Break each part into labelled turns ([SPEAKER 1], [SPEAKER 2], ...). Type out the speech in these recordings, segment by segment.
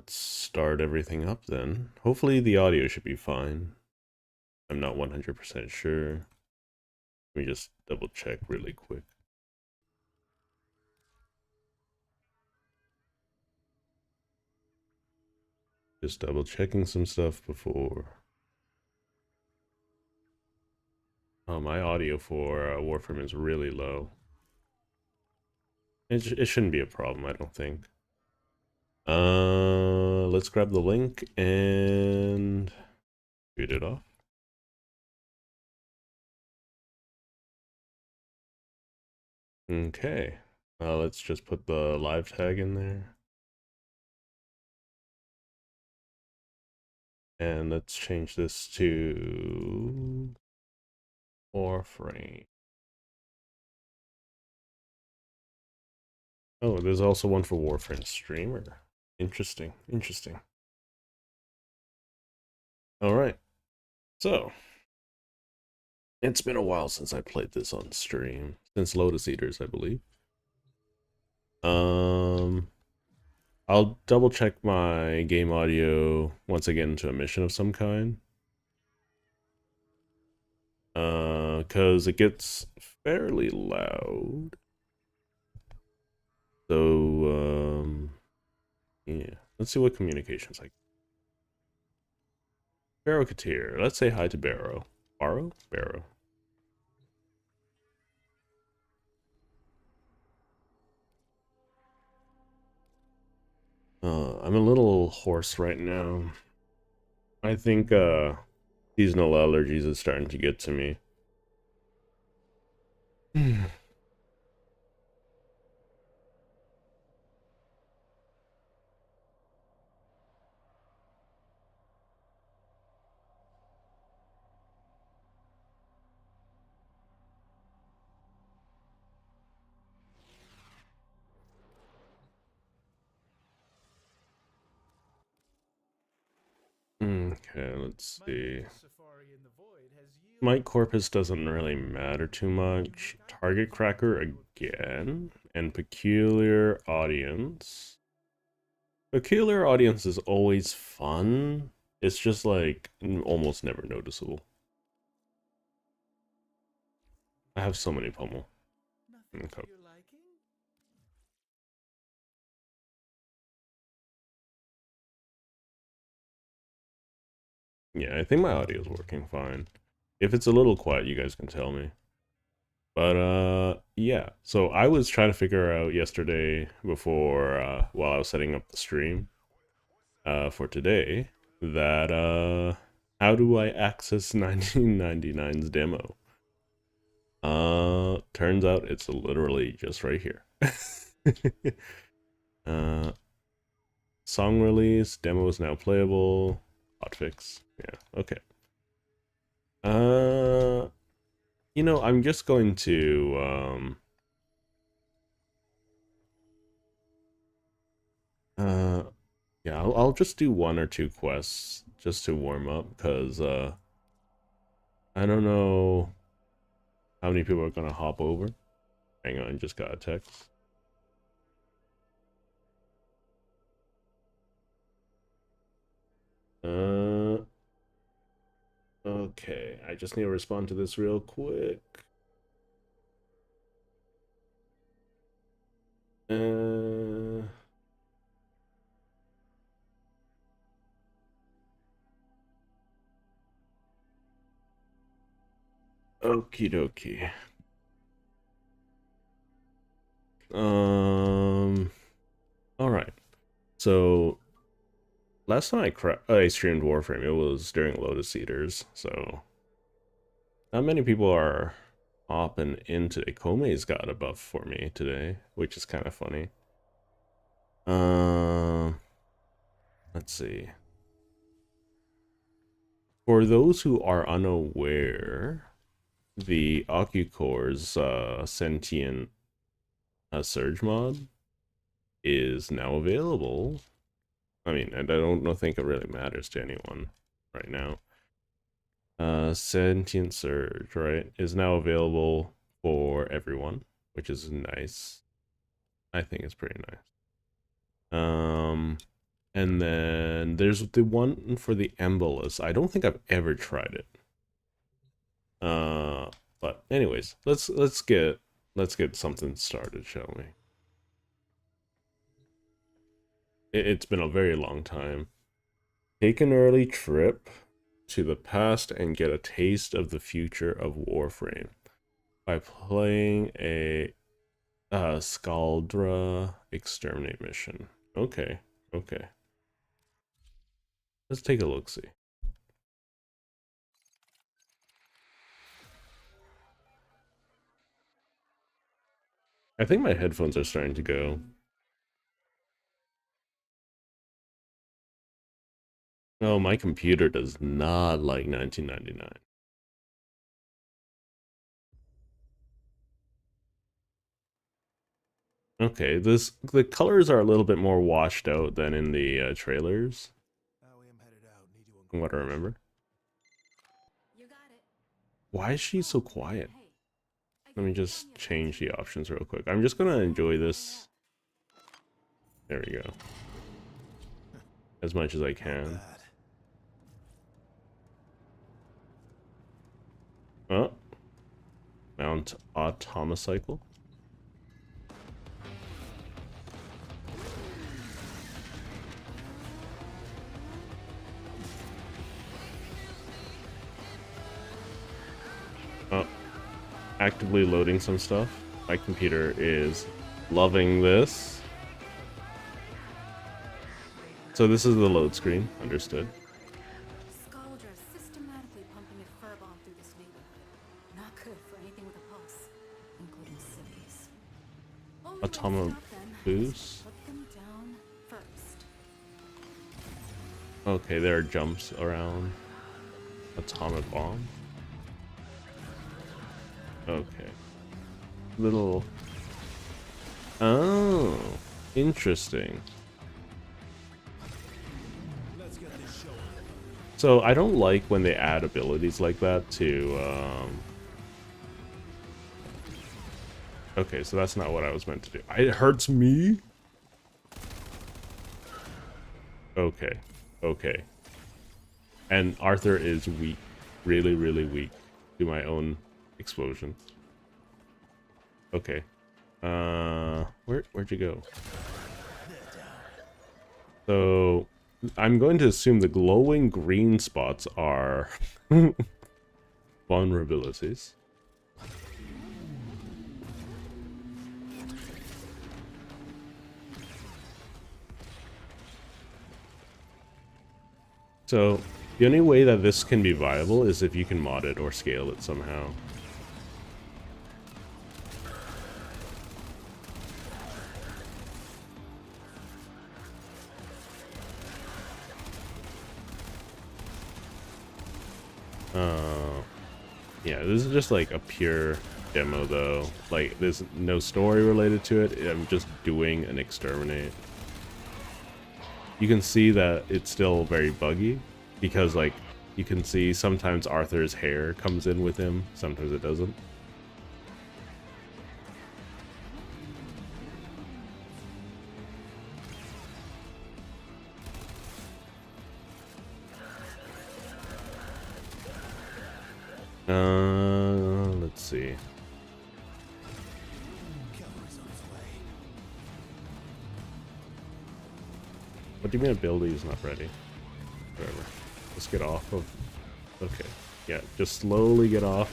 [SPEAKER 1] let's start everything up then. Hopefully the audio should be fine. I'm not 100% sure. Let me just double check really quick. Just double checking some stuff before. Oh, my audio for Warframe is really low. It shouldn't be a problem, I don't think. Let's grab the link and shoot it off. Okay. Let's just put the live tag in there. And let's change this to Warframe. Oh, there's also one for Warframe Streamer. Interesting, interesting. All right. So, it's been a while since I played this on stream. Since Lotus Eaters, I believe. I'll double check my game audio once I get into a mission of some kind. Cause it gets fairly loud. So, yeah. Let's see what communications I. Barrow Katir. Let's say hi to Barrow. Barrow? Barrow. I'm a little hoarse right now. I think seasonal allergies is starting to get to me. Okay, let's see. Might Corpus doesn't really matter too much. Target Cracker again. And Peculiar Audience. Peculiar Audience is always fun. It's just like almost never noticeable. I have so many pummel. Okay. Yeah, I think my audio is working fine. If it's a little quiet, you guys can tell me. But yeah. So I was trying to figure out yesterday before while I was setting up the stream for today that how do I access 1999's demo? Turns out it's literally just right here. uh Song release, demo is now playable, hotfix. Yeah, okay. Uh I'm just going to uh yeah, I'll just do one or two quests just to warm up because I don't know how many people are gonna hop over. Hang on, just got a text. Uh okay, I just need to respond to this real quick. Uh Okie dokie. All right. So last time I streamed Warframe, it was during Lotus Eaters, so not many people are hopping in today. Kome's got a buff for me today, which is kind of funny. Um, let's see. For those who are unaware, the Ocucore's sentient surge mod is now available. I mean, I don't think it really matters to anyone right now. Sentient Surge, right, is now available for everyone, which is nice. I think it's pretty nice. And And then there's the one for the embolus. I don't think I've ever tried it. But anyways, let's get something started, shall we? It's been a very long time. Take an early trip to the past and get a taste of the future of Warframe by playing a Scaldra exterminate mission. Okay, okay. Let's take a look-see. I think my headphones are starting to go. Oh, my computer does not like 1999. Okay, the colors are a little bit more washed out than in the trailers. From what I remember. Why is she so quiet? Let me just change the options real quick. I'm just gonna enjoy this. There we go. As much as I can. Oh. Mount Automocycle. Oh. Actively loading some stuff. My computer is loving this. So this is the load screen, understood.
[SPEAKER 2] Scaldra systematically pumping a fur bomb through this neighborhood. Not good for anything with a pulse, including cities.
[SPEAKER 1] Atomo boost.
[SPEAKER 2] Put them down first.
[SPEAKER 1] Okay, there are jumps around. Atomic bomb. Okay. Little. Oh, interesting. So I don't like when they add abilities like that to. Okay, so that's not what I was meant to do. It hurts me. Okay, okay. And Arthur is weak, really, really weak to my own explosion. Okay. Where'd you go? So I'm going to assume the glowing green spots are vulnerabilities. So the only way that this can be viable is if you can mod it or scale it somehow. Yeah, this is just like a pure demo though. Like there's no story related to it. I'm just doing an exterminate. You can see that it's still very buggy because like you can see sometimes Arthur's hair comes in with him, sometimes it doesn't. Let's see. What do you mean ability is not ready? Whatever. Just get off of... Okay. Yeah, just slowly get off.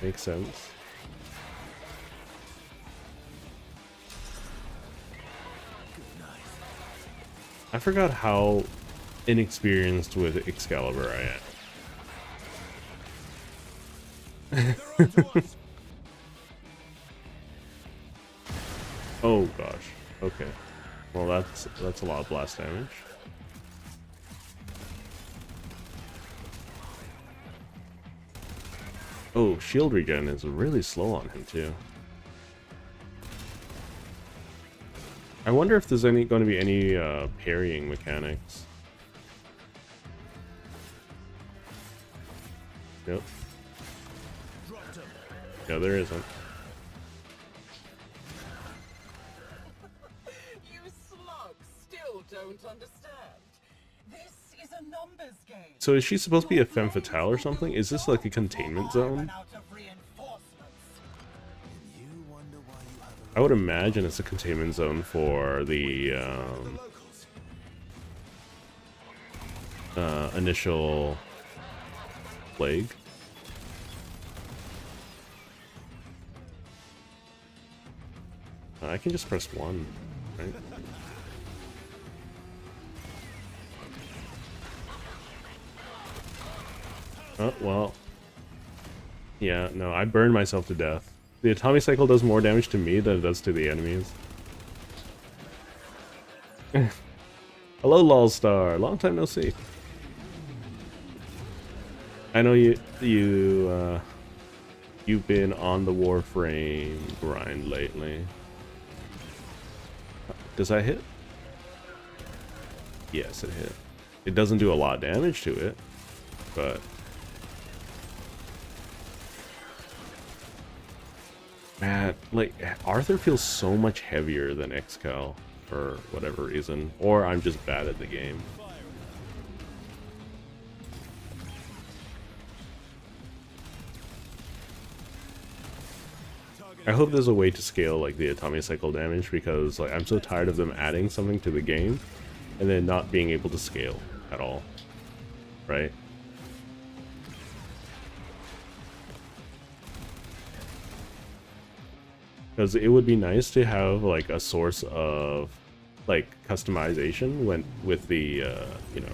[SPEAKER 1] Makes sense. I forgot how inexperienced with Excalibur I am. Oh gosh. Okay. Well, that's a lot of blast damage. Oh, shield regen is really slow on him too. I wonder if there's going to be any parrying mechanics. Nope. No, there isn't.
[SPEAKER 3] You slugs still don't don't understand. This is a numbers game.
[SPEAKER 1] So is she supposed to be a femme fatale or something? Is this like a containment zone?
[SPEAKER 3] Out of reinforcements.
[SPEAKER 1] I would imagine it's a containment zone for the initial plague. I can just press 1, right? Oh, well. Yeah, no, I burned myself to death. The atomic cycle does more damage to me than it does to the enemies. Hello, Lolstar. Long time no see. I know you've been on the Warframe grind lately. Does that hit? Yes, it hit. It doesn't do a lot of damage to it, but man, like Arthur feels so much heavier than Excal for whatever reason, or I'm just bad at the game. I hope there's a way to scale like the atomic cycle damage, because like I'm so tired of them adding something to the game and then not being able to scale at all, right? Because it would be nice to have like a source of like customization when with the you know,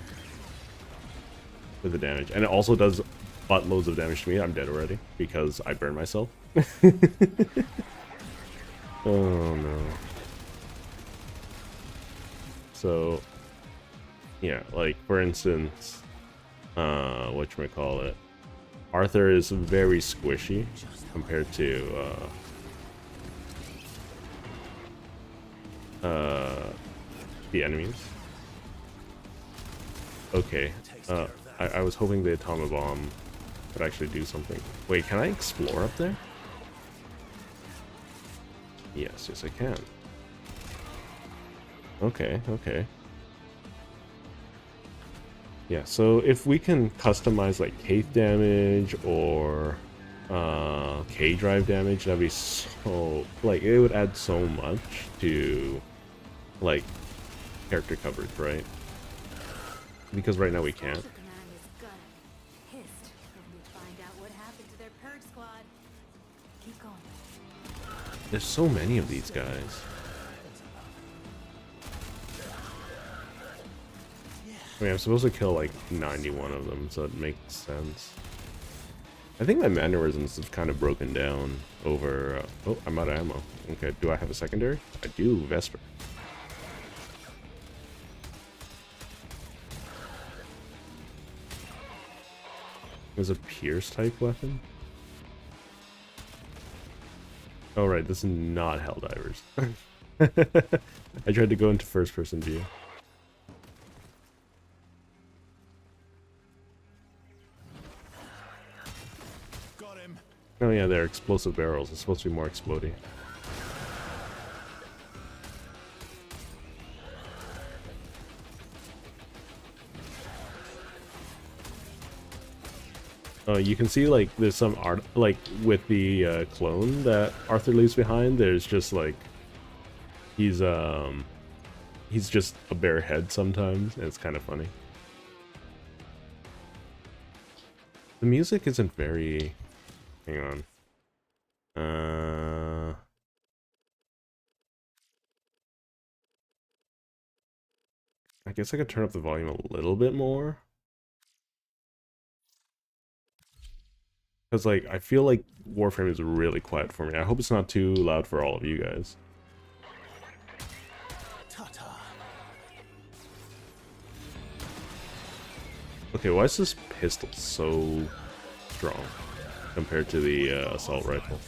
[SPEAKER 1] with the damage, and it also does buttloads of damage to me. I'm dead already because I burned myself. Oh no. So yeah, like for instance, whatchamacallit, Arthur is very squishy compared to the enemies. Okay, I was hoping the atomic bomb could actually do something. Wait, can I explore up there? Yes, yes I can. Okay, okay. Yeah, so if we can customize like Kate damage or K-drive damage, that'd be so, like, it would add so much to like character coverage, right? Because right now we can't.
[SPEAKER 2] Special Command is gonna be pissed when we find out what happened to their purge squad. Keep going.
[SPEAKER 1] There's so many of these guys. I mean, I'm supposed to kill like 91 of them, so it makes sense. I think my mannerisms have kind of broken down over... oh, I'm out of ammo. Okay, do I have a secondary? I do, Vesper. There's a Pierce type weapon? Oh right, this is not Helldivers. I tried to go into first person view.
[SPEAKER 4] Got him.
[SPEAKER 1] Oh yeah, they're explosive barrels. It's supposed to be more explodey. You can see like there's some art, like with the clone that Arthur leaves behind. There's just like he's just a bare head sometimes, and it's kind of funny. The music isn't very... hang on. I guess I could turn up the volume a little bit more. Because, like, I feel like Warframe is really quiet for me. I hope it's not too loud for all of you guys. Okay, why is this pistol so strong compared to the assault rifle?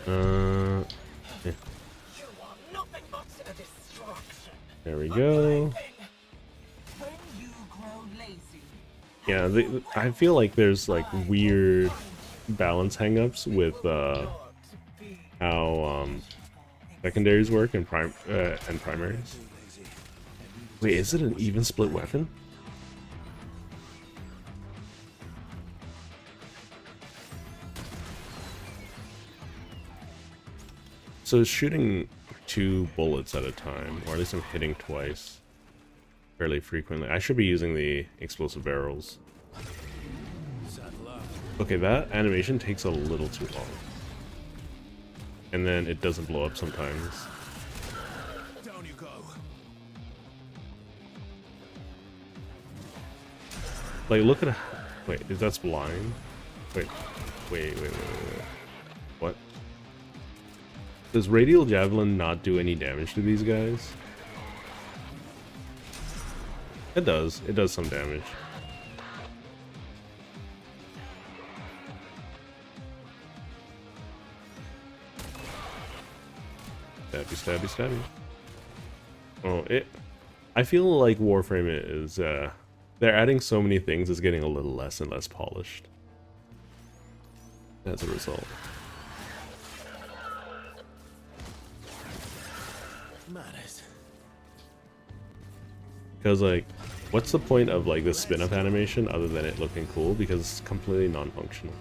[SPEAKER 1] Yeah.
[SPEAKER 3] You are nothing but a distraction.
[SPEAKER 1] There we go.
[SPEAKER 3] When you grow lazy,
[SPEAKER 1] Yeah, I feel like there's like weird balance hangups with how secondaries work and primaries. Wait, is it an even split weapon? So it's shooting 2 bullets at a time, or at least I'm hitting twice fairly frequently. I should be using the explosive barrels. Okay, that animation takes a little too long. And then it doesn't blow up sometimes.
[SPEAKER 4] Down you go.
[SPEAKER 1] Like, look at... Wait, is that blind? Wait. What? Does Radial Javelin not do any damage to these guys? It does. It does some damage. Stabby. Oh, I feel like Warframe is, they're adding so many things, it's getting a little less and less polished. As a result. Because, like, what's the point of, like, this spin-up animation other than it looking cool? Because it's completely non-functional.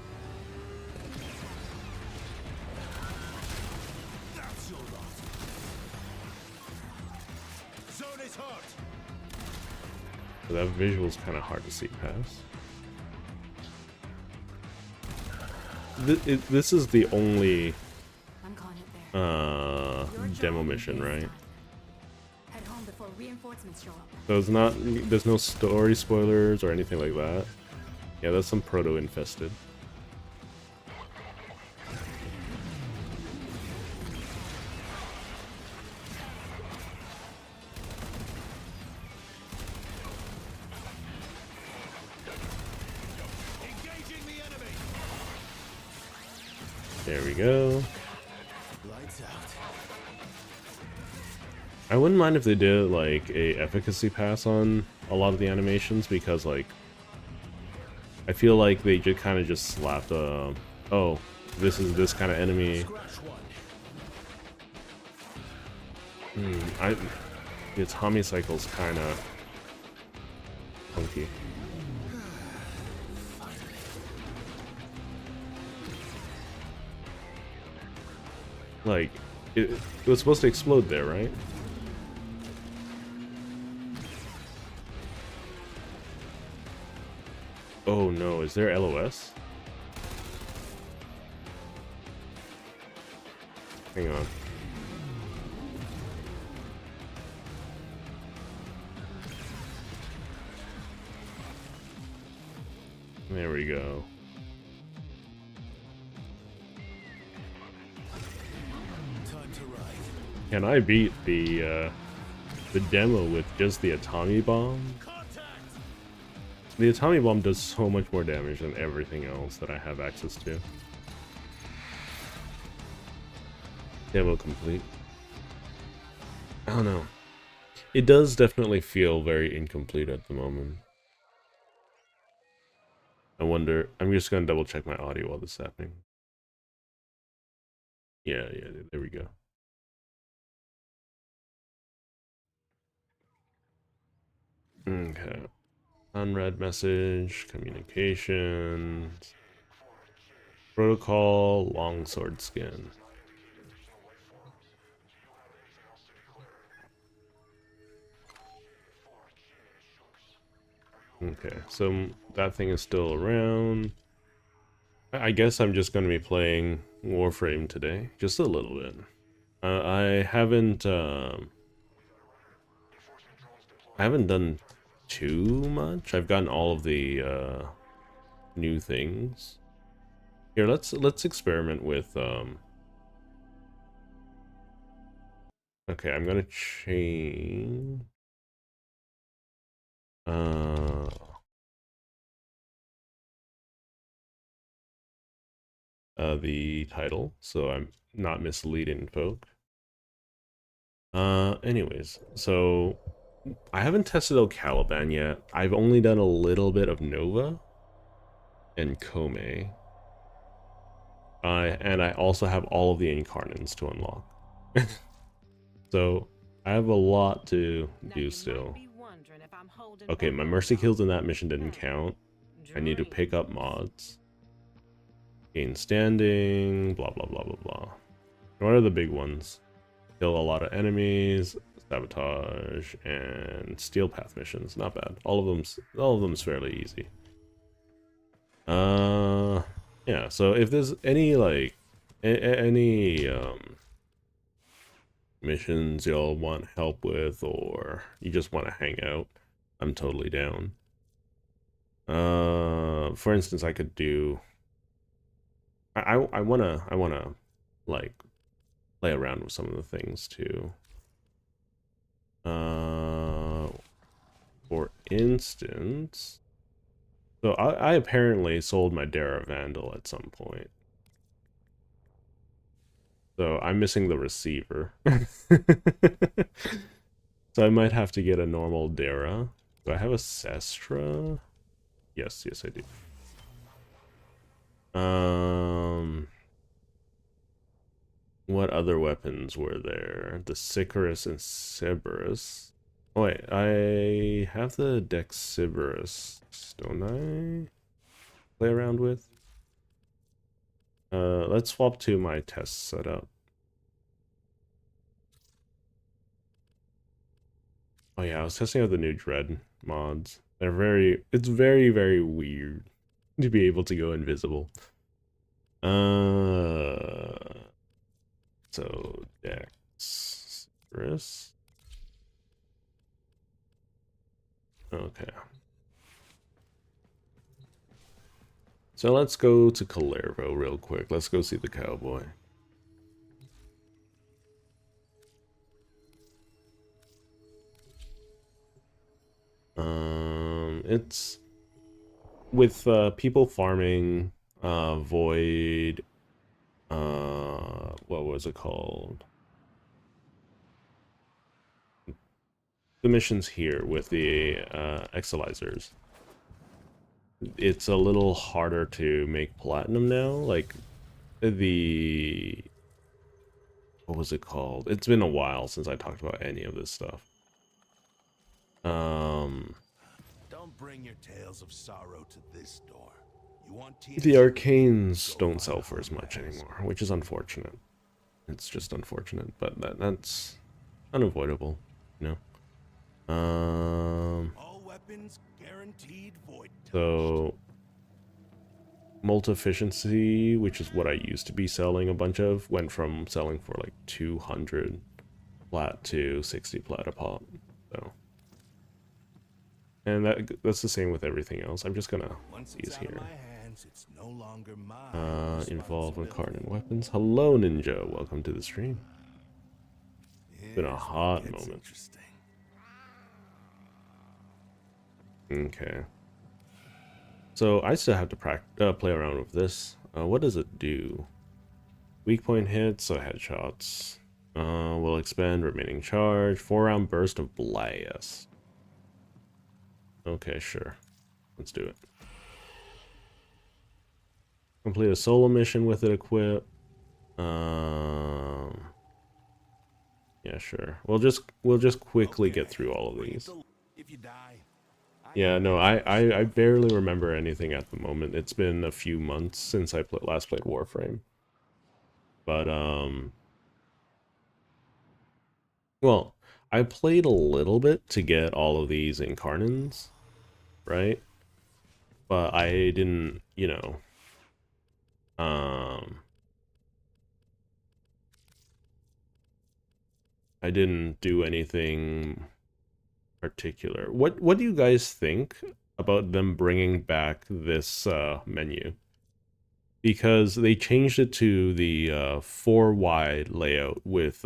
[SPEAKER 1] So that visual's kind of hard to see past. This is the only
[SPEAKER 2] I'm calling it there.
[SPEAKER 1] demo mission, right?
[SPEAKER 2] Head home before reinforcements show up.
[SPEAKER 1] So it's not, there's no story spoilers or anything like that. Yeah, that's some proto-infested. There we go.
[SPEAKER 4] Lights out.
[SPEAKER 1] I wouldn't mind if they did like a efficacy pass on a lot of the animations, because like I feel like they just kind of just slapped oh, this is this kind of enemy. Its Hami cycle's kind of funky. Like, it was supposed to explode there, right? Oh no, is there LOS? Hang on. There we go. Can I beat the demo with just the Atomic Bomb? The Atomic Bomb does so much more damage than everything else that I have access to. Demo complete. I don't know. It does definitely feel very incomplete at the moment. I wonder, I'm just gonna double check my audio while this is happening. Yeah, there we go. Okay. Unread message, communications, protocol, longsword skin. Okay, so that thing is still around. I guess I'm just going to be playing Warframe today, just a little bit. I haven't done too much. I've gotten all of the new things. Here, let's experiment with okay, I'm gonna change the title so I'm not misleading folk. Anyways, so I haven't tested out Caliban yet. I've only done a little bit of Nova and Kome. And I also have all of the Incarnants to unlock. So I have a lot to do still. Okay, my mercy kills in that mission didn't count. I need to pick up mods. Gain standing, blah blah blah blah blah. What are the big ones? Kill a lot of enemies, sabotage, and steel path missions. Not bad. All of them's fairly easy. Yeah, so if there's any like any missions y'all want help with, or you just want to hang out, I'm totally down. For instance, I could do I wanna like play around with some of the things too. For instance, so I apparently sold my Dara Vandal at some point. So I'm missing the receiver. So I might have to get a normal Dara. Do I have a Sestra? Yes, yes I do. What other weapons were there? The Sicarus and Cerberus. Oh wait, I have the Dexiberus, don't I? Play around with? Let's swap to my test setup. Oh yeah, I was testing out the new Dread mods. It's very, very weird to be able to go invisible. So Dexiberus. Okay. So let's go to Calervo real quick. Let's go see the cowboy. It's with people farming Void. What was it called? The missions here with the Exilizers. It's a little harder to make platinum now. Like the what was it called? It's been a while since I talked about any of this stuff.
[SPEAKER 4] Don't bring your tales of sorrow to this door. You want
[SPEAKER 1] The arcanes don't sell for as much anymore, which is unfortunate. It's just unfortunate, but that's unavoidable, you know.
[SPEAKER 4] All weapons guaranteed void.
[SPEAKER 1] So multi-efficiency, which is what I used to be selling a bunch of, went from selling for like 200 plat to 60 plat a pop. So, and that's the same with everything else. I'm just gonna use here.
[SPEAKER 4] It's no longer
[SPEAKER 1] Involve incarnate weapons. Hello, Ninja. Welcome to the stream. It's been a hot moment. Okay. So I still have to play around with this. What does it do? Weak point hits, so headshots. Will expend remaining charge. 4-round burst of blast. Okay, sure. Let's do it. Complete a solo mission with it equipped. Yeah, sure. We'll just quickly get through all of these. Yeah, no, I barely remember anything at the moment. It's been a few months since I last played Warframe. But well, I played a little bit to get all of these Incarnans, right? But I didn't, you know, I didn't do anything particular. What do you guys think about them bringing back this menu? Because they changed it to the 4 wide layout with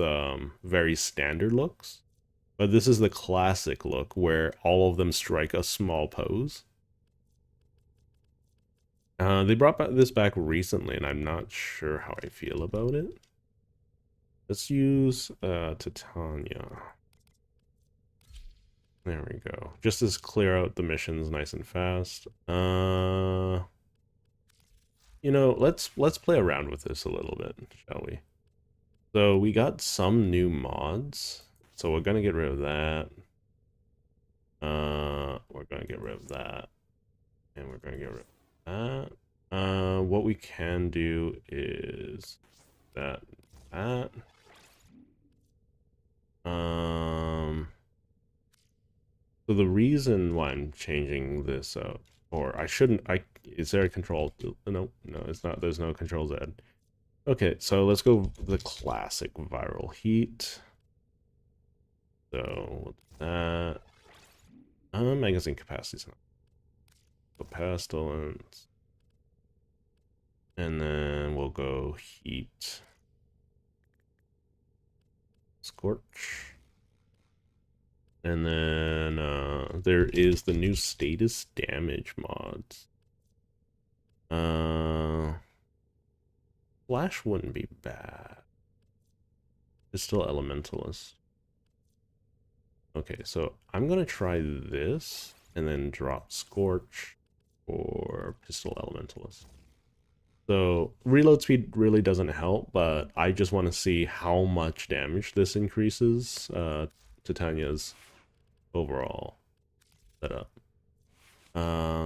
[SPEAKER 1] very standard looks. But this is the classic look where all of them strike a small pose. They brought this back recently, and I'm not sure how I feel about it. Let's use Titania. There we go. Just to clear out the missions nice and fast. You know, let's play around with this a little bit, shall we? So we got some new mods. So we're gonna get rid of that. We're gonna get rid of that. And we're gonna get rid of that. What we can do is that. So the reason why I'm changing this out, or I shouldn't, is there a control? No, it's not. There's no control Z. Okay, so let's go the classic viral heat. So what's that? Magazine capacity. So pestilence. And then we'll go heat. Scorch. And then there is the new status damage mods. Flash wouldn't be bad. It's still elementalist. Okay, so I'm gonna try this and then drop Scorch or Pistol Elementalist. So reload speed really doesn't help, but I just want to see how much damage this increases Titania's overall setup.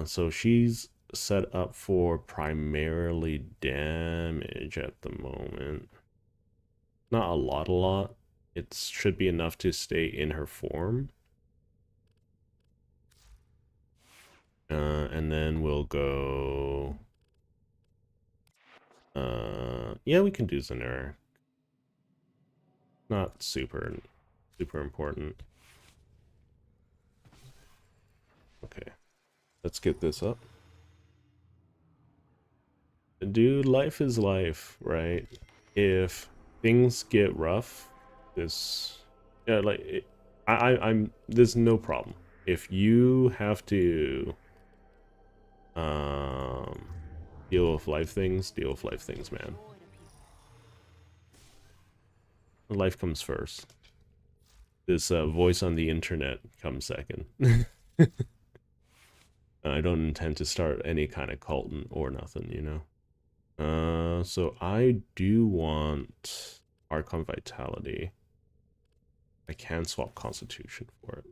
[SPEAKER 1] So she's set up for primarily damage at the moment. Not a lot. It should be enough to stay in her form. And then we'll go... yeah, we can do Zeneric. Not super important. Okay, let's get this up. Dude, life is life, right? If things get rough, yeah, like I'm there's no problem. If you have to deal with life things, man. Life comes first. This voice on the internet comes second. I don't intend to start any kind of cult or nothing, you know. So I do want Archon Vitality. I can swap Constitution for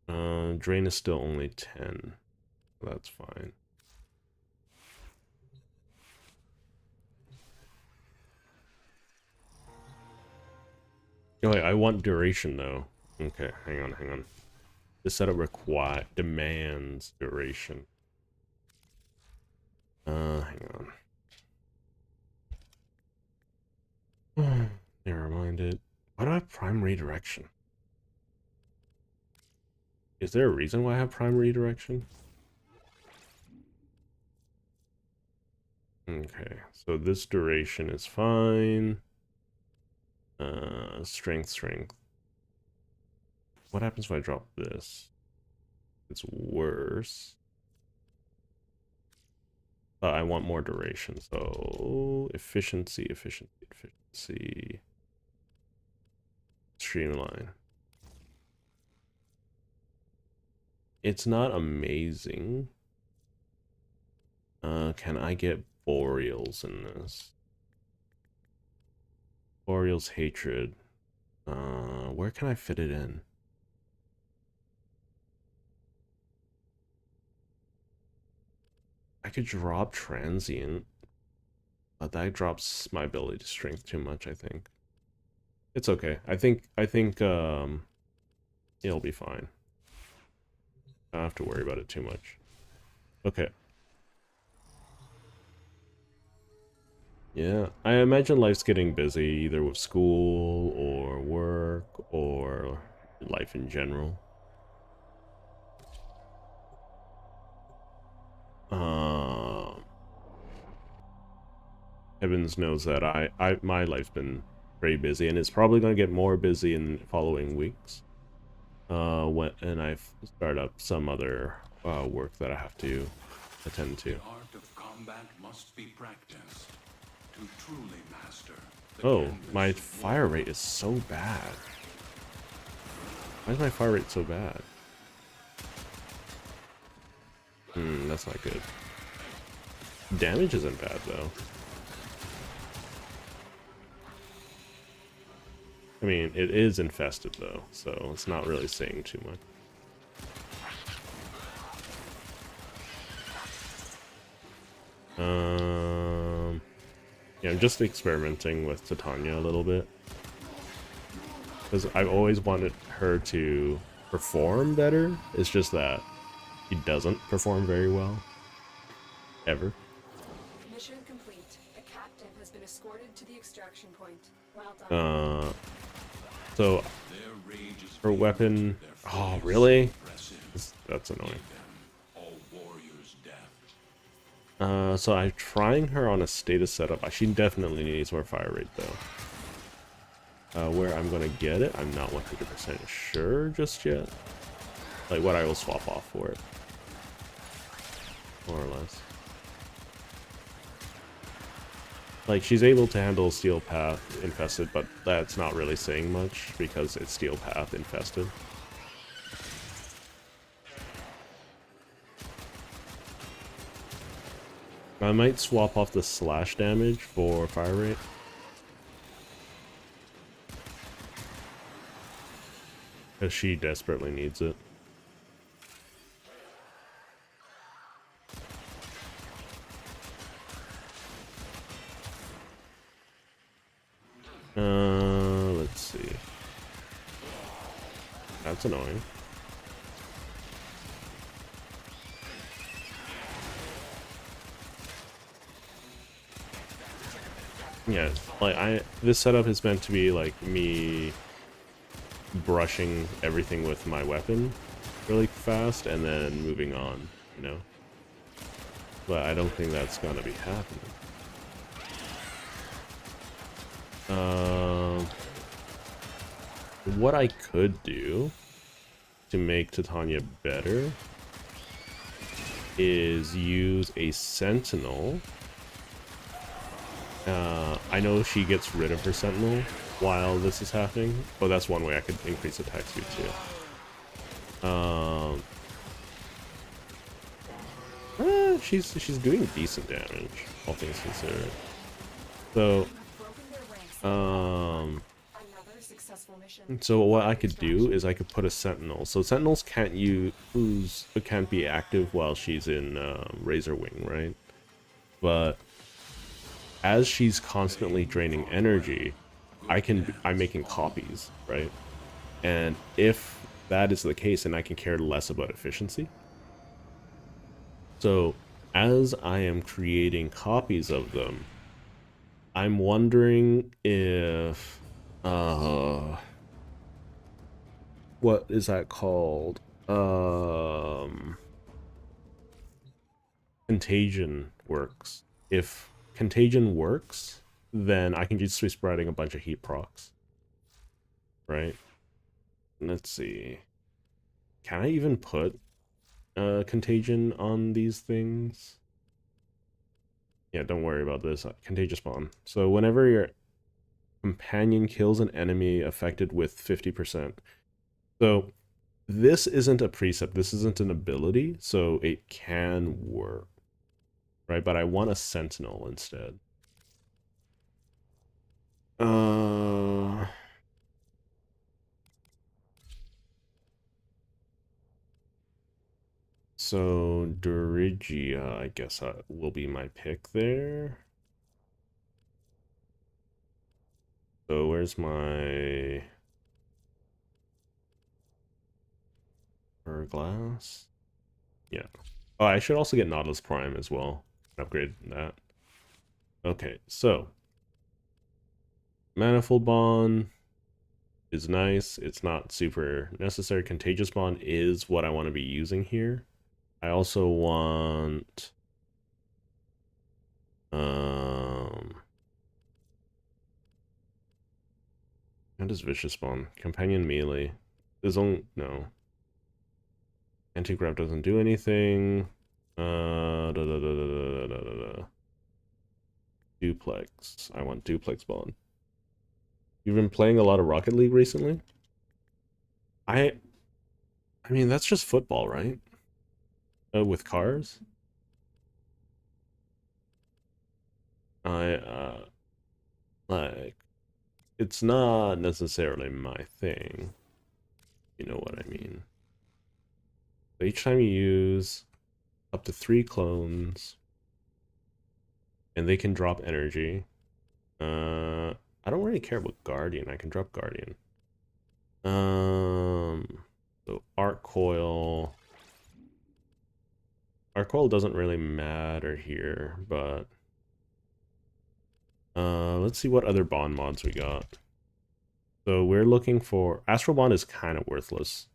[SPEAKER 1] it. Drain is still only 10. That's fine. Oh, wait, I want duration though. Okay, hang on. This setup demands duration. Hang on. Never mind it. Why do I have prime redirection? Is there a reason why I have prime redirection? Okay, so this duration is fine. Strength. What happens if I drop this? It's worse. I want more duration, so efficiency. Streamline. It's not amazing. Can I get Boreals in this? Boreal's Hatred. Where can I fit it in? I could drop Transient, but that drops my ability to strength too much, I think. It's okay. I think it'll be fine. I don't have to worry about it too much. Okay. Yeah, I imagine life's getting busy either with school or work or life in general. Evans knows that my life's been very busy, and it's probably gonna get more busy in following weeks. And I start up some other work that I have to attend to.
[SPEAKER 5] The art of combat must be practiced to truly master the
[SPEAKER 1] Oh,
[SPEAKER 5] canvas
[SPEAKER 1] my
[SPEAKER 5] of
[SPEAKER 1] fire
[SPEAKER 5] war.
[SPEAKER 1] rate is so bad. Why is my fire rate so bad? That's not good. Damage isn't bad though. I mean, it is infested though, so it's not really saying too much. Yeah, I'm just experimenting with Titania a little bit. Because I've always wanted her to perform better. It's just that she doesn't perform very well. Ever.
[SPEAKER 6] Mission complete. The captain has been escorted to the extraction point. Well done.
[SPEAKER 1] So
[SPEAKER 5] Their rage is
[SPEAKER 1] her weapon.
[SPEAKER 5] their
[SPEAKER 1] Oh,
[SPEAKER 5] flames
[SPEAKER 1] really?
[SPEAKER 5] suppressive.
[SPEAKER 1] That's annoying.
[SPEAKER 5] Them, all warriors death.
[SPEAKER 1] So I'm trying her on a status setup. She definitely needs more fire rate though. Where I'm gonna get it, I'm not 100% sure just yet. Like what I will swap off for it, more or less. Like she's able to handle Steel Path infested, but that's not really saying much because it's Steel Path infested. I might swap off the slash damage for fire rate. Because she desperately needs it. Let's see. That's annoying. Yeah, like this setup is meant to be like me brushing everything with my weapon really fast and then moving on, you know? But I don't think that's gonna be happening. What I could do to make Titania better is use a Sentinel. I know she gets rid of her Sentinel while this is happening, but that's one way I could increase attack speed too. She's doing decent damage, all things considered. So,
[SPEAKER 6] Another successful mission.
[SPEAKER 1] so what I could do is I could put a Sentinel. So Sentinels can't be active while she's in Razor Wing, right? But as she's constantly draining energy, I'm making copies, right? And if that is the case, then I can care less about efficiency. So as I am creating copies of them, I'm wondering if what is that called? Contagion works. If Contagion works, then I can just be spreading a bunch of heat procs. Right? Let's see. Can I even put Contagion on these things? Yeah, don't worry about this. Contagious Spawn. So whenever your companion kills an enemy affected with 50%. So this isn't a precept. This isn't an ability. So it can work. Right? But I want a Sentinel instead. So Dorigia, I guess, will be my pick there. So where's my Glass? Yeah. Oh, I should also get Nautilus Prime as well. Upgrade that. Okay, so Manifold Bond is nice. It's not super necessary. Contagious Bond is what I want to be using here. I also want how does Vicious Spawn? Companion melee. There's only no. Anti-grav doesn't do anything. Duplex. I want Duplex Bond. You've been playing a lot of Rocket League recently? I I mean that's just football, right? With cars. I like it's not necessarily my thing. You know what I mean? So each time you use up to 3 clones, and they can drop energy. I don't really care about Guardian. I can drop Guardian. So Arc Coil. Arc Coil doesn't really matter here, but let's see what other bond mods we got. So we're looking for Astral Bond is kind of worthless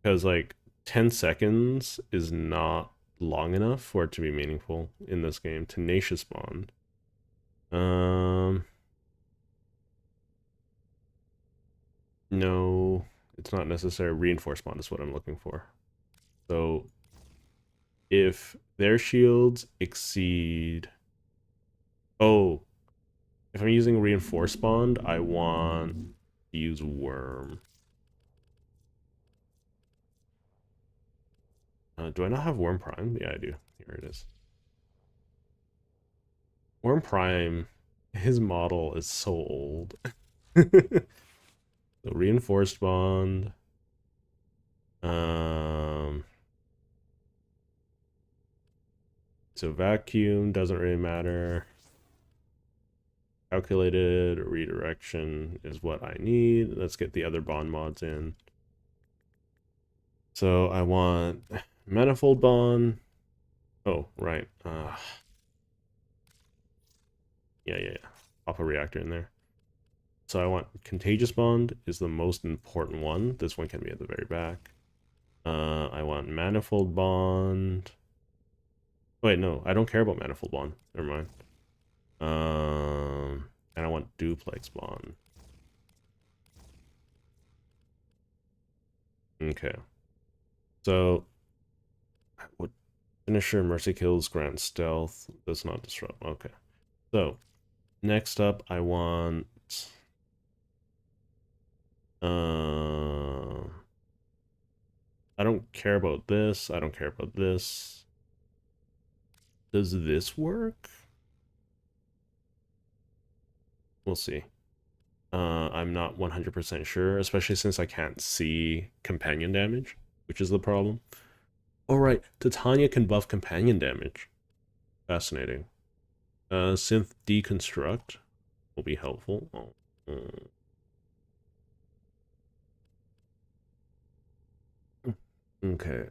[SPEAKER 1] because like 10 seconds is not long enough for it to be meaningful in this game. Tenacious Bond. No, it's not necessary. Reinforced Bond is what I'm looking for. So if their shields exceed... Oh, if I'm using Reinforced Bond, I want to use Worm. Do I not have Worm Prime? Yeah, I do. Here it is. Worm Prime, his model is so old. The Reinforced Bond. So Vacuum doesn't really matter. Calculated redirection is what I need. Let's get the other bond mods in. So I want Manifold Bond. Oh, right. Yeah. Pop a reactor in there. So I want Contagious Bond is the most important one. This one can be at the very back. I want Manifold Bond. Wait, no, I don't care about Manifold Bond. Never mind. And I want Duplex Bond. Okay. So, what Finisher, Mercy Kills, Grant Stealth, does not disrupt. Okay. So, next up, I want... I don't care about this. I don't care about this. Does this work? We'll see. I'm not 100% sure, especially since I can't see companion damage, which is the problem. All right, Titania can buff companion damage. Fascinating. Synth Deconstruct will be helpful. Okay.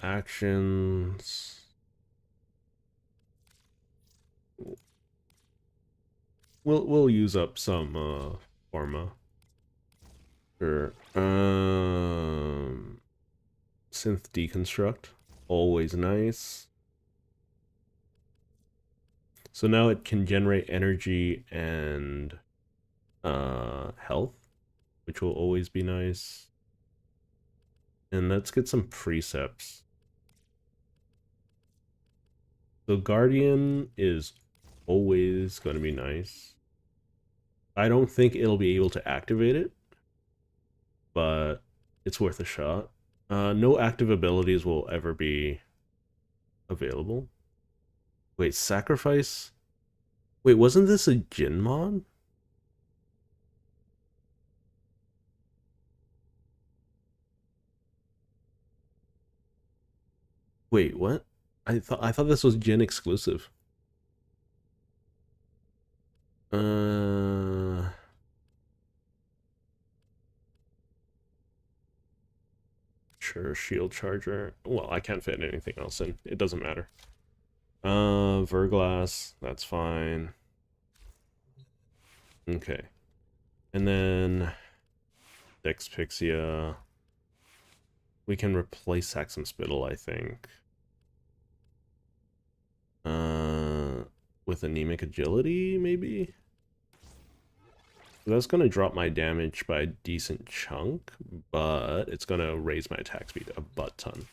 [SPEAKER 1] Actions. We'll use up some Pharma. Sure. Synth Deconstruct. Always nice. So now it can generate energy and health, which will always be nice. And let's get some precepts. So Guardian is always going to be nice. I don't think it'll be able to activate it, but it's worth a shot. No active abilities will ever be available. Wait, Sacrifice? Wait, wasn't this a Jin mod? Wait, what? I thought this was Jin exclusive. Sure, shield charger. Well, I can't fit anything else in. It doesn't matter. Verglass, that's fine. Okay. And then Dexpixia. We can replace Saxum Spittle, I think. With Anemic Agility, maybe? That's going to drop my damage by a decent chunk, but it's going to raise my attack speed a butt ton.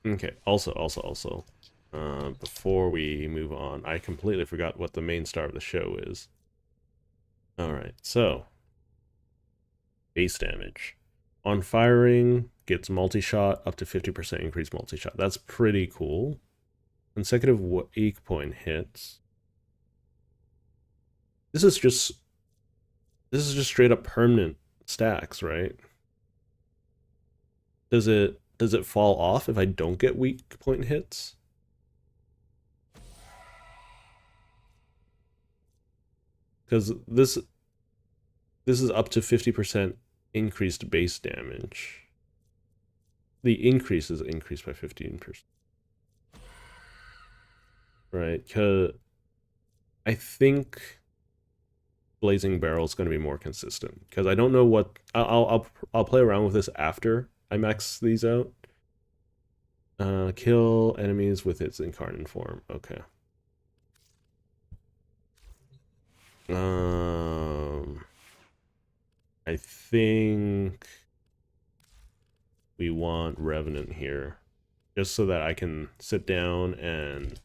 [SPEAKER 1] Okay, also, before we move on, I completely forgot what the main star of the show is. Alright, so, base damage. On firing, gets multi-shot, up to 50% increased multi-shot. That's pretty cool. Consecutive weak point hits. This is just straight up permanent stacks, right? Does it fall off if I don't get weak point hits? Because this is up to 50% increased base damage. The increase is increased by 15%. Right, because I think Blazing Barrel is going to be more consistent. Because I don't know what... I'll play around with this after I max these out. Kill enemies with its incarnate form. Okay. I think we want Revenant here, just so that I can sit down and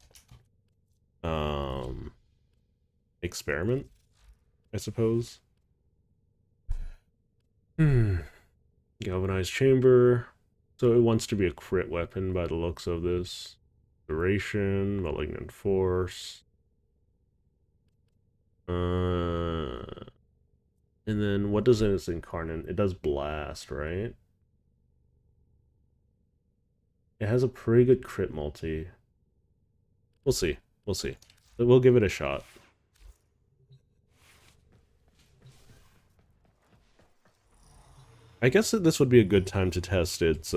[SPEAKER 1] experiment, I suppose. Galvanized Chamber. So it wants to be a crit weapon by the looks of this. Duration, Malignant Force. And then what does its incarnate? It does blast, right? It has a pretty good crit multi. We'll see. We'll see. But we'll give it a shot. I guess that this would be a good time to test its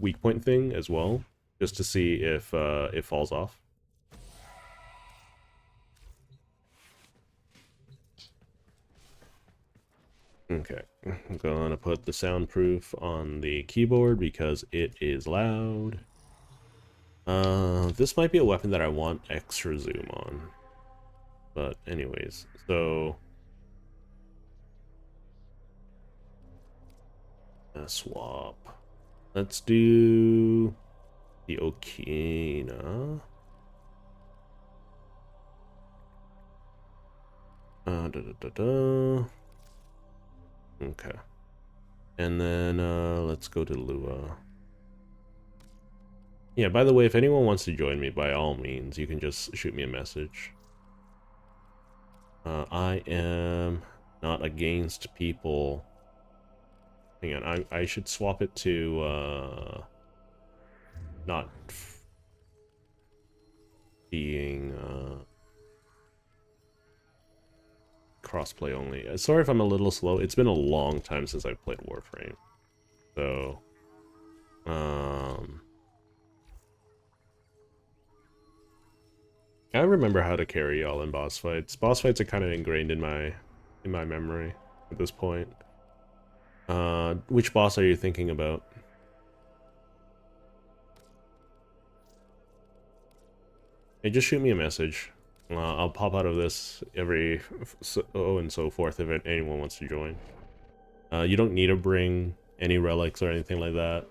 [SPEAKER 1] weak point thing as well, just to see if it falls off. Okay, I'm gonna put the soundproof on the keyboard because it is loud. This might be a weapon that I want extra zoom on. But anyways, so... swap. Let's do the Okina. Okay. And then let's go to Lua. Yeah, by the way, if anyone wants to join me, by all means, you can just shoot me a message. I am not against people. Hang on, I should swap it to not being crossplay only. Sorry if I'm a little slow. It's been a long time since I've played Warframe. So I remember how to carry y'all in boss fights. Boss fights are kind of ingrained in my memory at this point. Which boss are you thinking about? Hey, just shoot me a message. I'll pop out of this every so and so forth if anyone wants to join. You don't need to bring any relics or anything like that.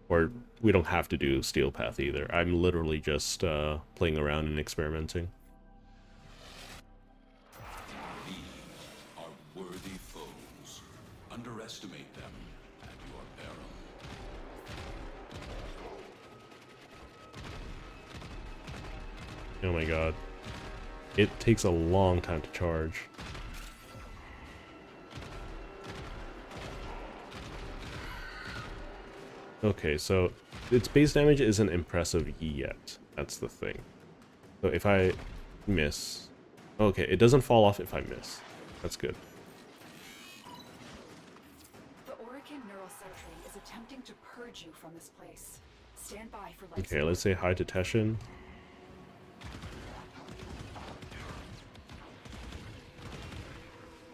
[SPEAKER 1] Or we don't have to do Steel Path either. I'm literally just playing around and experimenting.
[SPEAKER 5] These are worthy foes. Underestimate them at your peril.
[SPEAKER 1] Oh my god. It takes a long time to charge. Okay, so its base damage isn't impressive yet. That's the thing. So if I miss... Okay, it doesn't fall off if I miss. That's good.
[SPEAKER 6] The Orokin Neural Sentry is attempting to purge you from this place. Stand by for life.
[SPEAKER 1] Okay, let's say hi to Teshin.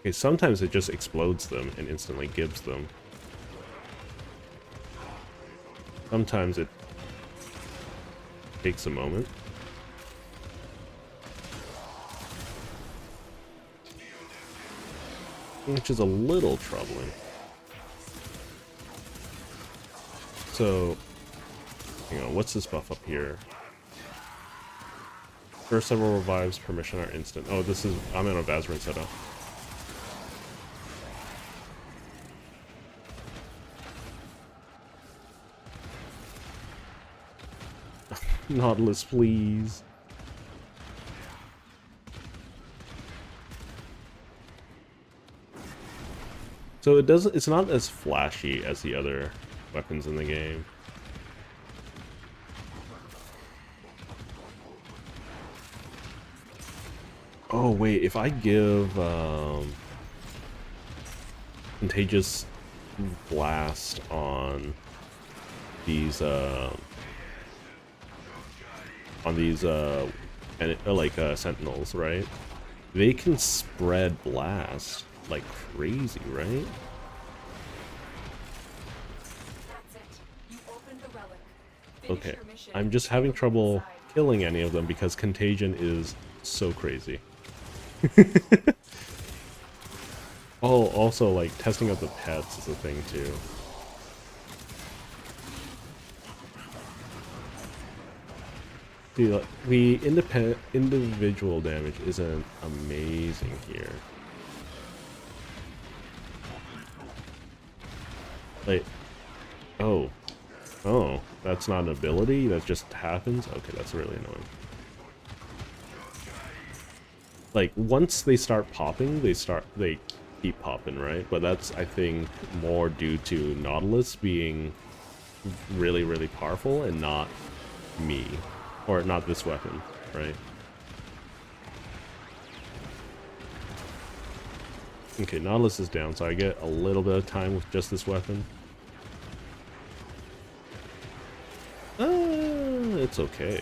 [SPEAKER 1] Okay, sometimes it just explodes them and instantly gives them. Sometimes it takes a moment. Which is a little troubling. So, hang on, what's this buff up here? First several revives, permission are instant. Oh, this is, I'm in a Vazarin setup. Nautilus, please. So it's not as flashy as the other weapons in the game. Oh wait, if I give Contagious Blast on these Sentinels, right? They can spread blast like crazy, right?
[SPEAKER 6] That's it. You opened the relic. Finish
[SPEAKER 1] Okay,
[SPEAKER 6] your mission
[SPEAKER 1] I'm
[SPEAKER 6] and
[SPEAKER 1] just
[SPEAKER 6] take
[SPEAKER 1] having
[SPEAKER 6] a look
[SPEAKER 1] trouble
[SPEAKER 6] inside.
[SPEAKER 1] killing any of them because Contagion is so crazy. Oh, also, like, testing out the pets is a thing, too. See, like, the individual damage isn't amazing here. Like, oh. Oh, that's not an ability? That just happens? Okay, that's really annoying. Like, once they start popping, they keep popping, right? But that's, I think, more due to Nautilus being really, really powerful and not me. Or not this weapon, right? Okay, Nautilus is down, so I get a little bit of time with just this weapon. It's okay.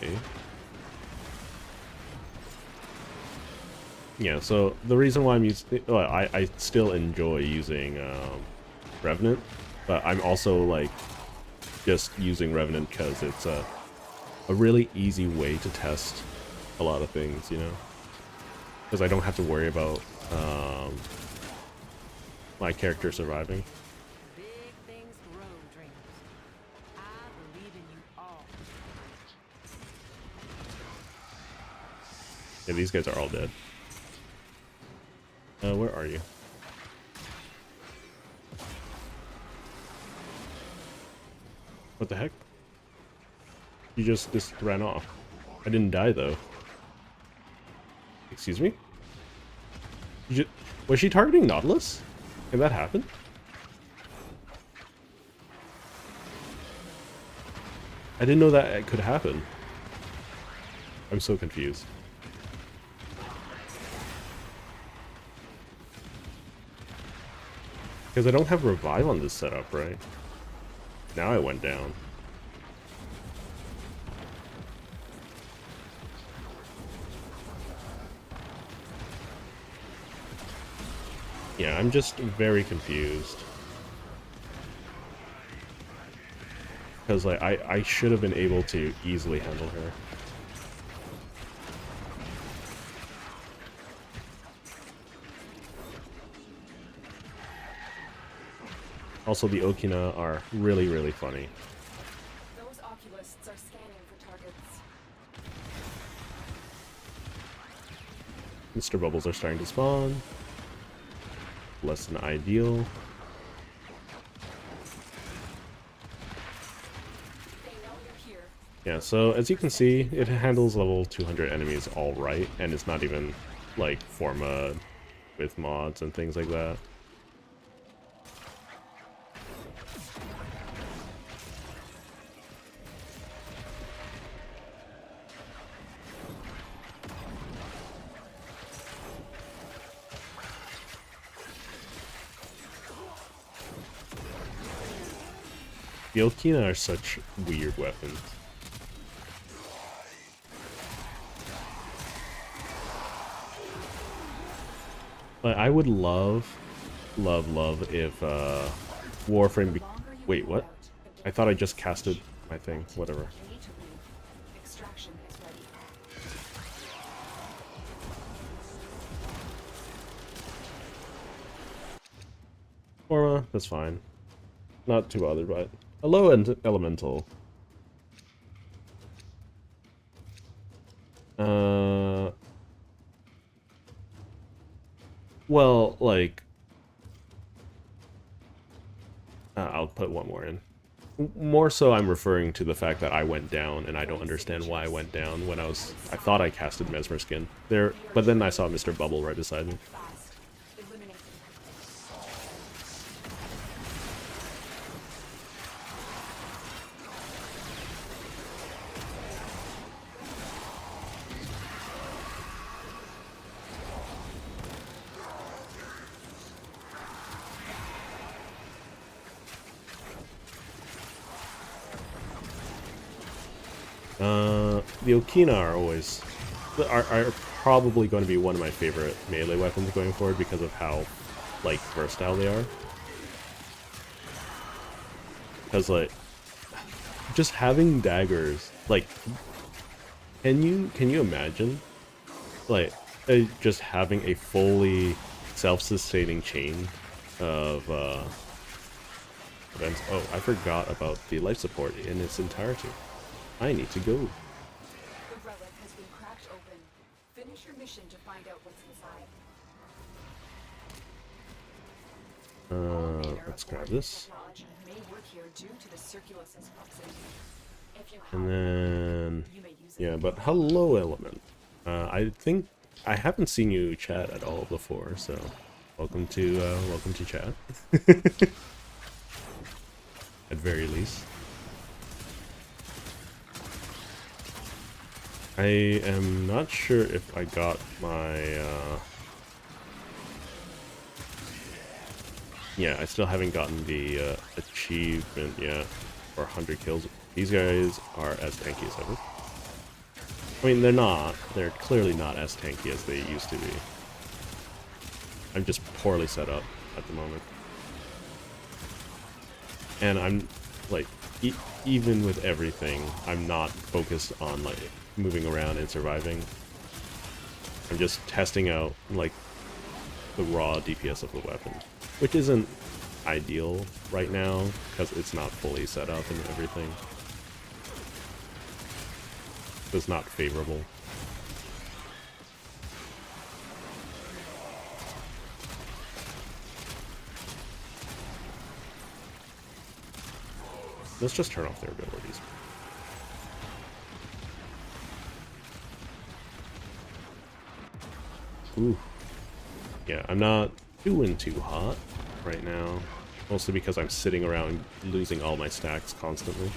[SPEAKER 1] Yeah, so the reason why I'm using, well, I still enjoy using Revenant, but I'm also like just using Revenant because it's a really easy way to test a lot of things, you know, because I don't have to worry about my character surviving.
[SPEAKER 3] Big things grow, dreamers. I believe in you all.
[SPEAKER 1] Yeah, these guys are all dead. Where are you? What the heck? You just ran off. I didn't die though. Excuse me? Was she targeting Nautilus? Can that happen? I didn't know that it could happen. I'm so confused. Because I don't have revive on this setup, right? Now I went down. Yeah, I'm just very confused. Because like I should have been able to easily handle her. Also, the Okina are really, really funny.
[SPEAKER 6] Those oculists are scanning for targets.
[SPEAKER 1] Mr. Bubbles are starting to spawn. Less than ideal.
[SPEAKER 6] They know you're here.
[SPEAKER 1] Yeah, so as you can see, it handles level 200 enemies all right, and it's not even like Forma with mods and things like that. The Okina are such weird weapons. But I would love if Warframe
[SPEAKER 6] The longer you
[SPEAKER 1] wait,
[SPEAKER 6] hold
[SPEAKER 1] what?
[SPEAKER 6] out, the
[SPEAKER 1] I thought I just casted my thing, whatever.
[SPEAKER 6] You need to leave. Extraction is ready.
[SPEAKER 1] Forma, that's fine. Not too bothered by it. Hello, Elemental. Well, like, I'll put one more in. More so, I'm referring to the fact that I went down, and I don't understand why I went down when I thought I casted Mesmer Skin there, but then I saw Mr. Bubble right beside me.
[SPEAKER 6] Fast. Eliminate them.
[SPEAKER 1] The Okina are probably going to be one of my favorite melee weapons going forward because of how, like, versatile they are. Because, like, just having daggers, like, can you imagine, like, just having a fully self-sustaining chain of events? Oh, I forgot about the life support in its entirety. I need to go.
[SPEAKER 6] The relic has been cracked open. Finish your mission to find out what's inside.
[SPEAKER 1] Let's grab this.
[SPEAKER 6] Technology may work here due to the circulus's proximity. If you
[SPEAKER 1] And
[SPEAKER 6] have
[SPEAKER 1] then,
[SPEAKER 6] you may use it.
[SPEAKER 1] yeah, but hello, Element. I think I haven't seen you chat at all before, so welcome to chat. At very least. I am not sure if I got my, yeah, I still haven't gotten the achievement yet for 100 kills. These guys are as tanky as ever. I mean, they're clearly not as tanky as they used to be. I'm just poorly set up at the moment. And I'm, like, even with everything, I'm not focused on, like, moving around and surviving. I'm just testing out, like, the raw DPS of the weapon, which isn't ideal right now because it's not fully set up and everything. It's not favorable. Let's just turn off their abilities. Ooh. Yeah, I'm not doing too hot right now. Mostly because I'm sitting around losing all my stacks constantly.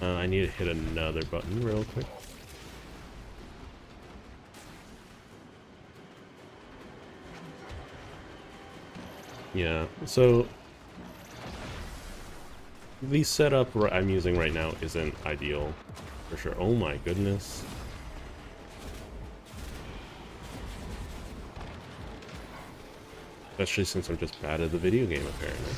[SPEAKER 1] I need to hit another button real quick. Yeah, so the setup I'm using right now isn't ideal, for sure. Oh my goodness. Especially since I'm just bad at the video game, apparently.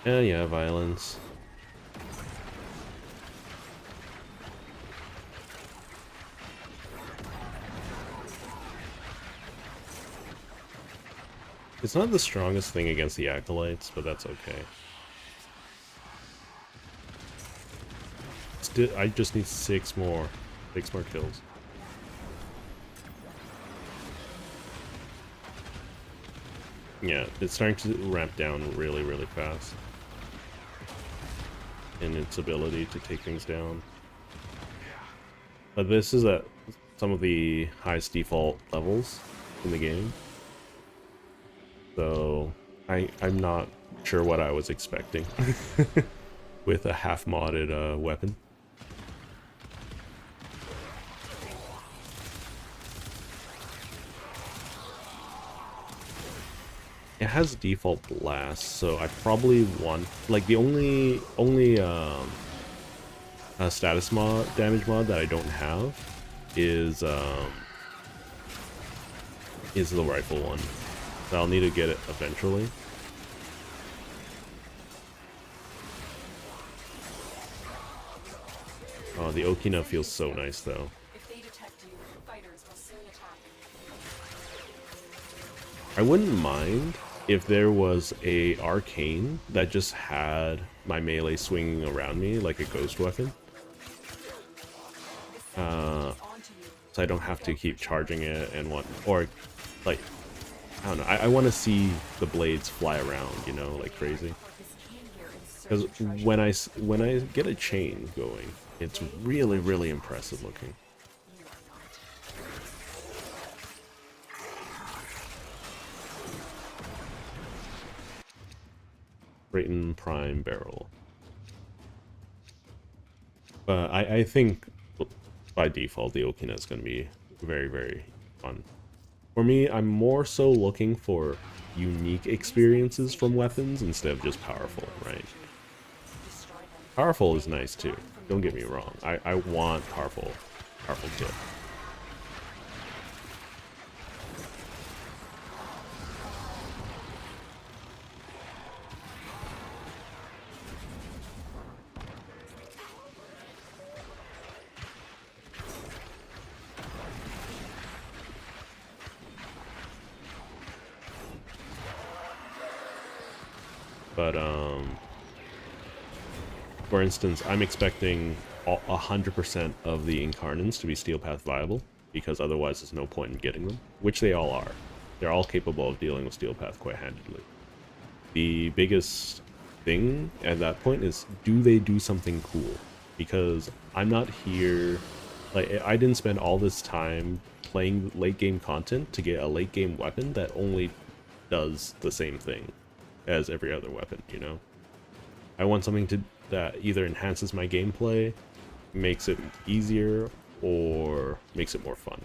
[SPEAKER 1] Yeah, violence. It's not the strongest thing against the Acolytes, but that's okay. I just need 6 more kills. Yeah, it's starting to ramp down really, really fast in its ability to take things down. But this is at some of the highest default levels in the game. So I'm not sure what I was expecting with a half-modded weapon. It has default blast, so I probably want, like, the only status mod, damage mod that I don't have is the rifle one. So I'll need to get it eventually. Oh, the Okina feels so nice though.
[SPEAKER 6] If they detect you, fighters will soon attack.
[SPEAKER 1] I wouldn't mind if there was a arcane that just had my melee swinging around me like a ghost weapon, so I don't have to keep charging it and or like, I don't know. I want to see the blades fly around, you know, like crazy. Because when I get a chain going, it's really, really impressive looking. Brayton Prime Barrel. But I think by default the Okina is going to be very, very fun. For me, I'm more so looking for unique experiences from weapons instead of just powerful, right? Powerful is nice too. Don't get me wrong. I want powerful kill. But for instance, I'm expecting 100% of the Incarnants to be Steel Path viable, because otherwise there's no point in getting them, which they all are. They're all capable of dealing with Steel Path quite handedly. The biggest thing at that point is, do they do something cool? Because I'm not here, like, I didn't spend all this time playing late game content to get a late game weapon that only does the same thing as every other weapon, you know? I want something that either enhances my gameplay, makes it easier, or makes it more fun.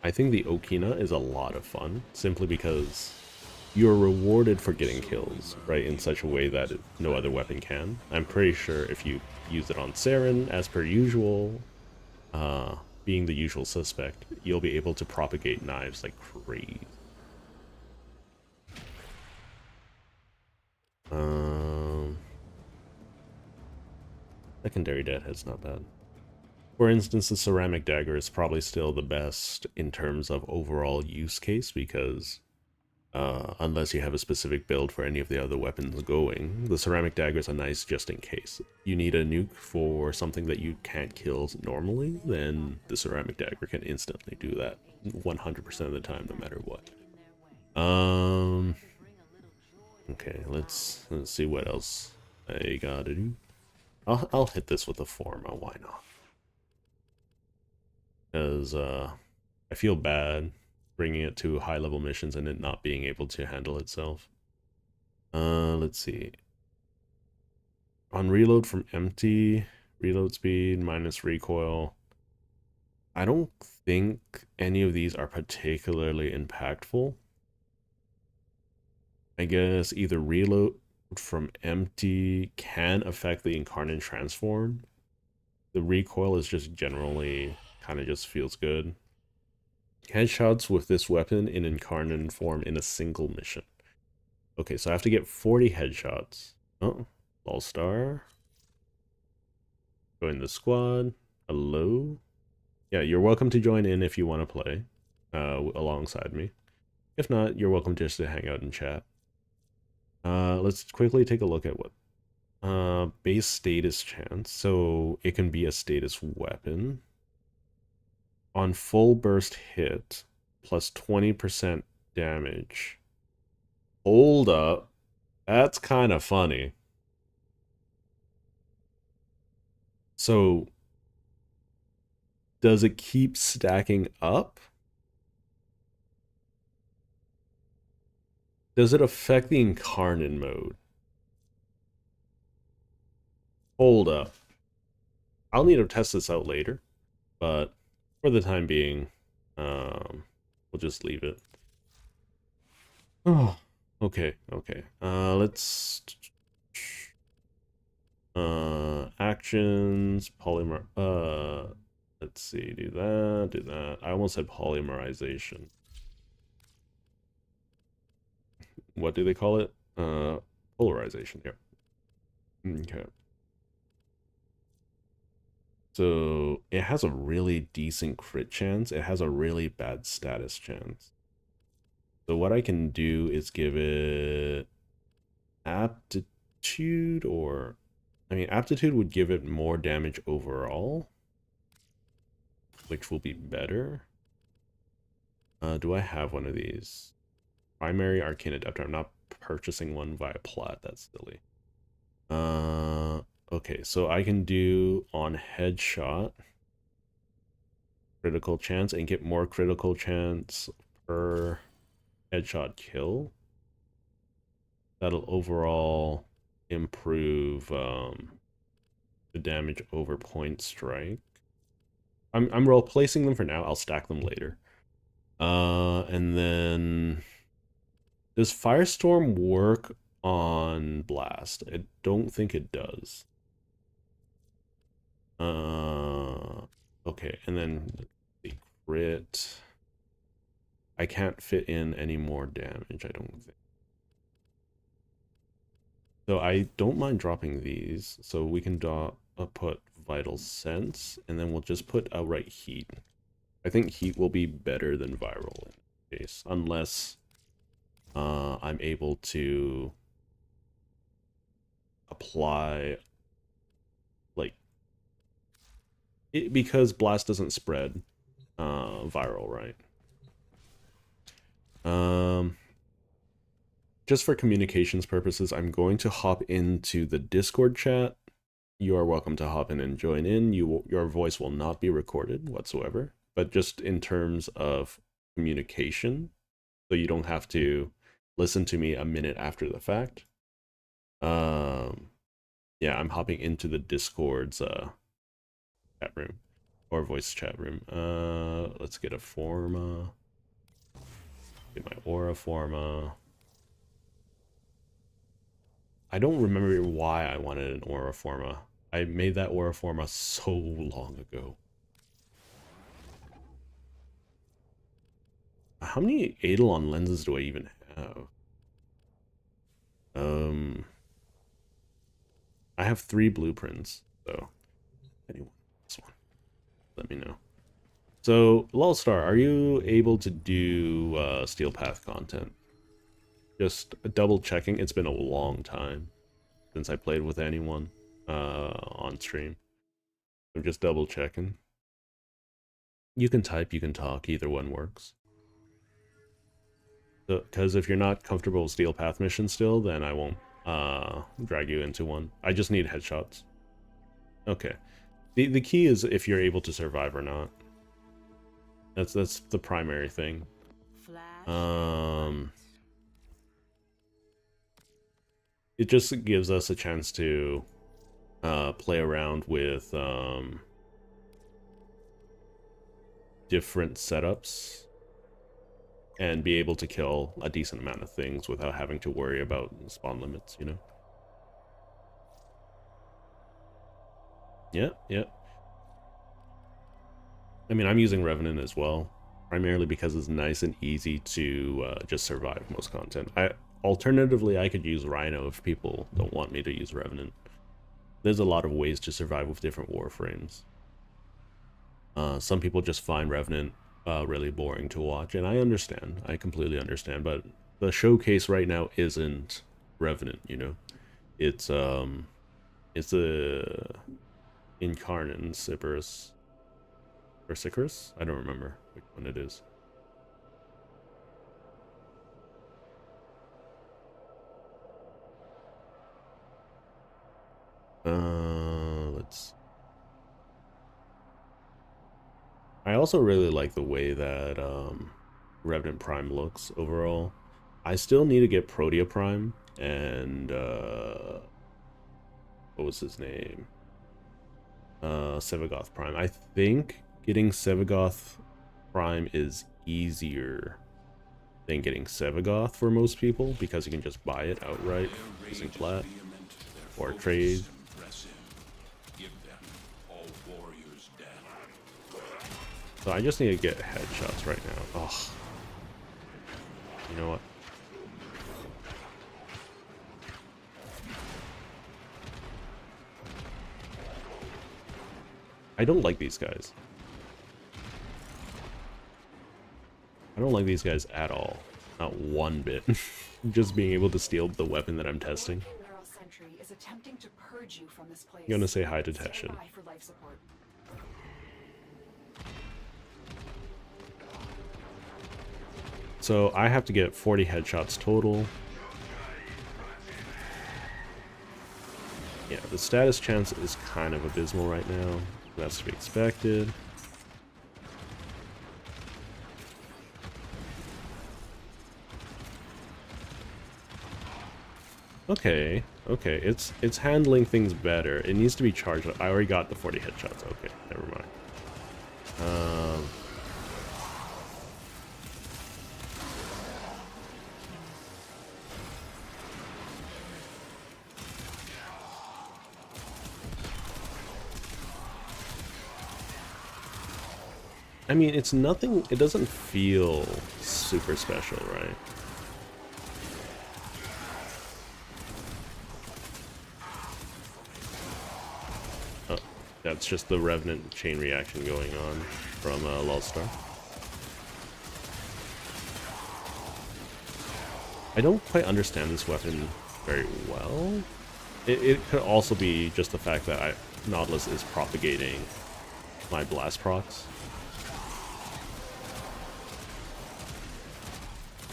[SPEAKER 1] I think the Okina is a lot of fun, simply because you're rewarded for getting kills, right, in such a way that no other weapon can. I'm pretty sure if you use it on Saren, as per usual, being the usual suspect, you'll be able to propagate knives like crazy. Secondary deadhead's not bad. For instance, the ceramic dagger is probably still the best in terms of overall use case, because unless you have a specific build for any of the other weapons going, the ceramic dagger is a nice just in case. You need a nuke for something that you can't kill normally, then the ceramic dagger can instantly do that 100% of the time, no matter what. Okay, let's see what else I gotta do. I'll hit this with a Forma, why not? Because I feel bad bringing it to high level missions and it not being able to handle itself. Let's see. On reload from empty, reload speed minus recoil. I don't think any of these are particularly impactful. I guess either reload from empty can affect the Incarnate transform. The recoil is just generally kind of just feels good. Headshots with this weapon in Incarnate form in a single mission. Okay, so I have to get 40 headshots. Oh, All Star. Join the squad. Hello. Yeah, you're welcome to join in if you want to play alongside me. If not, you're welcome just to hang out and chat. Let's quickly take a look at what base status chance. So it can be a status weapon. On full burst hit, plus 20% damage. Hold up. That's kind of funny. So, does it keep stacking up? Does it affect the Incarnate mode? Hold up. I'll need to test this out later, but for the time being, we'll just leave it. Oh, okay. Let's actions, polymer, let's see, do that. I almost said polymerization. What do they call it? Polarization, yeah. Okay. So it has a really decent crit chance. It has a really bad status chance. So what I can do is give it aptitude, or I mean aptitude would give it more damage overall, which will be better. Do I have one of these? Primary Arcane Adapter. I'm not purchasing one via plat. That's silly. Okay, so I can do on headshot critical chance and get more critical chance per headshot kill. That'll overall improve the damage over point strike. I'm replacing them for now. I'll stack them later. And then does Firestorm work on Blast? I don't think it does. Okay, and then the crit. I can't fit in any more damage, I don't think. So I don't mind dropping these. So we can put Vital Sense, and then we'll just put outright Heat. I think Heat will be better than Viral in this case, unless I'm able to apply, like, because Blast doesn't spread viral, right? Just for communications purposes, I'm going to hop into the Discord chat. You are welcome to hop in and join in. Your voice will not be recorded whatsoever, but just in terms of communication, so you don't have to listen to me a minute after the fact. Yeah, I'm hopping into the Discord's chat room or voice chat room. Let's get a Forma. Get my Aura Forma. I don't remember why I wanted an Aura Forma. I made that Aura Forma so long ago. How many Eidolon lenses do I even have? I have 3 blueprints, so anyone this one, let me know. So, Lulstar, are you able to do Steel Path content? Just double checking. It's been a long time since I played with anyone on stream. I'm just double checking. You can type, you can talk, either one works. Because if you're not comfortable with Steel Path mission still, then I won't drag you into one. I just need headshots. Okay. The key is if you're able to survive or not. That's the primary thing. It just gives us a chance to play around with different setups and be able to kill a decent amount of things without having to worry about spawn limits, you know? Yeah, yeah. I mean, I'm using Revenant as well, primarily because it's nice and easy to just survive most content. Alternatively, I could use Rhino if people don't want me to use Revenant. There's a lot of ways to survive with different Warframes. Some people just find Revenant really boring to watch, and I understand. I completely understand, but the showcase right now isn't Revenant, you know? It's a Incarnate Siberus or Sicarus? I don't remember which one it is. Let's. I also really like the way that Revenant Prime looks overall. I still need to get Protea Prime and what was his name? Sevagoth Prime. I think getting Sevagoth Prime is easier than getting Sevagoth for most people because you can just buy it outright using plat or trade. So I just need to get headshots right now. Oh, you know what? I don't like these guys. I don't like these guys at all. Not one bit. Just being able to steal the weapon that I'm testing.
[SPEAKER 6] Warframe Neural Sentry is attempting to purge you from this place.
[SPEAKER 1] I'm gonna say hi to
[SPEAKER 6] Stand
[SPEAKER 1] Teshin.
[SPEAKER 6] by for life support.
[SPEAKER 1] So I have to get 40 headshots total. Yeah, the status chance is kind of abysmal right now. That's to be expected. Okay, okay, it's handling things better. It needs to be charged up. I already got the 40 headshots. Okay, never mind. I mean, it's nothing, it doesn't feel super special, right? Oh, that's just the Revenant chain reaction going on from Lulstar. I don't quite understand this weapon very well. It could also be just the fact that Nautilus is propagating my blast procs.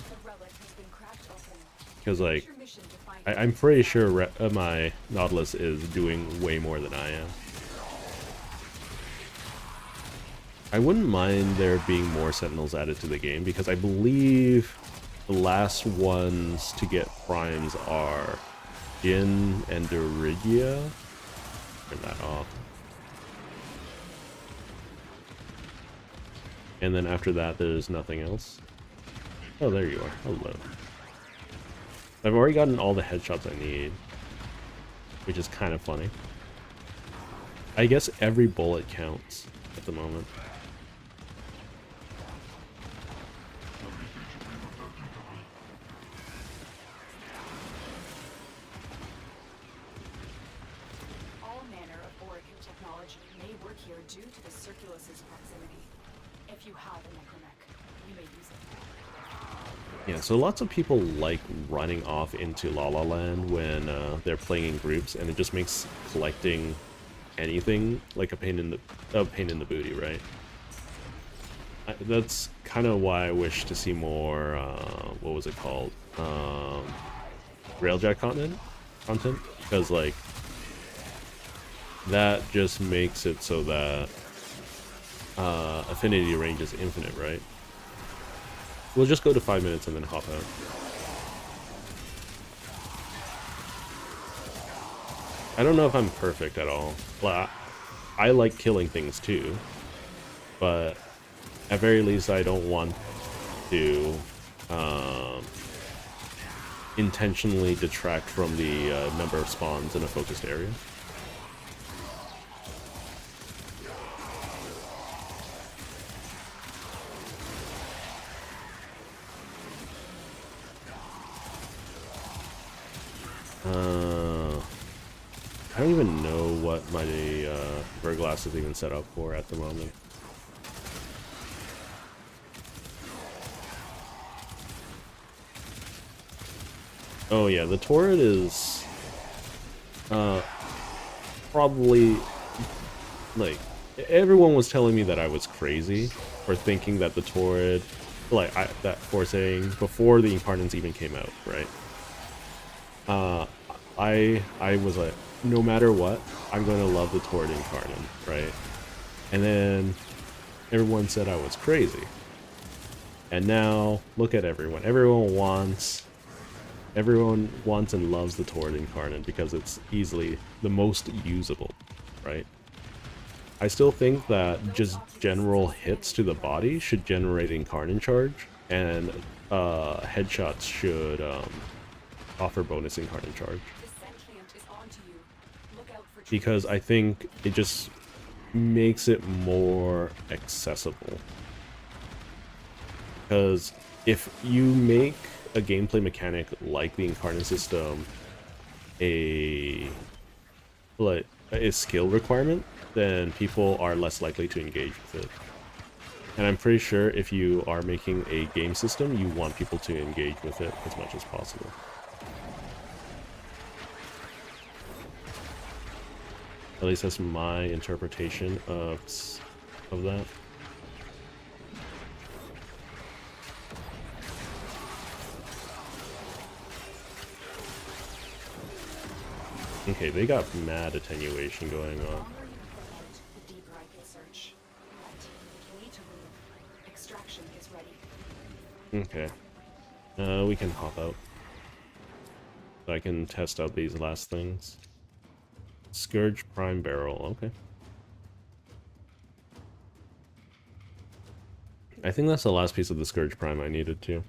[SPEAKER 6] The relic has been cracked open.
[SPEAKER 1] Because, like,
[SPEAKER 6] Your mission to find
[SPEAKER 1] I'm pretty sure my Nautilus is doing way more than I am. I wouldn't mind there being more Sentinels added to the game, because I believe the last ones to get primes are Jin and Derigia. Turn that off. And then after that, there's nothing else. Oh, there you are. Hello. I've already gotten all the headshots I need, which is kind of funny. I guess every bullet counts at the moment.
[SPEAKER 6] all manner of Oricon technology may work here due to the Circulus's proximity. If you have a necromech, you may use it.
[SPEAKER 1] Yeah, so lots of people like running off into La La Land when they're playing in groups, and it just makes collecting anything like a pain in the booty, right? That's kind of why I wish to see more. What was it called? Railjack content, because like that just makes it so that affinity range is infinite, right? We'll just go to 5 minutes and then hop out. I don't know if I'm perfect at all. Well, I like killing things too, but at very least I don't want to intentionally detract from the number of spawns in a focused area. I don't even know what my Verglass is even set up for at the moment. Oh yeah, the turret is probably, like, everyone was telling me that I was crazy for thinking that the turret, like, for saying before the Incarnates even came out, right? I was like, no matter what, I'm going to love the Tord Incarnate, right? And then everyone said I was crazy. And now, look at everyone. Everyone wants and loves the Tord Incarnate because it's easily the most usable, right? I still think that just general hits to the body should generate Incarnate charge, and headshots should offer bonus Incarnate charge.
[SPEAKER 6] The sentient is onto you. Look out for
[SPEAKER 1] Because I think it just makes it more accessible. Because if you make a gameplay mechanic like the Incarnate system a skill requirement, then people are less likely to engage with it. And I'm pretty sure if you are making a game system, you want people to engage with it as much as possible. At least that's my interpretation of that. Okay, they got mad attenuation going
[SPEAKER 6] The
[SPEAKER 1] on.
[SPEAKER 6] longer you defend, the deeper I can search. But you need to move. Extraction is ready.
[SPEAKER 1] Okay. We can hop out. So I can test out these last things. Scourge Prime Barrel, okay. I think that's the last piece of the Scourge Prime I needed too.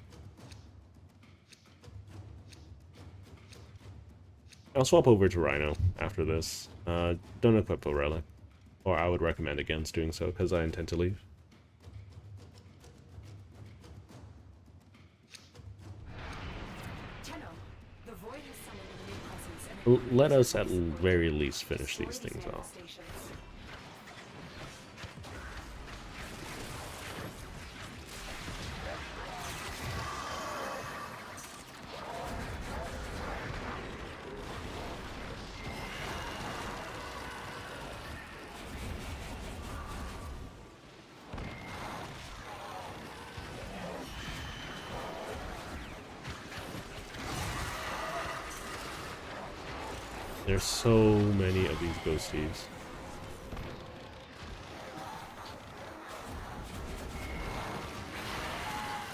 [SPEAKER 1] I'll swap over to Rhino after this. Don't equip a relic. Or I would recommend against doing so, because I intend to leave.
[SPEAKER 6] Tenno, the void has summoned a new presence and it
[SPEAKER 1] Let
[SPEAKER 6] creates
[SPEAKER 1] us at
[SPEAKER 6] a
[SPEAKER 1] very least finish
[SPEAKER 6] Destroy
[SPEAKER 1] these things off.
[SPEAKER 6] manifestations.
[SPEAKER 1] There's so many of these ghosties.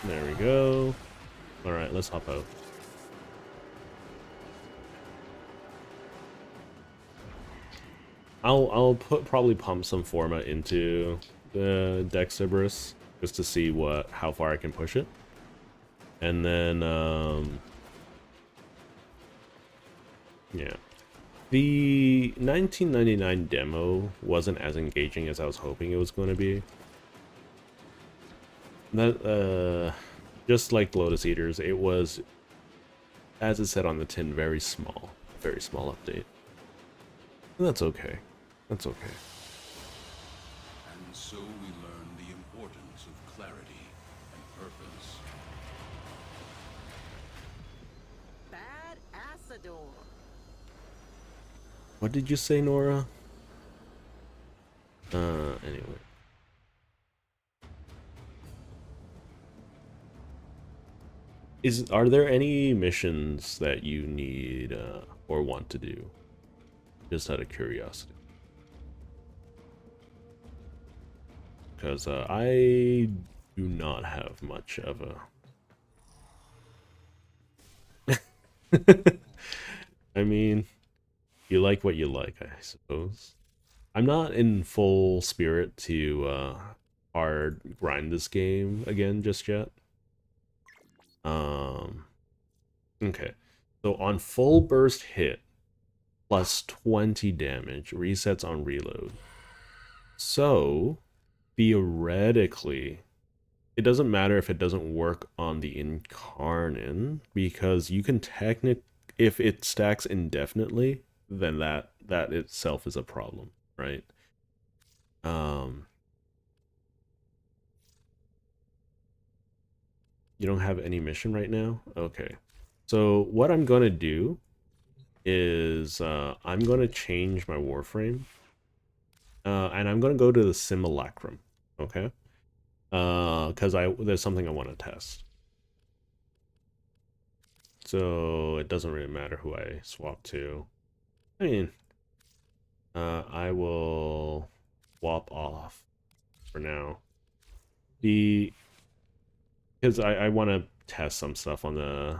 [SPEAKER 1] There we go. Alright, let's hop out. I'll probably pump some Forma into the Dexibris just to see how far I can push it. And then yeah. The 1999 demo wasn't as engaging as I was hoping it was going to be. That just like Lotus Eaters, it was, as it said on the tin, very small update. And that's okay. That's okay.
[SPEAKER 5] And so we learn the importance of clarity and purpose.
[SPEAKER 3] Bad Asador.
[SPEAKER 1] What did you say, Nora? Anyway. Are there any missions that you need or want to do? Just out of curiosity. Because I do not have much of a... I mean, you like what you like, I suppose. I'm not in full spirit to hard grind this game again just yet. Okay. So on full burst hit, plus 20 damage, resets on reload. So, theoretically, it doesn't matter if it doesn't work on the Incarnon, because you can if it stacks indefinitely, then that itself is a problem, right? You don't have any mission right now? Okay. So what I'm going to do is I'm going to change my Warframe. And I'm going to go to the Simulacrum, okay? Because there's something I want to test. So it doesn't really matter who I swap to. I mean, I will swap off for now. Because I want to test some stuff on the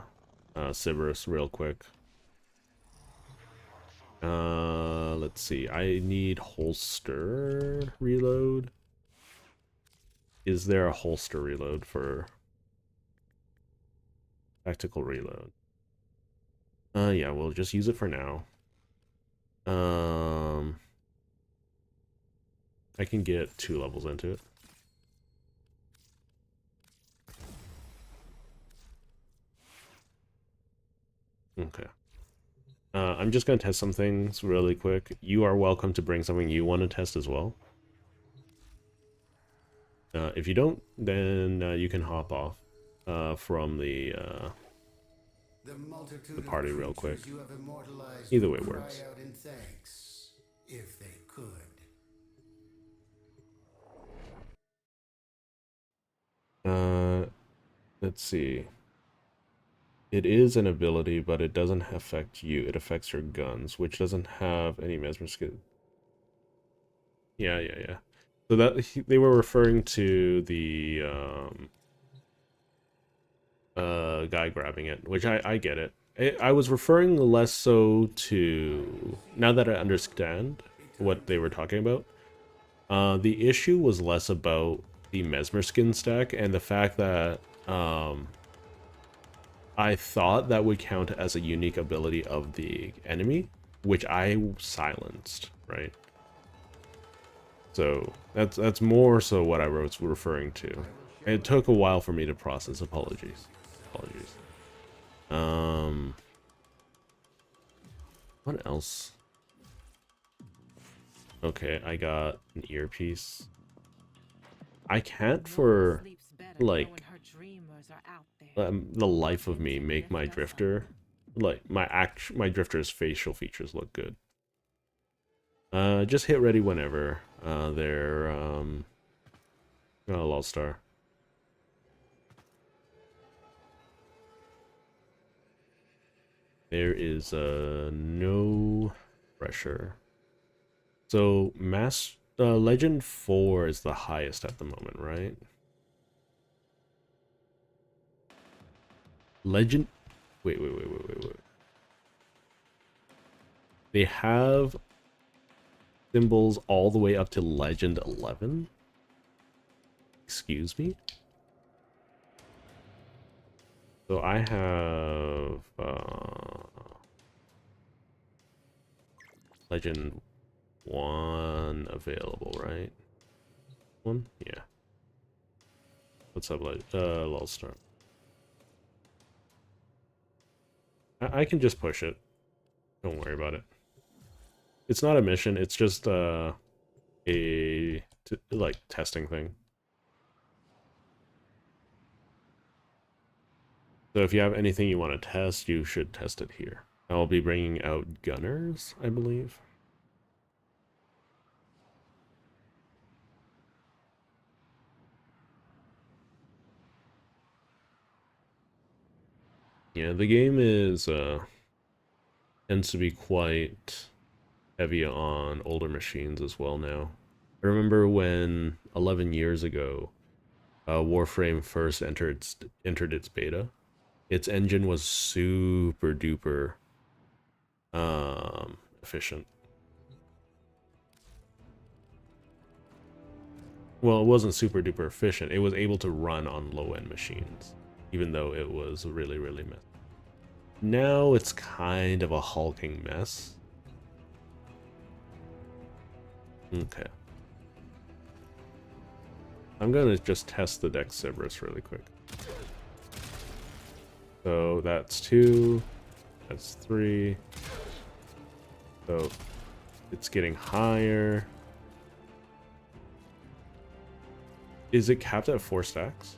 [SPEAKER 1] Sybaris real quick. Let's see. I need holster reload. Is there a holster reload for tactical reload? Yeah, we'll just use it for now. I can get 2 levels into it. Okay. I'm just going to test some things really quick. You are welcome to bring something you want to test as well. If you don't, then you can hop off from the party real quick.
[SPEAKER 7] You have immortalized
[SPEAKER 1] Either way
[SPEAKER 7] will cry
[SPEAKER 1] works.
[SPEAKER 7] out in thanks, if they could.
[SPEAKER 1] Let's see. It is an ability, but it doesn't affect you. It affects your guns, which doesn't have any mesmer skill. Yeah. So that they were referring to the guy grabbing it, which I get it. I was referring less so to, now that I understand what they were talking about, the issue was less about the mesmer skin stack and the fact that I thought that would count as a unique ability of the enemy, which I silenced, right? So that's more so what I was referring to. It took a while for me to process. Apologies. What else? Okay, I got an earpiece. I can't for
[SPEAKER 3] Sleeps better
[SPEAKER 1] like
[SPEAKER 3] knowing her dreamers are out there.
[SPEAKER 1] the life of me make my drifter, like my drifter's facial features look good. Just hit ready whenever they're oh, Lost Star. There is no pressure. So Legend 4 is the highest at the moment, right? Legend, wait. They have symbols all the way up to Legend 11? Excuse me? So I have Legend 1 available, right? One? Yeah. What's up, Lost Star? I can just push it. Don't worry about it. It's not a mission, it's just like testing thing. So if you have anything you want to test, you should test it here. I'll be bringing out gunners, I believe. Yeah, the game is tends to be quite heavy on older machines as well now. I remember when 11 years ago, Warframe first entered its beta. Its engine was super duper efficient. Well, it wasn't super duper efficient. It was able to run on low-end machines, even though it was really messy. Now it's kind of a hulking mess. Okay. I'm gonna just test the Dex Cerberus really quick. So that's 2, that's 3. So it's getting higher. Is it capped at 4 stacks?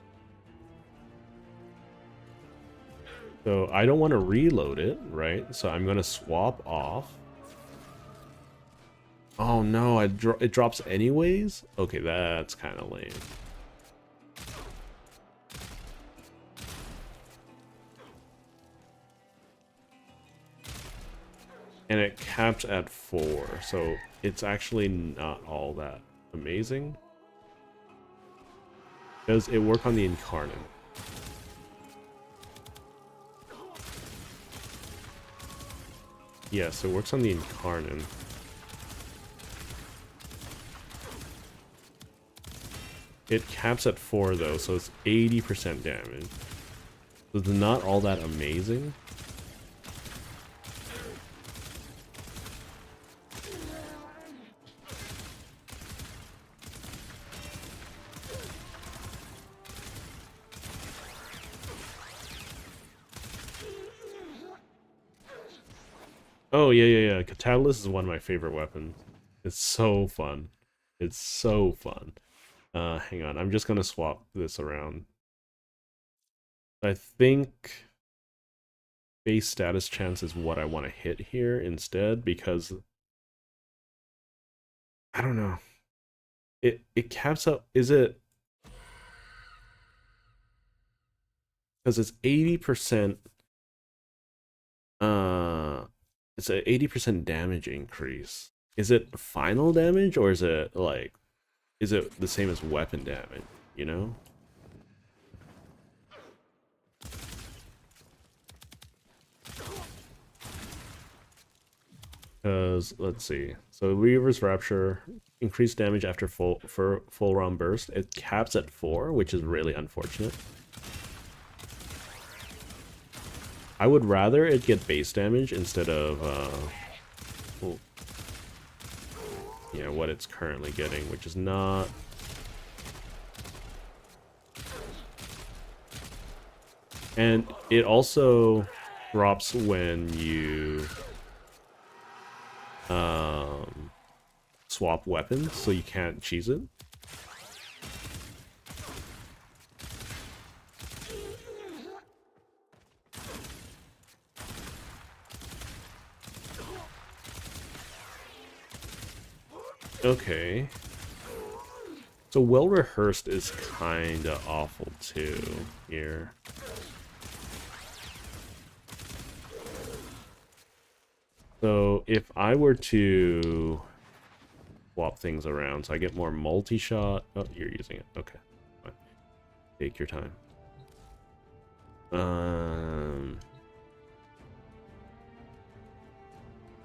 [SPEAKER 1] So I don't want to reload it, right? So I'm gonna swap off. Oh no, it drops anyways? Okay, that's kind of lame. And it caps at 4, so it's actually not all that amazing. Does it work on the Incarnate? Yes, it works on the Incarnate. It caps at 4 though, so it's 80% damage. So it's not all that amazing. Oh, yeah. Catalyst is one of my favorite weapons. It's so fun. It's so fun. Hang on, I'm just gonna swap this around. I think base status chance is what I want to hit here instead, because I don't know. It caps out, is it? Because it's 80%, it's a 80% damage increase. Is it final damage, or is it like, is it the same as weapon damage, you know? Because let's see. So Weaver's Rapture, increased damage after full round burst. It caps at 4, which is really unfortunate. I would rather it get base damage instead of well, yeah, what it's currently getting, which is not. And it also drops when you swap weapons, so you can't cheese it. Okay. So well rehearsed is kinda awful too here. So if I were to swap things around, so I get more multi-shot. Oh, you're using it. Okay. Fine. Take your time.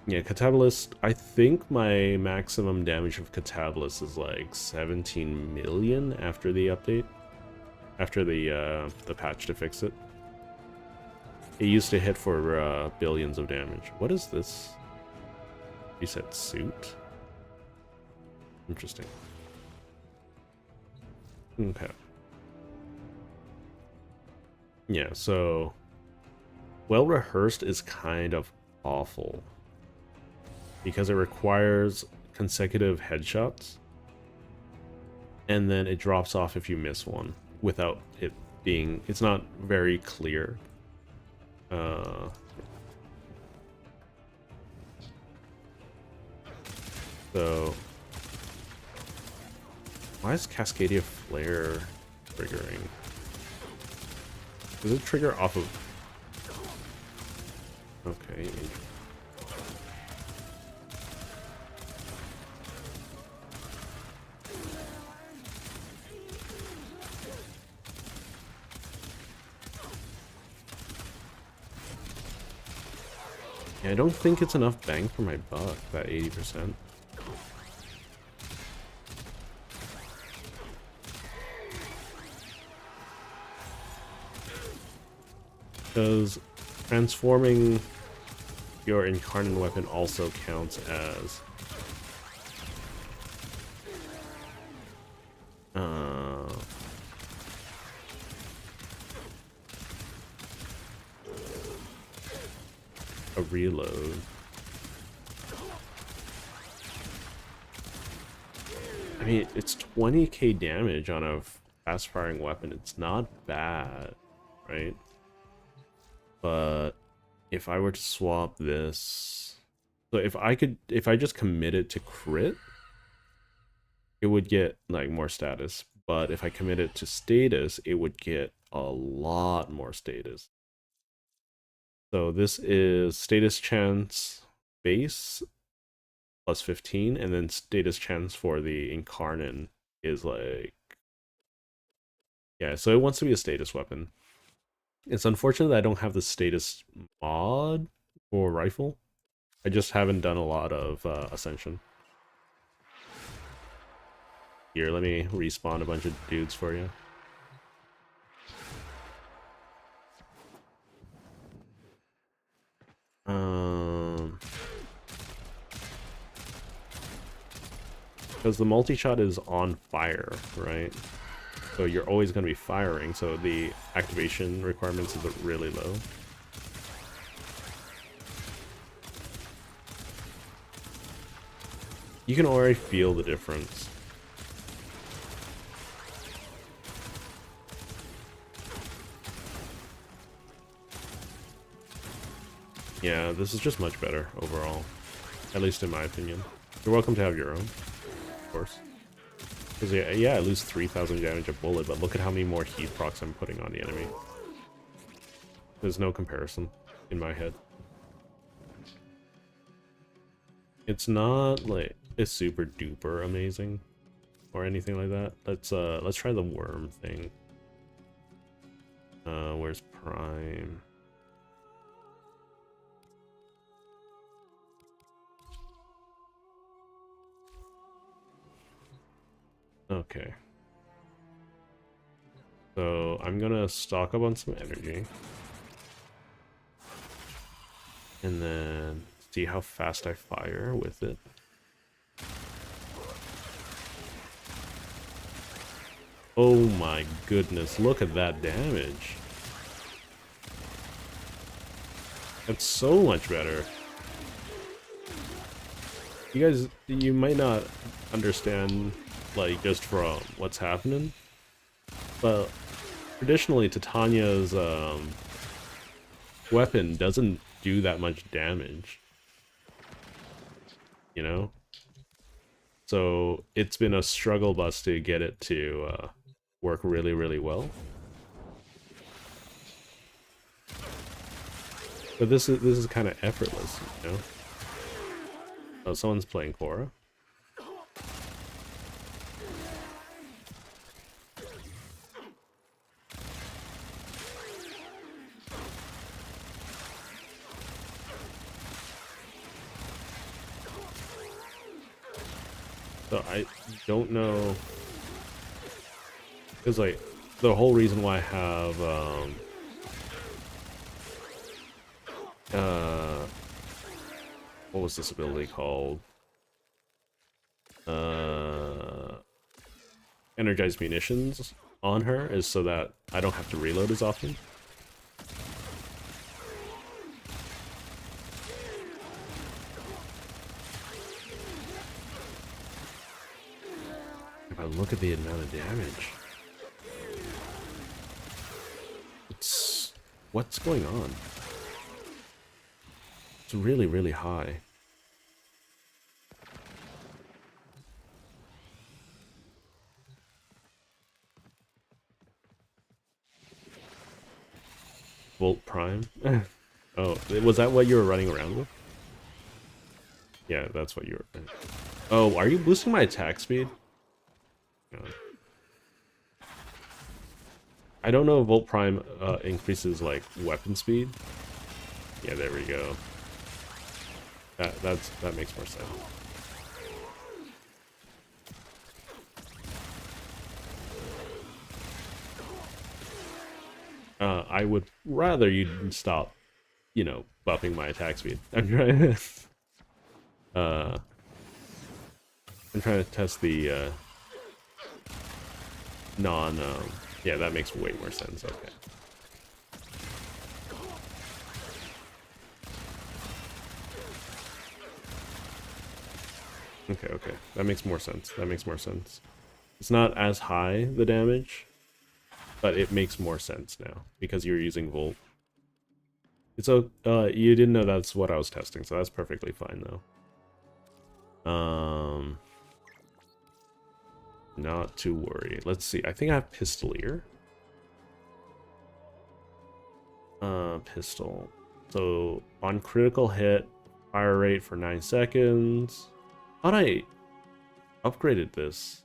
[SPEAKER 1] Yeah, Catabolist, I think my maximum damage of Catabolist is like 17 million after the update. After the patch to fix it. It used to hit for billions of damage. What is this? You said suit? Interesting. Okay. Yeah, so well rehearsed is kind of awful because it requires consecutive headshots and then it drops off if you miss one without it being, it's not very clear. So why is Cascadia Flare triggering? Does it trigger off of... Okay. Yeah, I don't think it's enough bang for my buck, that 80%. Because transforming your incarnate weapon also counts as a reload. I mean, it's 20k damage on a fast-firing weapon. It's not bad, right? But if I were to swap this, so if I just committed to crit, it would get like more status. But if I committed to status, it would get a lot more status. So this is status chance base plus 15, and then status chance for the incarnate is like, yeah, so it wants to be a status weapon. It's unfortunate that I don't have the status mod for rifle. I just haven't done a lot of Ascension. Here, let me respawn a bunch of dudes for you. Because the multi-shot is on fire, right? So you're always going to be firing, so the activation requirements is really low. You can already feel the difference. Yeah, this is just much better overall. At least in my opinion. You're welcome to have your own, of course. Because yeah, I lose 3,000 damage a bullet, but look at how many more heat procs I'm putting on the enemy. There's no comparison in my head. It's not like it's super duper amazing or anything like that. Let's try the worm thing. Where's Prime? Okay. So I'm gonna stock up on some energy. And then see how fast I fire with it. Oh my goodness, look at that damage. That's so much better. You guys, you might not understand, like, just from what's happening, but traditionally Titania's weapon doesn't do that much damage, you know? So it's been a struggle bus to get it to work really, really well. But this is kind of effortless, you know? Oh, someone's playing Korra. So I don't know, because like the whole reason why I have what was this ability called? Energized munitions on her is so that I don't have to reload as often. If I look at the amount of damage, it's what's going on? It's really, really high. Volt Prime? Oh, was that what you were running around with? Yeah, that's what you were. Oh, are you boosting my attack speed? No. I don't know if Volt Prime increases like weapon speed. Yeah, there we go. That makes more sense. I would rather you stop, you know, buffing my attack speed. I'm trying to test the yeah, that makes way more sense. Okay. Okay. That makes more sense. That makes more sense. It's not as high, the damage, but it makes more sense now because you're using Volt. It's you didn't know that's what I was testing, so that's perfectly fine though. Not to worry. Let's see. I think I have Pistolier. Pistol. So on critical hit, fire rate for 9 seconds. Thought I upgraded this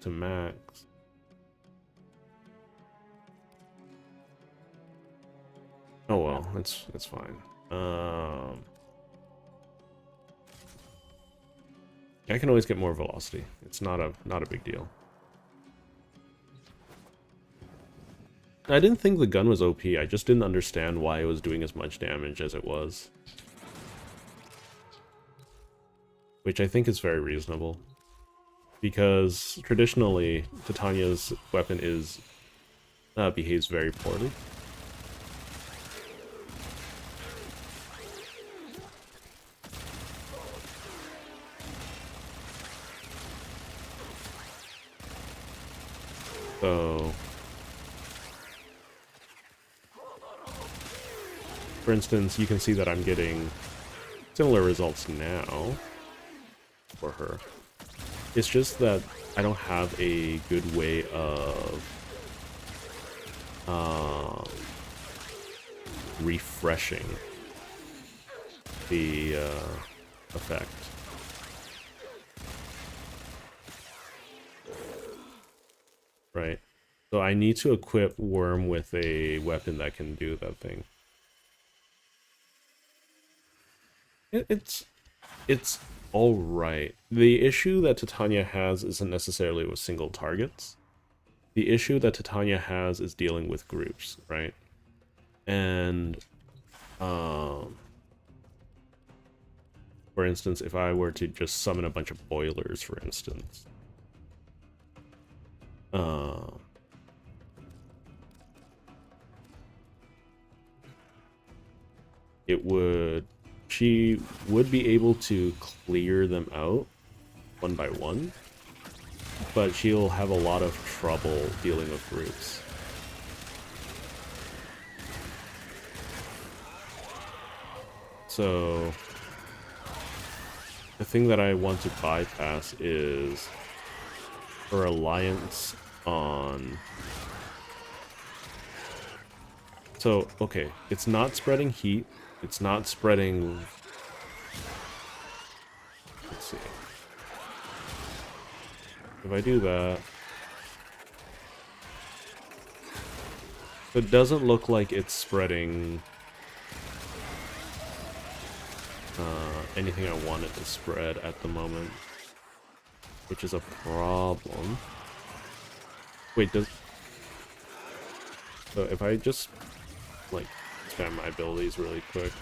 [SPEAKER 1] to max. Oh well, it's fine. I can always get more velocity. It's not a big deal. I didn't think the gun was OP. I just didn't understand why it was doing as much damage as it was. Which I think is very reasonable. Because traditionally, Titania's weapon is behaves very poorly. So for instance, you can see that I'm getting similar results now for her. It's just that I don't have a good way of refreshing the effect. Right. So I need to equip Worm with a weapon that can do that thing. It's all right. The issue that Titania has isn't necessarily with single targets. The issue that Titania has is dealing with groups, right? And for instance, if I were to just summon a bunch of boilers, for instance, she would be able to clear them out one by one, but she'll have a lot of trouble dealing with groups. So the thing that I want to bypass is her reliance on... So, okay, it's not spreading heat, it's not spreading... Let's see. If I do that... It doesn't look like it's spreading anything I want it to spread at the moment, which is a problem. Wait, does... So if I just, like, spam my abilities really quick.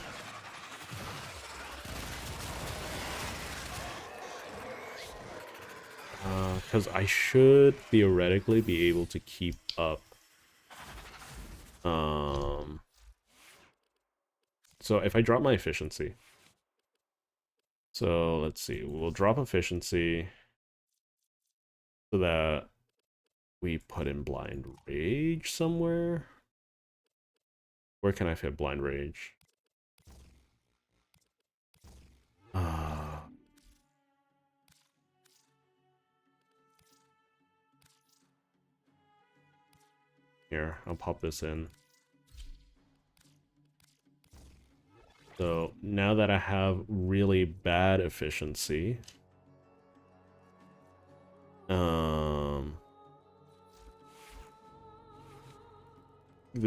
[SPEAKER 1] Because I should theoretically be able to keep up. So if I drop my efficiency. So let's see, we'll drop efficiency so that we put in blind rage somewhere. Where can I fit blind rage? Here, I'll pop this in. So now that I have really bad efficiency, the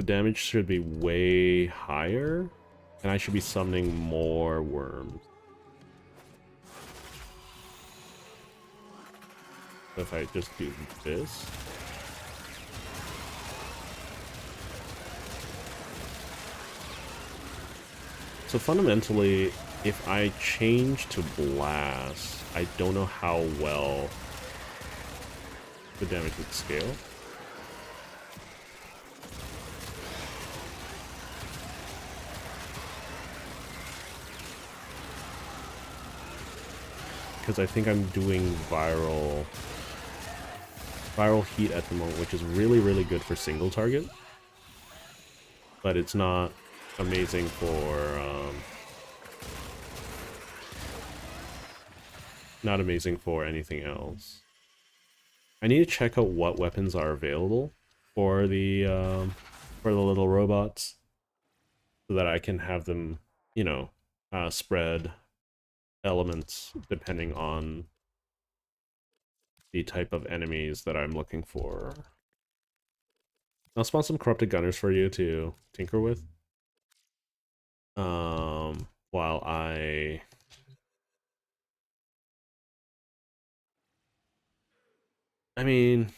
[SPEAKER 1] damage should be way higher, and I should be summoning more worms. So if I just do this. So fundamentally, if I change to blast, I don't know how well the damage would scale. Because I think I'm doing viral heat at the moment, which is really, really good for single target. But it's not amazing for anything else. I need to check out what weapons are available for the little robots, so that I can have them, you know, spread elements depending on the type of enemies that I'm looking for. I'll spawn some corrupted gunners for you to tinker with. While I mean,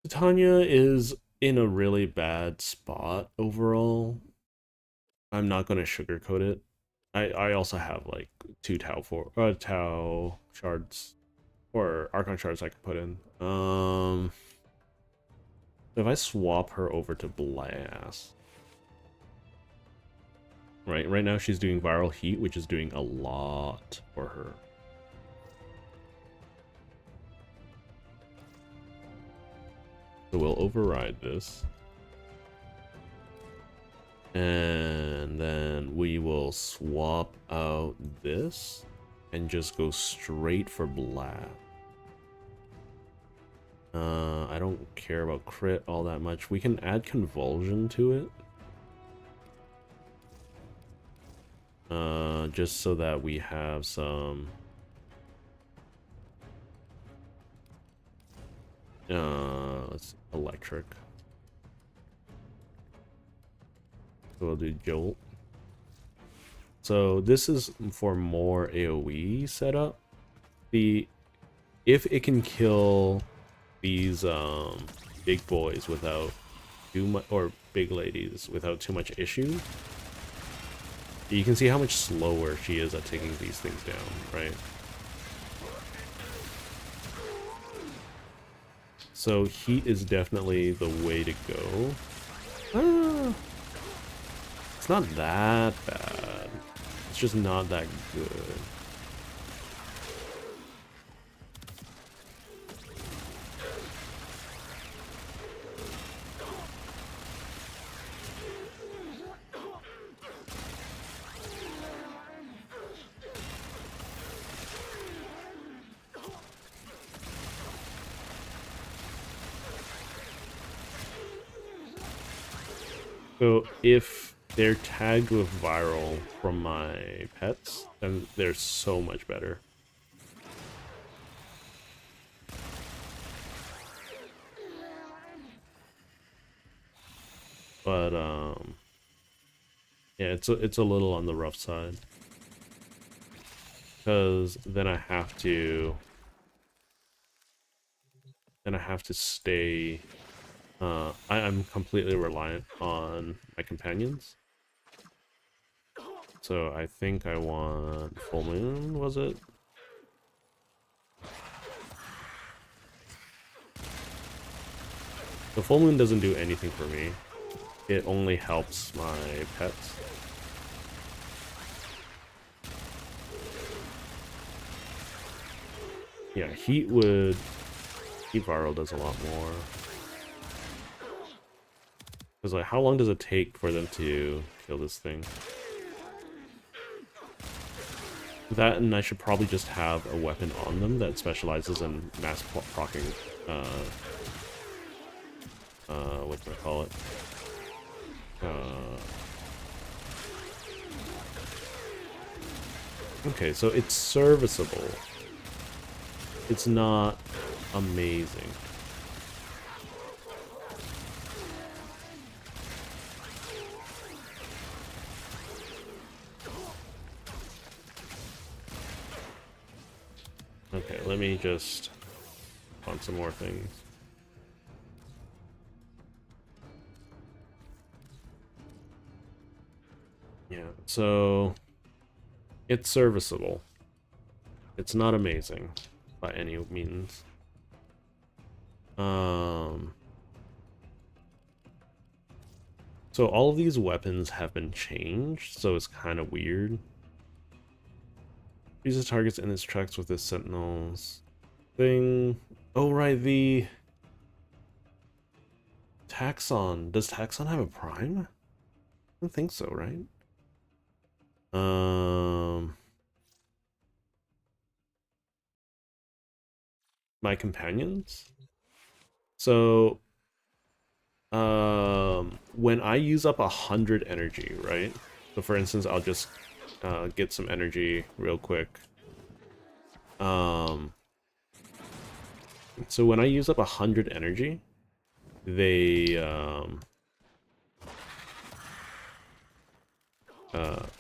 [SPEAKER 1] Titania is in a really bad spot overall. I'm not gonna sugarcoat it. I also have like 2 Tau shards or Archon shards I can put in. If I swap her over to Blast, right now she's doing viral heat, which is doing a lot for her. So we'll override this. And then we will swap out this and just go straight for blast. I don't care about crit all that much. We can add convulsion to it. Just so that we have some let's electric. So we'll do jolt. So this is for more AoE setup. If it can kill these big boys without too much, or big ladies without too much issue, you can see how much slower she is at taking these things down, right? So heat is definitely the way to go. It's not that bad. It's just not that good. So if they're tagged with viral from my pets, then they're so much better. But yeah, it's a little on the rough side, because then I have to stay. I'm completely reliant on my companions. So I think I want full moon, was it? The full moon doesn't do anything for me. It only helps my pets. Yeah, heat viral does a lot more. Because like, how long does it take for them to kill this thing? That, and I should probably just have a weapon on them that specializes in mass procking, what do I call it? Okay, so it's serviceable. It's not amazing. Okay, let me just find some more things. Yeah, so it's serviceable. It's not amazing by any means. So all of these weapons have been changed, so it's kind of weird. Uses targets in its tracks with this sentinels thing. Oh right, the Taxon. Does Taxon have a prime? I don't think so, right? My companions. So when I use up 100 energy, right? So for instance, I'll just get some energy real quick. So when I use up 100 energy, they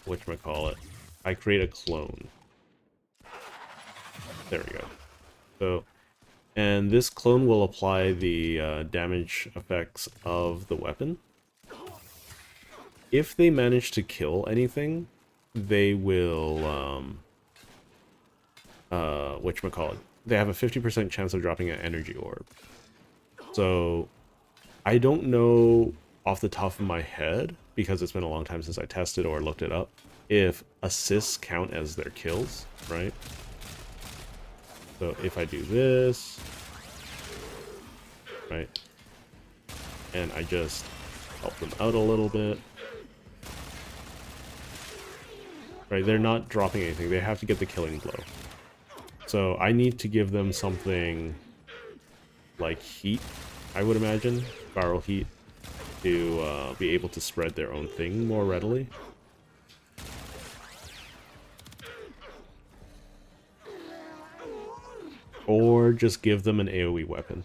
[SPEAKER 1] whatchamacallit, I create a clone. There we go. So, and this clone will apply the damage effects of the weapon. If they manage to kill anything, they will whatchamacallit, they have a 50% chance of dropping an energy orb. So I don't know off the top of my head, because it's been a long time since I tested or looked it up, if assists count as their kills, right? So if I do this, right, and I just help them out a little bit, right? They're not dropping anything. They have to get the killing blow. So I need to give them something like heat, I would imagine, viral heat, to be able to spread their own thing more readily. Or just give them an AoE weapon.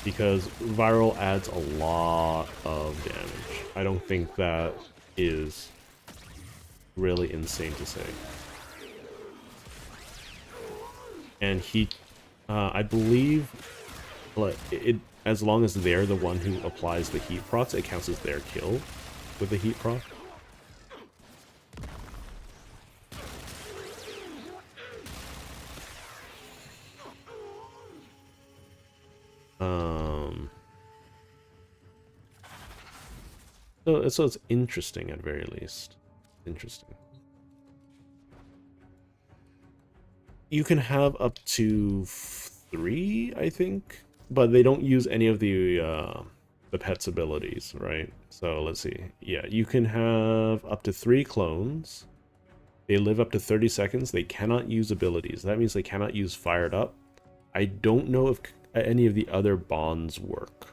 [SPEAKER 1] Because viral adds a lot of damage. I don't think that is really insane to say. And heat, I believe, as long as they're the one who applies the heat procs, it counts as their kill with the heat proc. So it's interesting at very least. Interesting. You can have up to 3, I think, but they don't use any of the pet's abilities, right? So let's see. Yeah, you can have up to 3 clones. They live up to 30 seconds. They cannot use abilities. That means they cannot use fired up. I don't know if any of the other bonds work.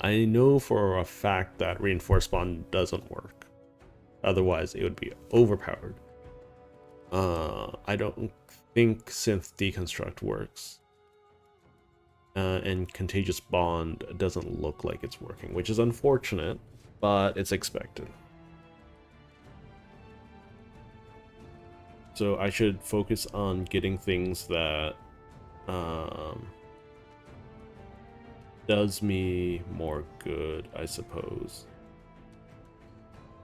[SPEAKER 1] I know for a fact that reinforced bond doesn't work. Otherwise, it would be overpowered. I don't think synth deconstruct works. And contagious bond doesn't look like it's working, which is unfortunate, but it's expected. So I should focus on getting things that does me more good, I suppose.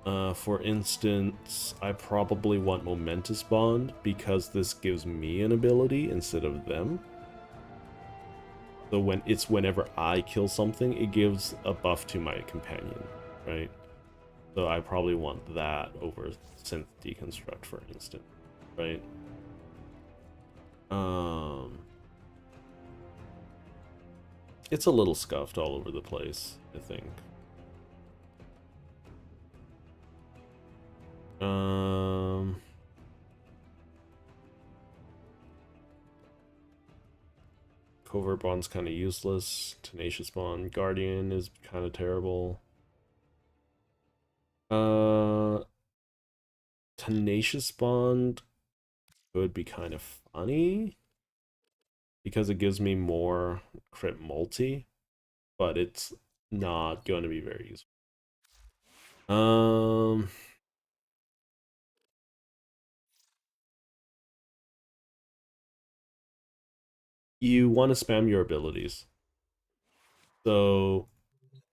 [SPEAKER 1] For instance, I probably want Momentous Bond because this gives me an ability instead of them. So whenever I kill something, it gives a buff to my companion, right? So I probably want that over Synth Deconstruct, for instance, right? It's a little scuffed all over the place, I think. Covert Bond's kind of useless. Tenacious Bond. Guardian is kind of terrible. Tenacious Bond would be kind of funny because it gives me more crit multi, but it's not going to be very useful. You want to spam your abilities. So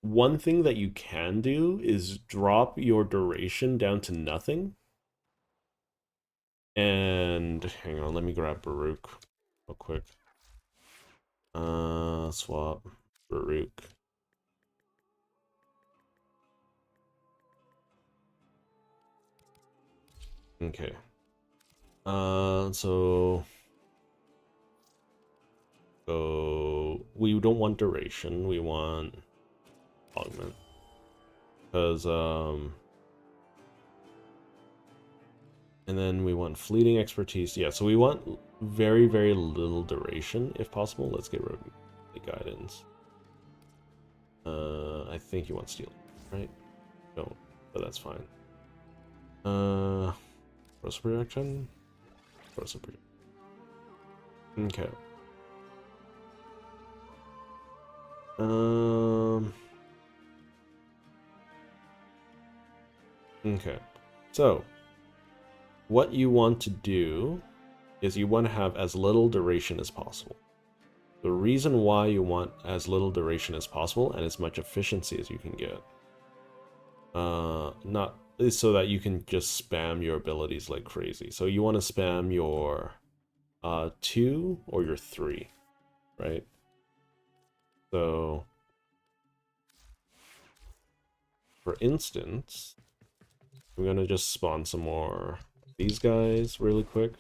[SPEAKER 1] one thing that you can do is drop your duration down to nothing. And hang on, let me grab Baruch real quick. Swap Baruch. Okay. So we don't want duration, we want augment. Because and then we want fleeting expertise. Yeah, so we want very, very little duration if possible. Let's get rid of the guidance. I think you want steel, right? No, but that's fine. Explosive projection. Explosive projection. Okay. Okay. So what you want to do is you want to have as little duration as possible. The reason why you want as little duration as possible and as much efficiency as you can get, not is so that you can just spam your abilities like crazy. So you want to spam your 2 or your 3, right? So for instance, I'm gonna just spawn some more these guys really quick.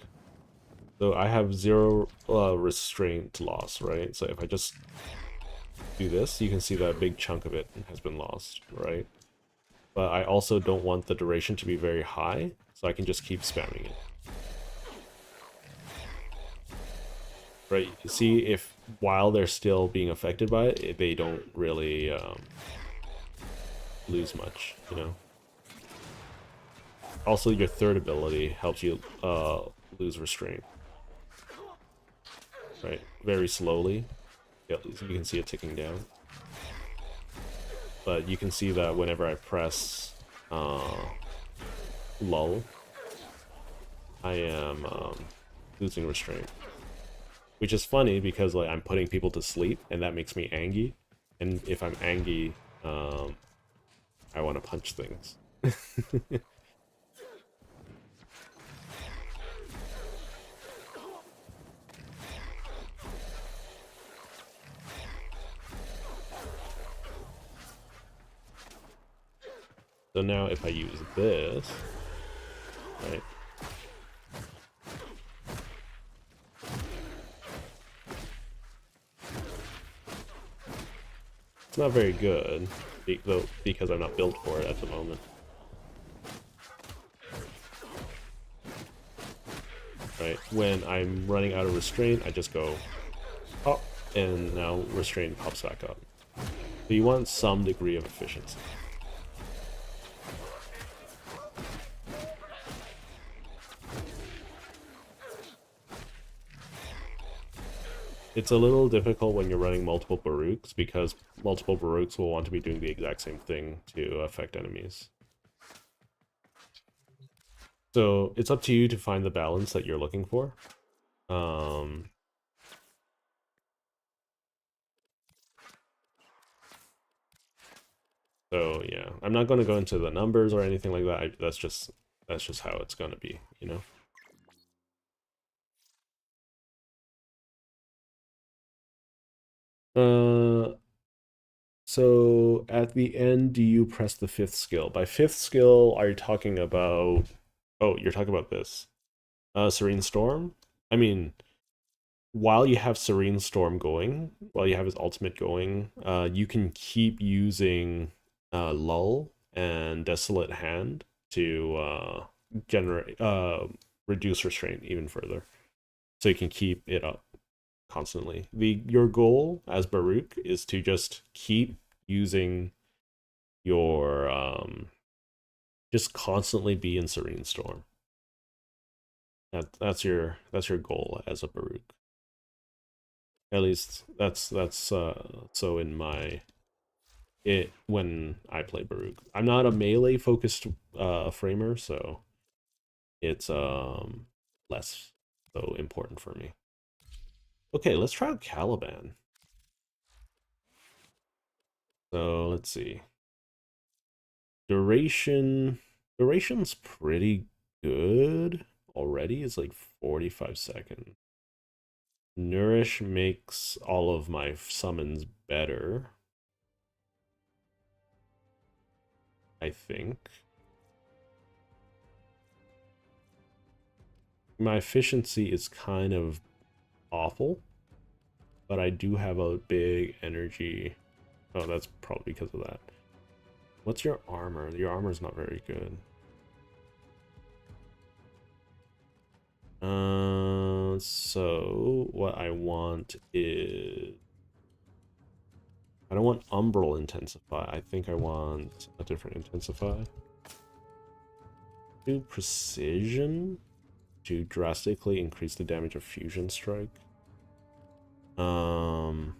[SPEAKER 1] So I have 0 restraint loss, right? So if I just do this, you can see that a big chunk of it has been lost, right? But I also don't want the duration to be very high, so I can just keep spamming it. Right, see if while they're still being affected by it, they don't really lose much, you know? Also, your third ability helps you lose restraint. Right, very slowly. Yeah, you can see it ticking down. But you can see that whenever I press lull, I am losing restraint. Which is funny because like I'm putting people to sleep and that makes me angry. And if I'm angry, I want to punch things. So now if I use this, right? It's not very good, though, because I'm not built for it at the moment. Right, when I'm running out of restraint, I just go pop, and now restraint pops back up. So you want some degree of efficiency. It's a little difficult when you're running multiple Baruchs, because multiple Baruchs will want to be doing the exact same thing to affect enemies. So it's up to you to find the balance that you're looking for. So yeah, I'm not going to go into the numbers or anything like that. That's just how it's going to be, you know? So at the end, do you press the fifth skill? By fifth skill, are you talking about... Oh, you're talking about this. Serene Storm? I mean, while you have Serene Storm going, while you have his ultimate going, you can keep using Lull and Desolate Hand to generate reduce restraint even further. So you can keep it up constantly. Your goal as Baruch is to just keep using your just constantly be in Serene Storm. That's your goal as a Baruch. At least that's so in my when I play Baruch. I'm not a melee focused framer, so it's less so important for me. Okay, let's try out Caliban. So let's see. Duration's pretty good already. It's like 45 seconds. Nourish makes all of my summons better, I think. My efficiency is kind of awful, but I do have a big energy. Oh, that's probably because of that. What's your armor? Your armor's not very good. So what I want is... I don't want Umbral Intensify. I think I want a different Intensify. Do Precision to drastically increase the damage of Fusion Strike. Oh,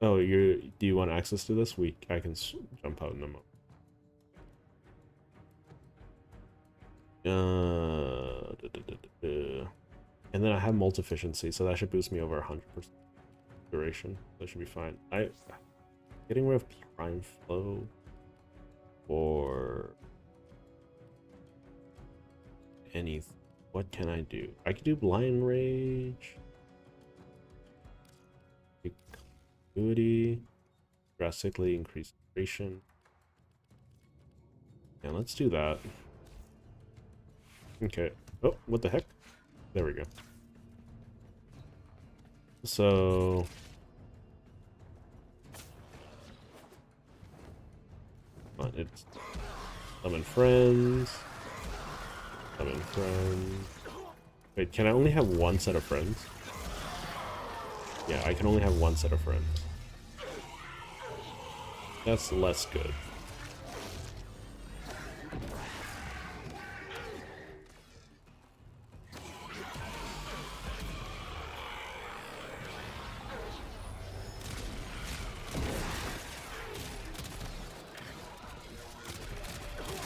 [SPEAKER 1] do you want access to this? I can jump out in a moment. And then I have multi-efficiency, so that should boost me over 100% duration. That should be fine. Getting rid of Prime Flow or anything. What can I do? I could do Blind Rage. Continuity. Drastically increase duration. Yeah, let's do that. Okay. Oh, what the heck? There we go. So it's summon friends. Summon friends. Wait, can I only have one set of friends? Yeah, I can only have one set of friends. That's less good.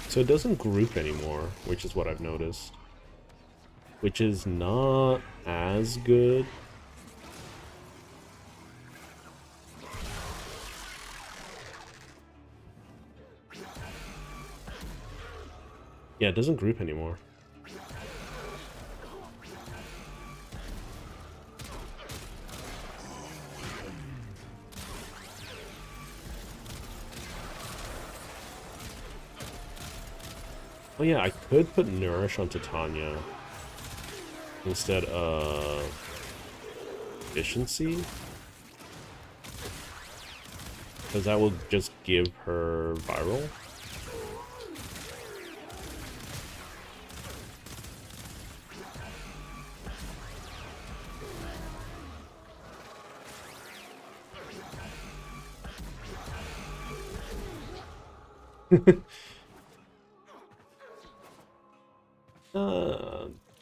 [SPEAKER 1] So it doesn't group anymore, which is what I've noticed. Which is not as good. Yeah, it doesn't group anymore. Oh yeah, I could put Nourish on Titania instead of Efficiency. Because that will just give her Viral.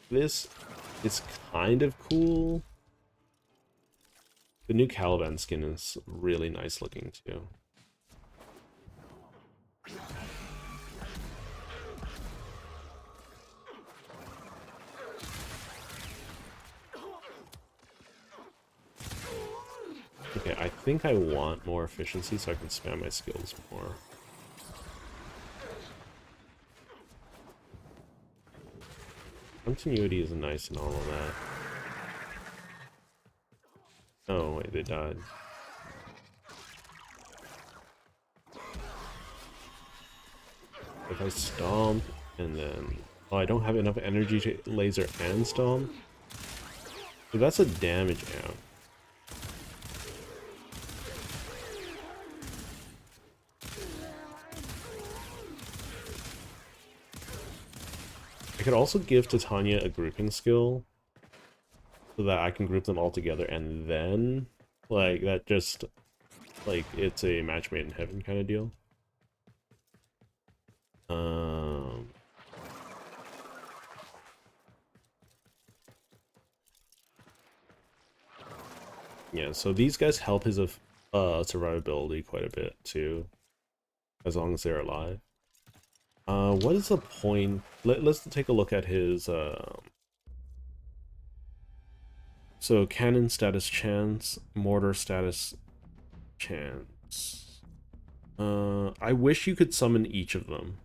[SPEAKER 1] This is kind of cool. The new Caliban skin is really nice looking too. Okay, I think I want more efficiency so I can spam my skills more. Continuity is nice and all of that. Oh, wait, they died. If I stomp and then... Oh, I don't have enough energy to laser and stomp. So that's a damage amp. I could also give Titania a grouping skill so that I can group them all together and then, like, that just, like, it's a match made in heaven kind of deal. Yeah, so these guys help his survivability quite a bit too, as long as they're alive. What is the point? Let's take a look at his so cannon status chance, mortar status chance. I wish you could summon each of them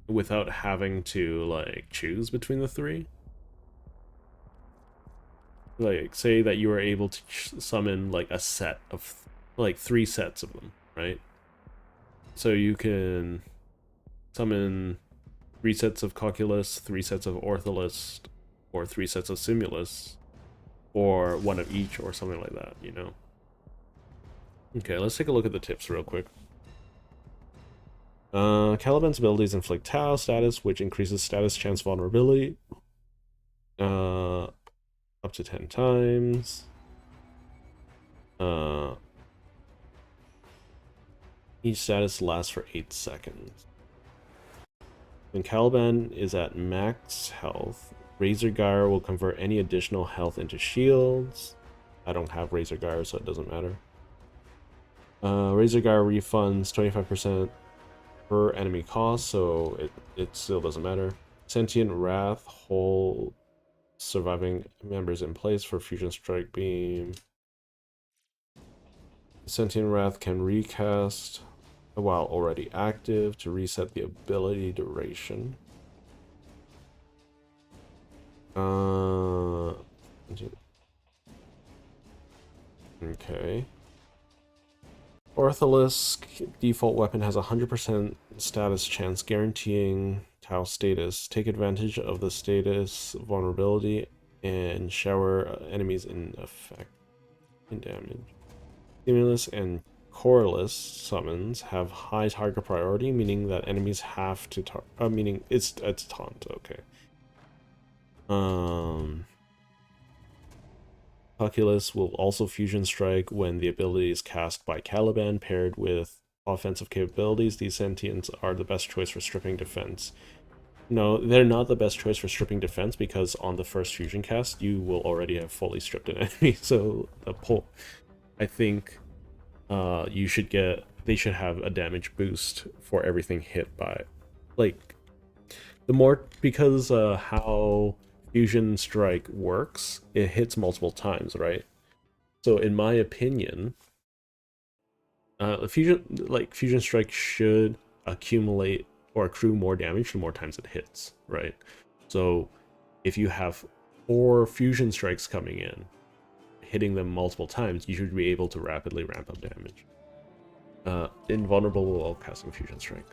[SPEAKER 1] without having to like choose between the three. Like, say that you were able to summon like a set of like 3 sets of them, right? So you can summon 3 sets of Calculus, 3 sets of Ortholist, or 3 sets of Simulus, or one of each, or something like that, you know? Okay, let's take a look at the tips real quick. Caliban's abilities inflict Tau status, which increases status chance vulnerability up to 10 times. Each status lasts for 8 seconds. When Caliban is at max health, Razor Gyre will convert any additional health into shields. I don't have Razor Gyre, so it doesn't matter. Razor Gyre refunds 25% per enemy cost, so it still doesn't matter. Sentient Wrath hold surviving members in place for Fusion Strike Beam. Sentient Wrath can recast while already active to reset the ability duration. Okay. Ortholist default weapon has a 100% status chance, guaranteeing Tau status. Take advantage of the status vulnerability and shower enemies in effect. in damage. Stimulus and Coreless summons have high target priority, meaning that enemies have to meaning it's taunt, okay. Calculus will also fusion strike when the ability is cast by Caliban paired with offensive capabilities. These sentients are the best choice for stripping defense. No, they're not the best choice for stripping defense because on the first fusion cast, you will already have fully stripped an enemy. So I think they should have a damage boost for everything hit by, like, because how fusion strike works, it hits multiple times, right? So in my opinion, fusion strike should accumulate or accrue more damage the more times it hits, right? So if you have 4 fusion strikes coming in, hitting them multiple times, you should be able to rapidly ramp up damage. Invulnerable while casting fusion strike.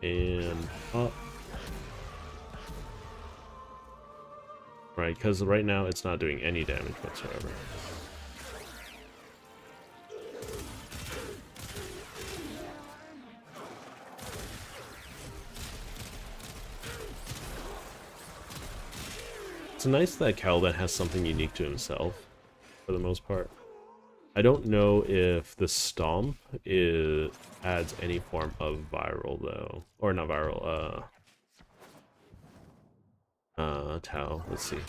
[SPEAKER 1] And up. Right, because right now it's not doing any damage whatsoever. It's nice that Caliban has something unique to himself, for the most part. I don't know if the Stomp adds any form of viral, though. Or not viral, Tau. Let's see.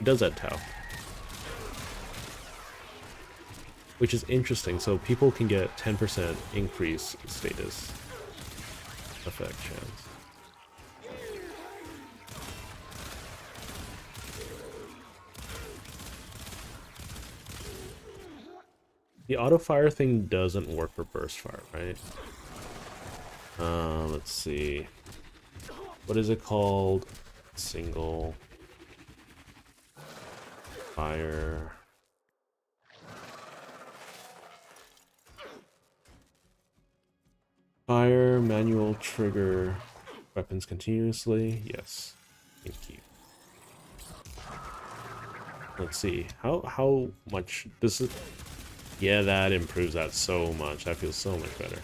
[SPEAKER 1] It does add Tau. Which is interesting, so people can get 10% increase status effect chance. The auto fire thing doesn't work for burst fire, right? Let's see. What is it called? Single fire. Fire manual trigger weapons continuously. Yes. Thank you. Let's see. How much this is. Yeah, that improves that so much. That feels so much better.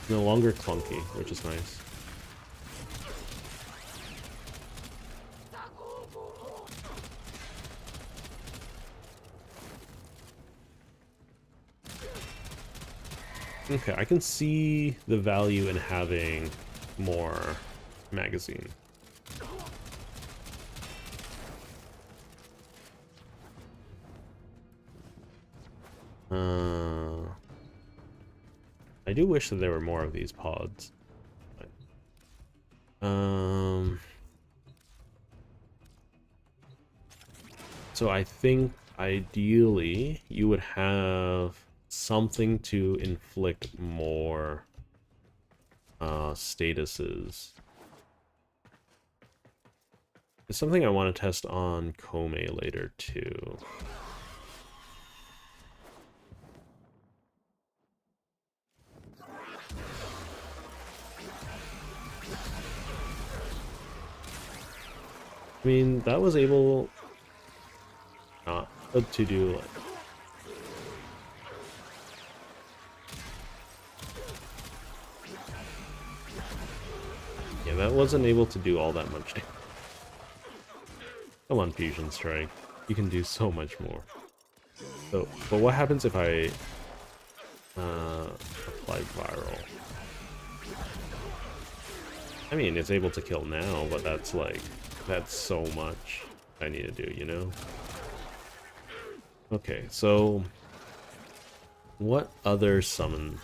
[SPEAKER 1] No longer clunky, which is nice. Okay, I can see the value in having more magazine. I do wish that there were more of these pods. So I think ideally you would have something to inflict more statuses. It's something I want to test on Kome later too. I mean, that was able not to do like that wasn't able to do all that much. Come on, Fusion Strike. You can do so much more. So, but what happens if I apply Viral? I mean, it's able to kill now, but that's so much I need to do, you know? Okay, so what other summons?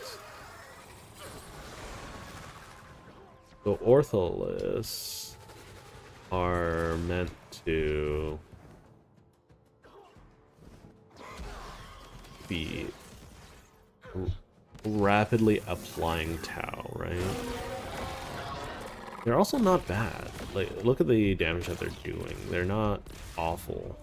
[SPEAKER 1] The Ortholis are meant to be rapidly applying Tau, right? They're also not bad. Like, look at the damage that they're doing. They're not awful.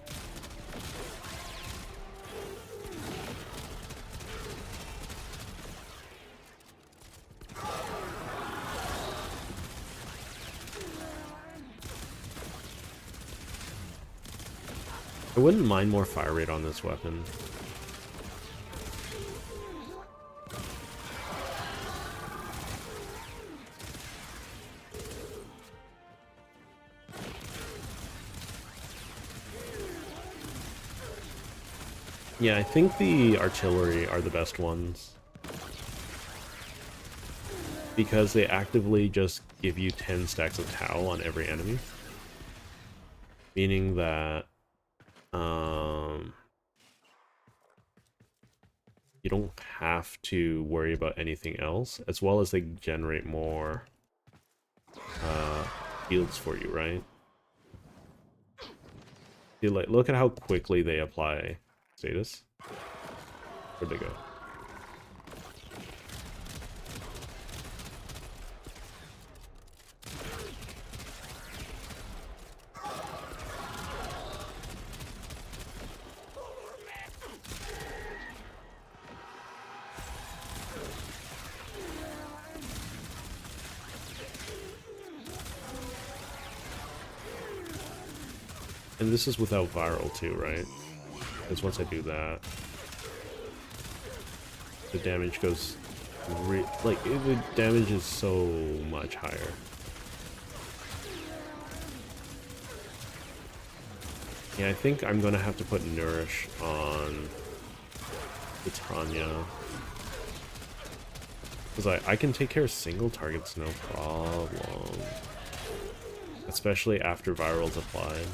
[SPEAKER 1] I wouldn't mind more fire rate on this weapon. Yeah, I think the artillery are the best ones. Because they actively just give you 10 stacks of Tau on every enemy. Meaning that you don't have to worry about anything else, as well as they generate more fields for you, right? See, like, look at how quickly they apply status. Where'd they go? And this is without viral too, right? Because once I do that, the damage goes... the damage is so much higher. Yeah, I think I'm gonna have to put Nourish on the Tanya. Because I can take care of single targets, no problem. Especially after Viral's applied.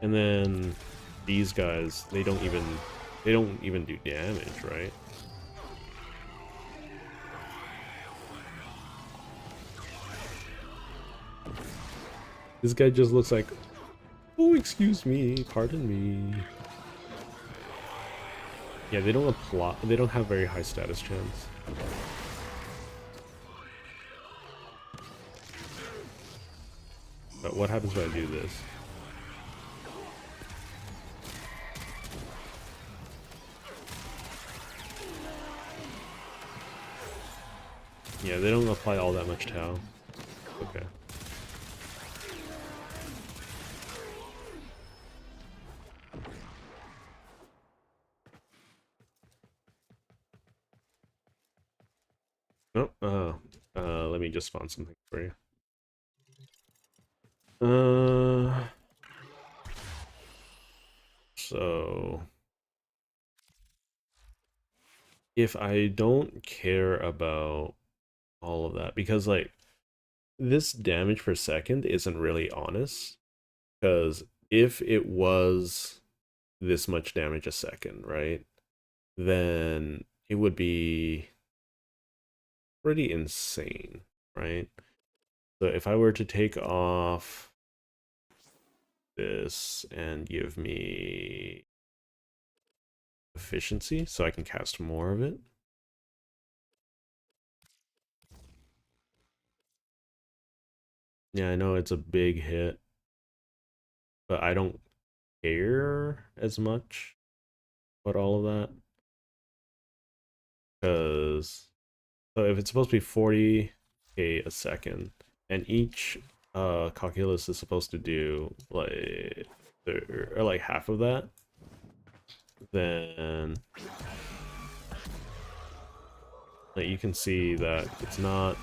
[SPEAKER 1] And then these guys, they don't even do damage, right? This guy just looks like, oh, excuse me, pardon me. Yeah, they don't have very high status chance. But what happens when I do this? Yeah, they don't apply all that much Tau. Okay. Oh, let me just spawn something for you. So if I don't care about all of that, because like this damage per second isn't really honest, because if it was this much damage a second, right, then it would be pretty insane, right? So if I were to take off this and give me efficiency so I can cast more of it. Yeah, I know it's a big hit, but I don't care as much about all of that. Because, so if it's supposed to be 40k a second, and each calculus is supposed to do like, or like half of that, then like, you can see that it's not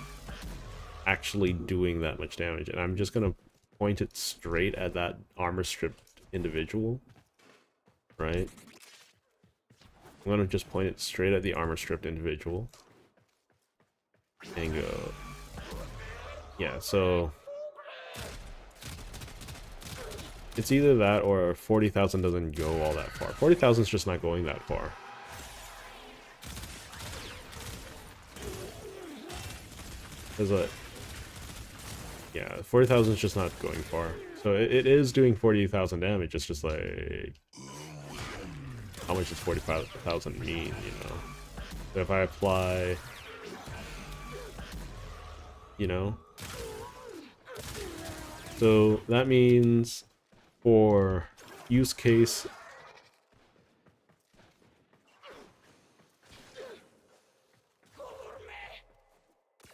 [SPEAKER 1] actually doing that much damage. And I'm just gonna point it straight at that armor stripped individual, right? I'm gonna just point it straight at the armor stripped individual and go, yeah, so it's either that or 40,000 doesn't go all that far. 40,000 is just not going that far. Because yeah, 40,000 is just not going far. So it is doing 40,000 damage. It's just like, how much does 45,000 mean, you know? So if I apply you know? So that means for use case,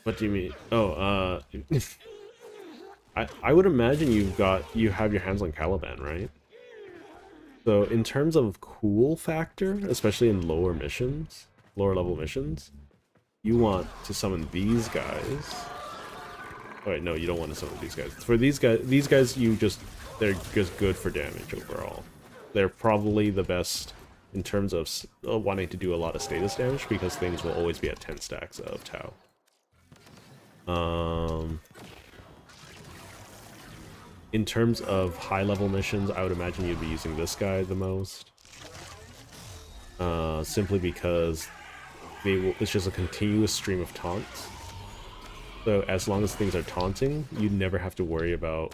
[SPEAKER 1] what do you mean? Oh, I would imagine you have your hands on Caliban, right? So in terms of cool factor, especially in lower level missions, you want to summon these guys. Oh wait, no, you don't want to summon these guys. For these guys they're just good for damage overall. They're probably the best in terms of wanting to do a lot of status damage because things will always be at 10 stacks of Tau. In terms of high level missions, I would imagine you'd be using this guy the most. Simply because it's just a continuous stream of taunts. So as long as things are taunting, you never have to worry about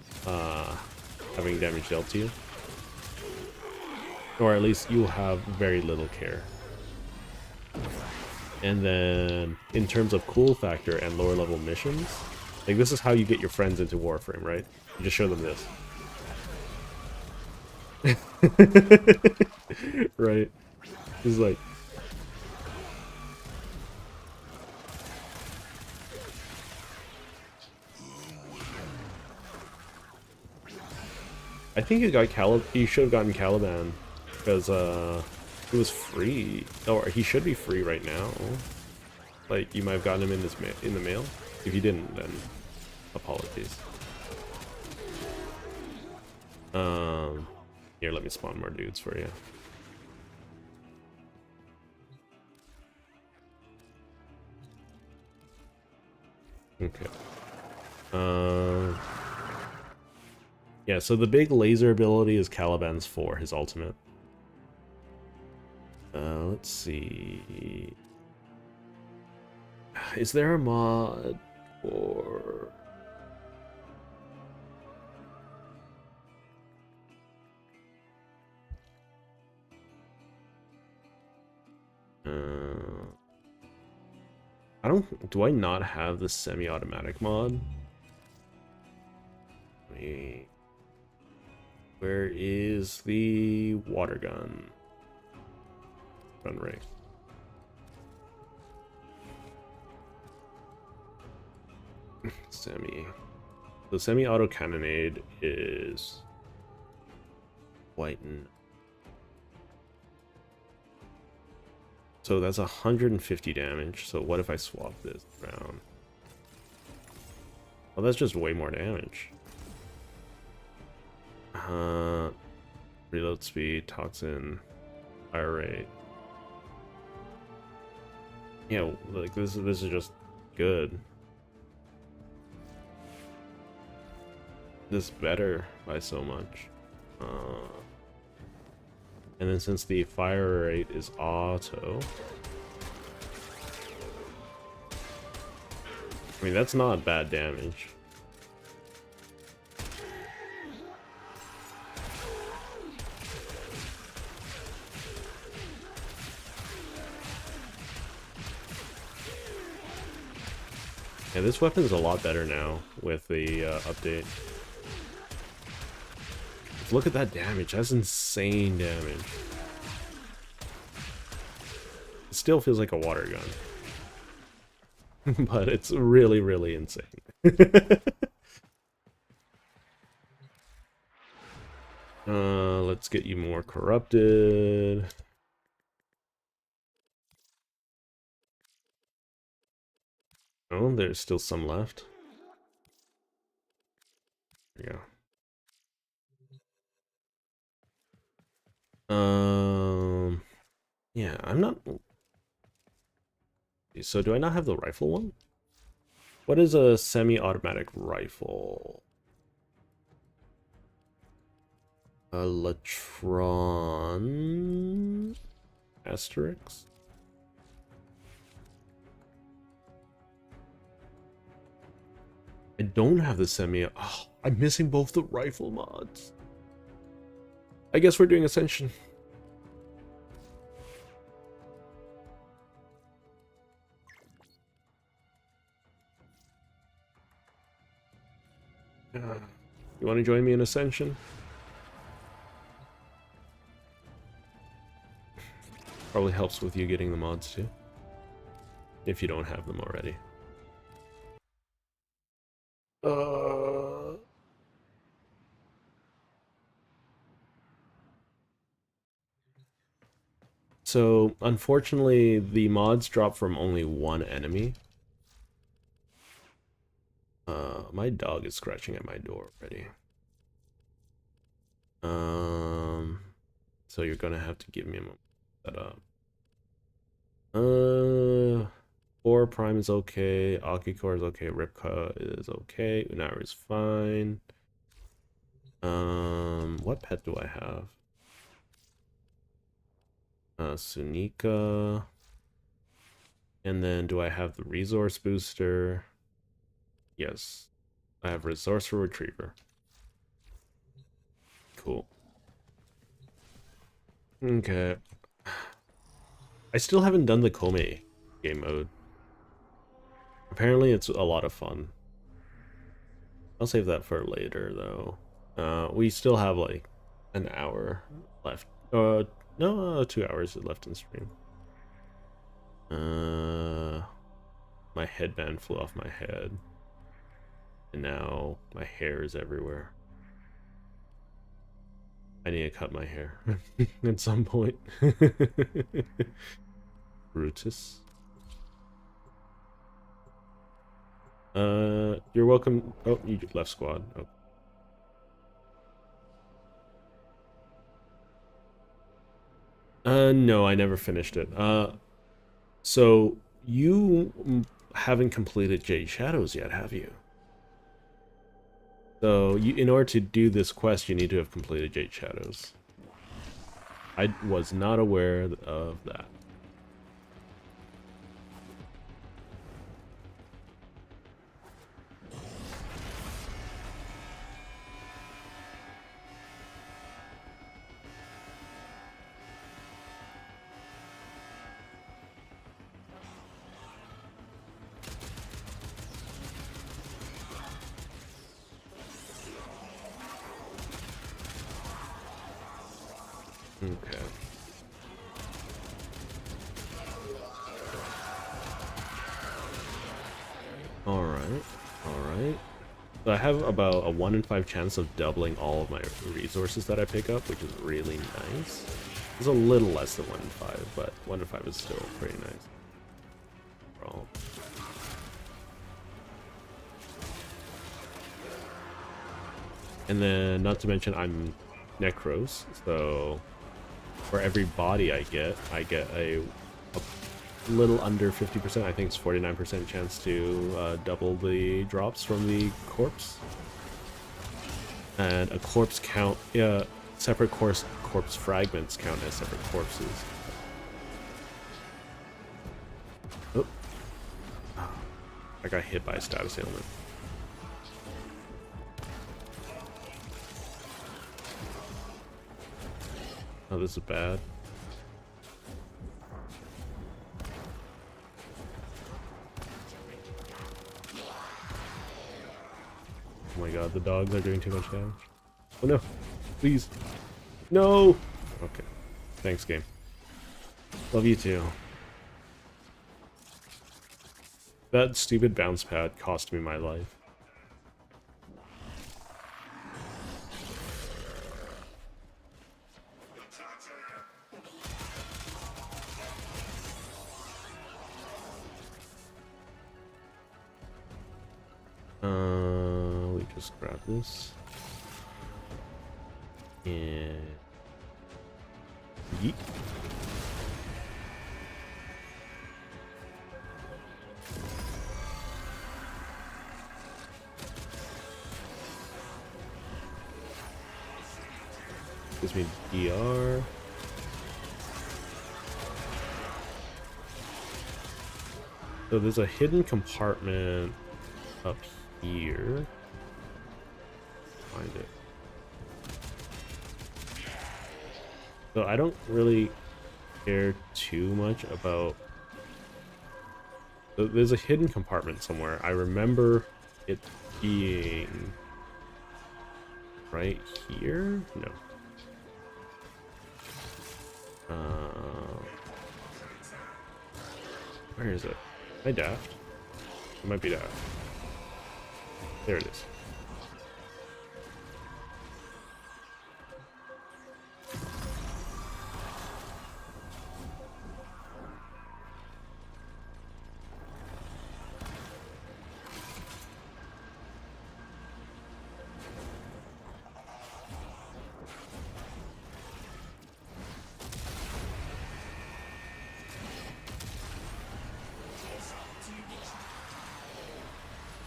[SPEAKER 1] having damage dealt to you. Or at least you'll have very little care. And then, in terms of cool factor and lower level missions, like this is how you get your friends into Warframe, right? You just show them this. Right? It's like... I think you should have gotten Caliban, because it was free. Or he should be free right now. Like, you might have gotten him in the mail. If you didn't, then apologies. Here, let me spawn more dudes for you. Okay. Yeah, so the big laser ability is Caliban's 4, his ultimate. Let's see. Is there a mod for... do I not have the semi-automatic mod? Where is the water gun? Run rate. The semi-auto cannonade is white and so that's 150 damage. So what if I swap this around? Well, that's just way more damage. Reload speed, toxin, fire rate. Yeah, like this is just good. This better by so much. And then since the fire rate is auto, I mean that's not bad damage. Yeah, this weapon's a lot better now with the update. Look at that damage. That's insane damage. It still feels like a water gun. But it's really, really insane. Let's get you more corrupted. Oh, there's still some left. There you go. Yeah, I'm not... So do I not have the rifle one? What is a semi-automatic rifle? A Latron... Asterix? I don't have the semi... Oh, I'm missing both the rifle mods. I guess we're doing Ascension. You want to join me in Ascension? Probably helps with you getting the mods too, if you don't have them already. So, unfortunately, the mods drop from only one enemy. My dog is scratching at my door already. So you're gonna have to give me a moment to set up. 4 Prime is okay, Akicore is okay, Ripka is okay, Unaru is fine. What pet do I have? Sunika. And then do I have the resource booster? Yes. I have resourceful retriever. Cool. Okay. I still haven't done the Kome game mode. Apparently it's a lot of fun. I'll save that for later though. We still have like an hour left. No, 2 hours left in stream. My headband flew off my head. And now my hair is everywhere. I need to cut my hair at some point. Brutus. You're welcome. Oh, you left squad. Oh. No, I never finished it. So you haven't completed Jade Shadows yet, have you? So in order to do this quest, you need to have completed Jade Shadows. I was not aware of that. Okay. Alright. So I have about a 1 in 5 chance of doubling all of my resources that I pick up, which is really nice. It's a little less than 1 in 5, but 1 in 5 is still pretty nice. Overall. And then, not to mention, I'm Necros, so for every body I get a little under 50%, I think it's 49% chance to double the drops from the corpse. And a corpse count, separate corpse fragments count as separate corpses. Oh. I got hit by a status ailment. Oh, this is bad. Oh my god, the dogs are doing too much damage. Oh no, please. No! Okay. Thanks, game. Love you too. That stupid bounce pad cost me my life. We just grab this. And yeet. Gives me DR. So there's a hidden compartment up here. Find it. So I don't really care too much about... So there's a hidden compartment somewhere. I remember it being right here? No. Where is it? Am I daft? It might be daft. There it is.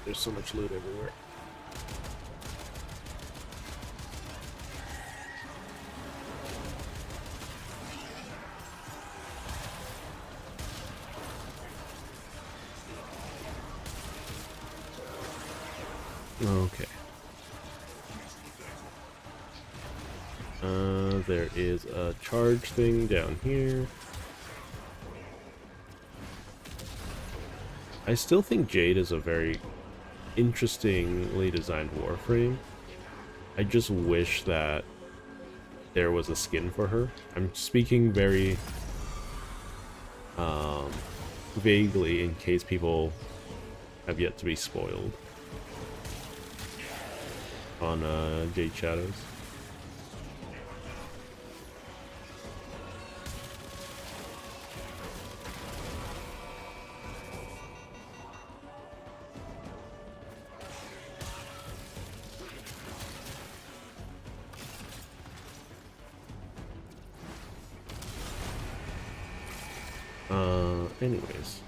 [SPEAKER 1] There's so much loot everywhere. Okay. There is a charge thing down here. I still think Jade is a very interestingly designed Warframe. I just wish that there was a skin for her. I'm speaking very vaguely in case people have yet to be spoiled on Jade Shadows. Anyways,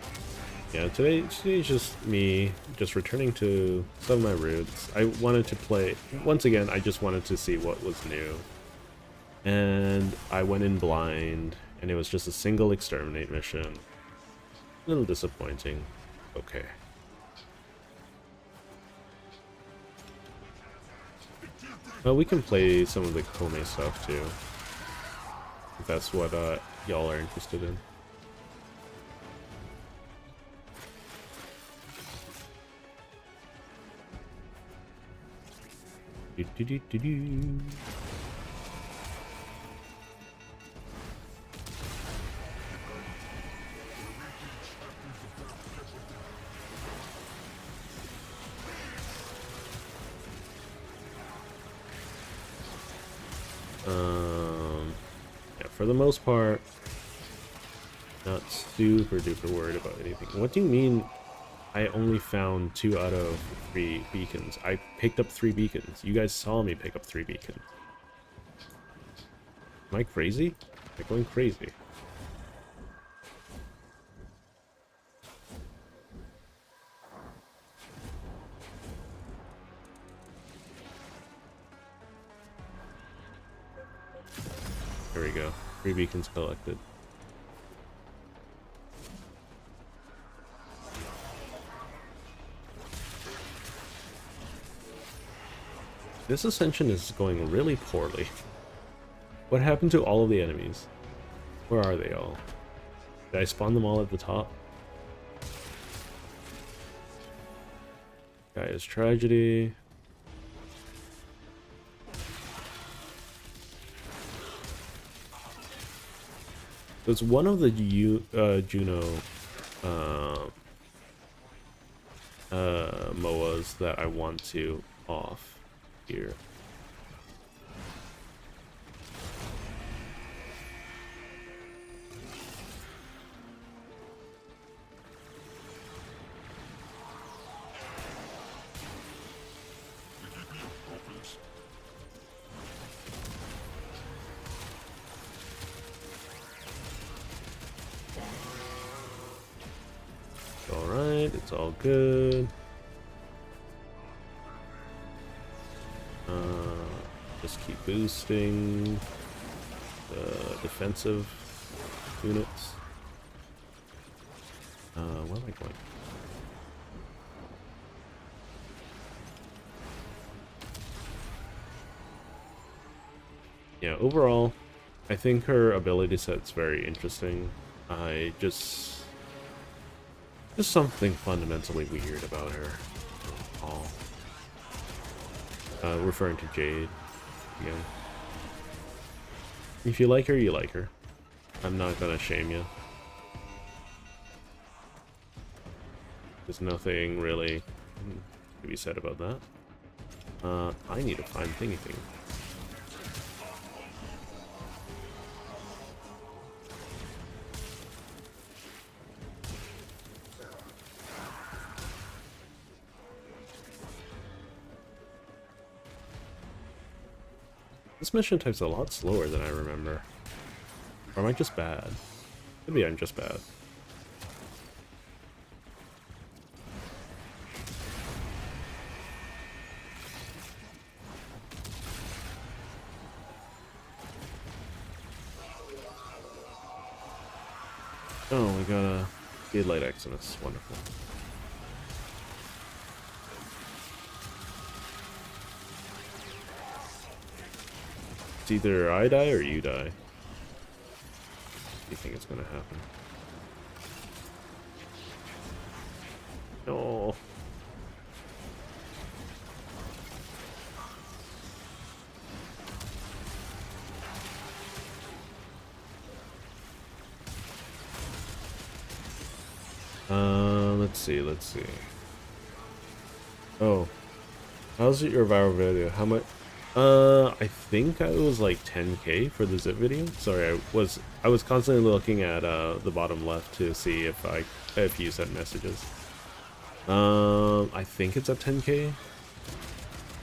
[SPEAKER 1] yeah, today's just me just returning to some of my roots. I wanted to play once again. I just wanted to see what was new, and I went in blind, and it was just a single exterminate mission. A little disappointing. Okay. Well, we can play some of the Kome stuff too, if that's what y'all are interested in. Do, do, do, do, do. Yeah, for the most part, not super duper worried about anything. What do you mean I only found 2 out of 3 beacons? I picked up 3 beacons. You guys saw me pick up 3 beacons. Am I crazy? Am I going crazy? There we go. 3 beacons collected. This ascension is going really poorly. What happened to all of the enemies? Where are they all? Did I spawn them all at the top? Gaia's Tragedy. There's one of the Juno MOAs that I want to off here. Alright, it's all good. Just keep boosting the defensive units. Where am I going? Yeah, overall, I think her ability set's very interesting. Just something fundamentally weird about her. Referring to Jade. again. If you like her, you like her. I'm not gonna shame you. There's nothing really to be said about that. I need to find thingy thing. This mission type's a lot slower than I remember. Or am I just bad? Maybe I'm just bad. Oh, we got a Daylight Exodus. Wonderful. It's either I die or you die. What do you think is gonna happen? No. Let's see. Oh. How's your viral video? How much? I think it was like 10K for the zip video. Sorry, I was constantly looking at the bottom left to see if you sent messages. I think it's at 10K.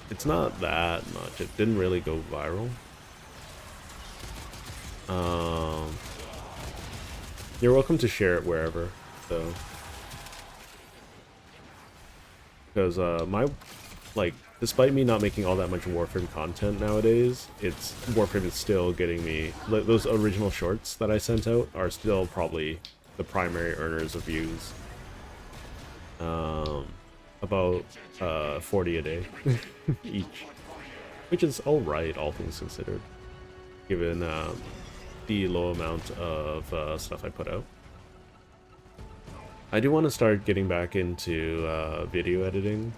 [SPEAKER 1] It's not that much. It didn't really go viral. You're welcome to share it wherever, though. Because despite me not making all that much Warframe content nowadays, Warframe is still getting me, those original shorts that I sent out are still probably the primary earners of views. About 40 a day each, which is alright, all things considered, given the low amount of stuff I put out. I do want to start getting back into video editing.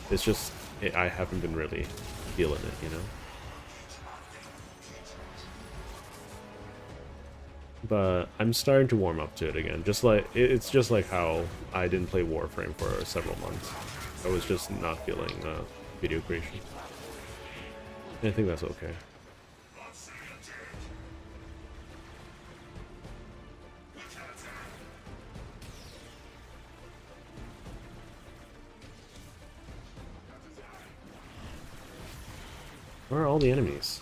[SPEAKER 1] It's just, I haven't been really feeling it, you know? But I'm starting to warm up to it again. It's just like how I didn't play Warframe for several months. I was just not feeling video creation. And I think that's okay. Where are all the enemies?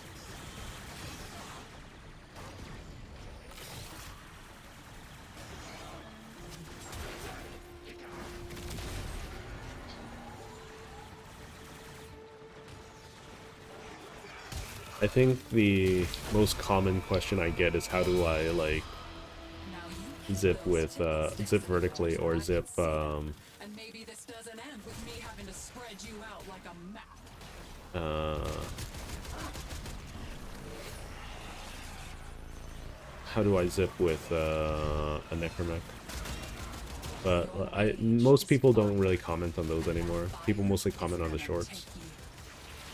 [SPEAKER 1] I think the most common question I get is how do I like zip vertically or zip
[SPEAKER 3] And maybe this doesn't end with me having to spread you out like a map.
[SPEAKER 1] How do I zip with a necromech? But most people don't really comment on those anymore. People mostly comment on the shorts.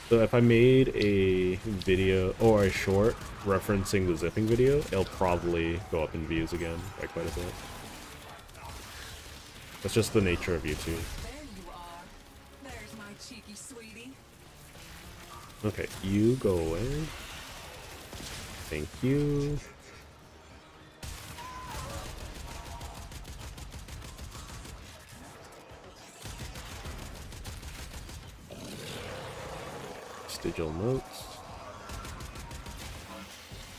[SPEAKER 1] So if I made a video or a short referencing the zipping video, it'll probably go up in views again by quite a bit. That's just the nature of YouTube.
[SPEAKER 3] There you are. There's my cheeky sweetie.
[SPEAKER 1] Okay, you go away. Thank you. Digital notes.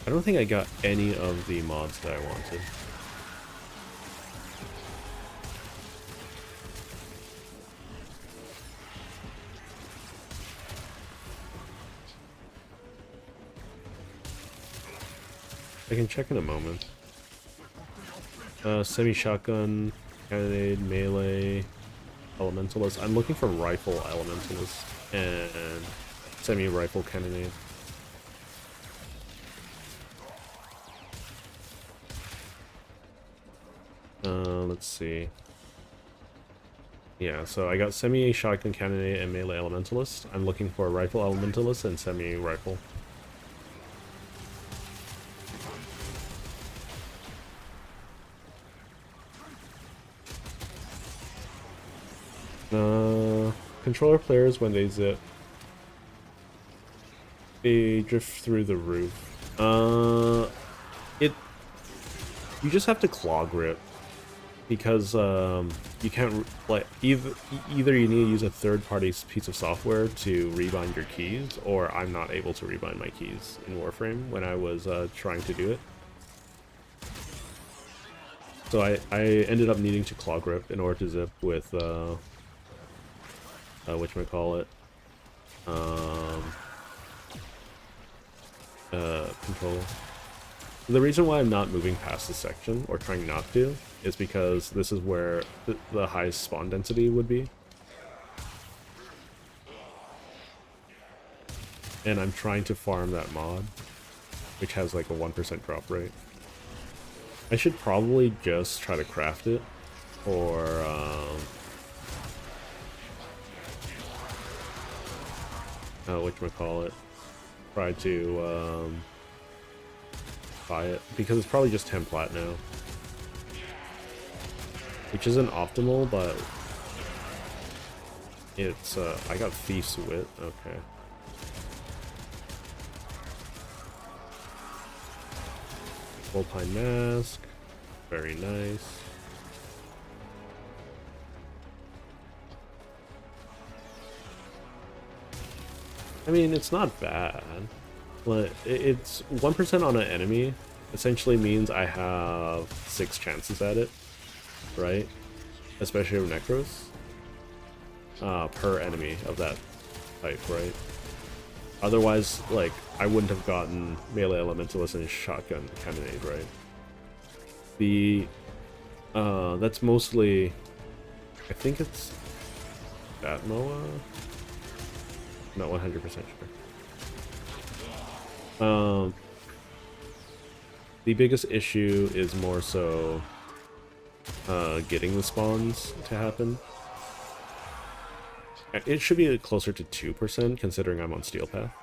[SPEAKER 1] I don't think I got any of the mods that I wanted. I can check in a moment. Semi-shotgun, cannonade, melee, elementalist. I'm looking for rifle elementalist and semi-rifle cannonade. Let's see. Yeah, so I got semi, shotgun cannonade, and melee elementalist. I'm looking for a rifle elementalist and semi rifle. Controller players, when they zip, they drift through the roof. You just have to claw grip, because you can't, like, either you need to use a third-party piece of software to rebind your keys, or I'm not able to rebind my keys in Warframe when I was trying to do it. So I ended up needing to claw grip in order to zip with whatchamacallit, control. The reason why I'm not moving past this section, or trying not to, is because this is where the highest spawn density would be. And I'm trying to farm that mod, which has like a 1% drop rate. I should probably just try to craft it, or whatchamacallit, try to buy it, because it's probably just 10 plat now, which isn't optimal, but it's I got Thief's Wit. Okay, Volpine Mask, very nice. I mean, it's not bad. But it's 1% on an enemy essentially means I have 6 chances at it, right? Especially with Necros. Per enemy of that type, right? Otherwise, like, I wouldn't have gotten melee elementalist and shotgun cannonade, right? That's mostly, I think it's that MOA? Not 100% sure. The biggest issue is more so getting the spawns to happen. It should be closer to 2% considering I'm on Steel Path.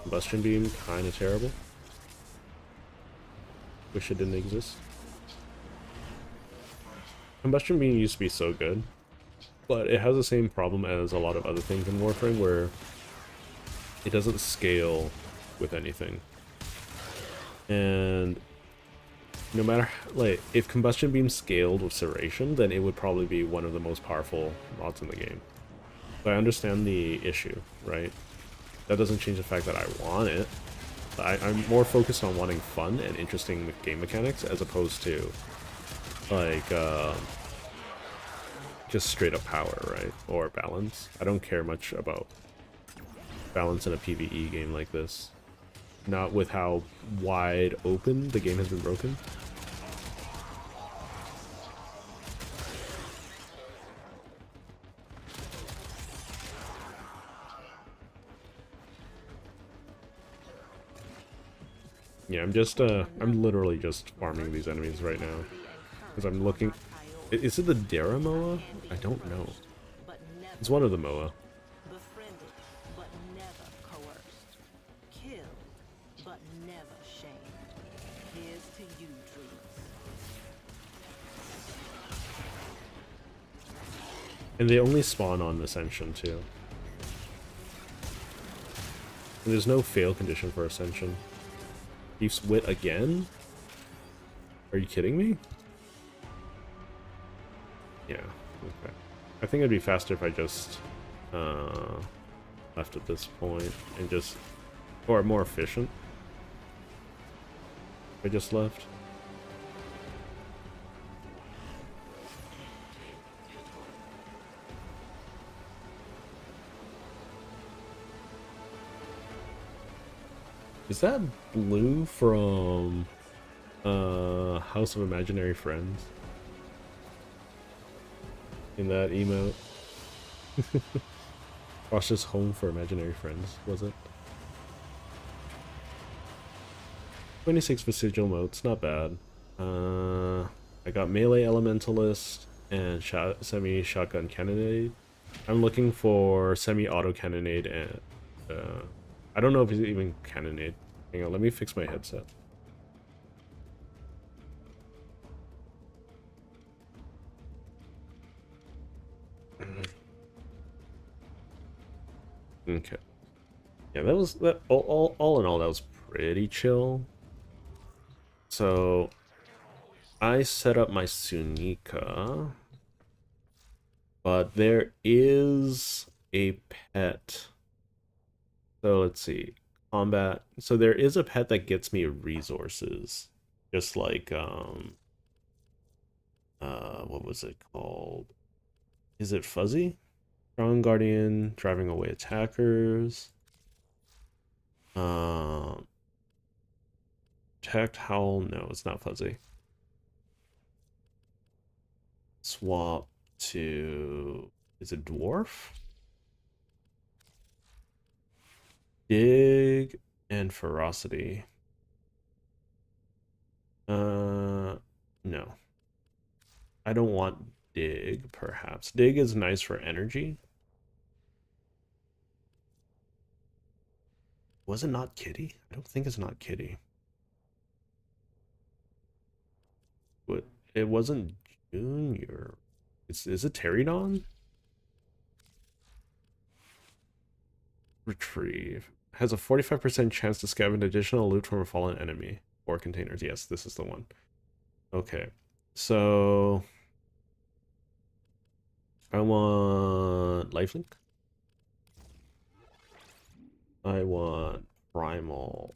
[SPEAKER 1] Combustion Beam, kinda terrible. Wish it didn't exist. Combustion Beam used to be so good, but it has the same problem as a lot of other things in Warframe, where it doesn't scale with anything. And no matter, like, if Combustion Beam scaled with Serration, then it would probably be one of the most powerful mods in the game. So I understand the issue, right? That doesn't change the fact that I want it. I'm more focused on wanting fun and interesting game mechanics as opposed to, like, just straight up power, right? Or balance. I don't care much about balance in a PvE game like this. Not with how wide open the game has been broken. Yeah, I'm literally just farming these enemies right now. Because I'm looking... Is it the Dara Moa? I don't know. It's one of the Moa.
[SPEAKER 8] Befriended, but never coerced. Killed, but never shamed. Here's to you, dreams.
[SPEAKER 1] And they only spawn on Ascension, too. And there's no fail condition for Ascension. Thief's Wit again? Are you kidding me? Yeah, okay. I think it'd be faster if I just left at this point and just, or more efficient if I just left. Is that blue from House of Imaginary Friends? In that emote. Cautious Home for Imaginary Friends, was it? 26 vestigial motes, not bad. I got melee elementalist and semi-shotgun cannonade. I'm looking for semi-auto cannonade and I don't know if it's even cannonade. Hang on, let me fix my headset. Okay. Yeah, that was that. All in all, that was pretty chill. So I set up my Sunika, but there is a pet. So let's see, combat. So there is a pet that gets me resources, just like what was it called? Is it Fuzzy? Strong Guardian, driving away attackers. Protect, Howl, no, it's not Fuzzy. Swap to, is it Dwarf? Dig and Ferocity. No. I don't want Dig, perhaps. Dig is nice for energy. Was it not Kitty? I don't think it's not Kitty. What? It wasn't Junior. Is it Pterodon? Retrieve. Has a 45% chance to scavenge additional loot from a fallen enemy or containers. Yes, this is the one. Okay. So I want lifelink. I want primal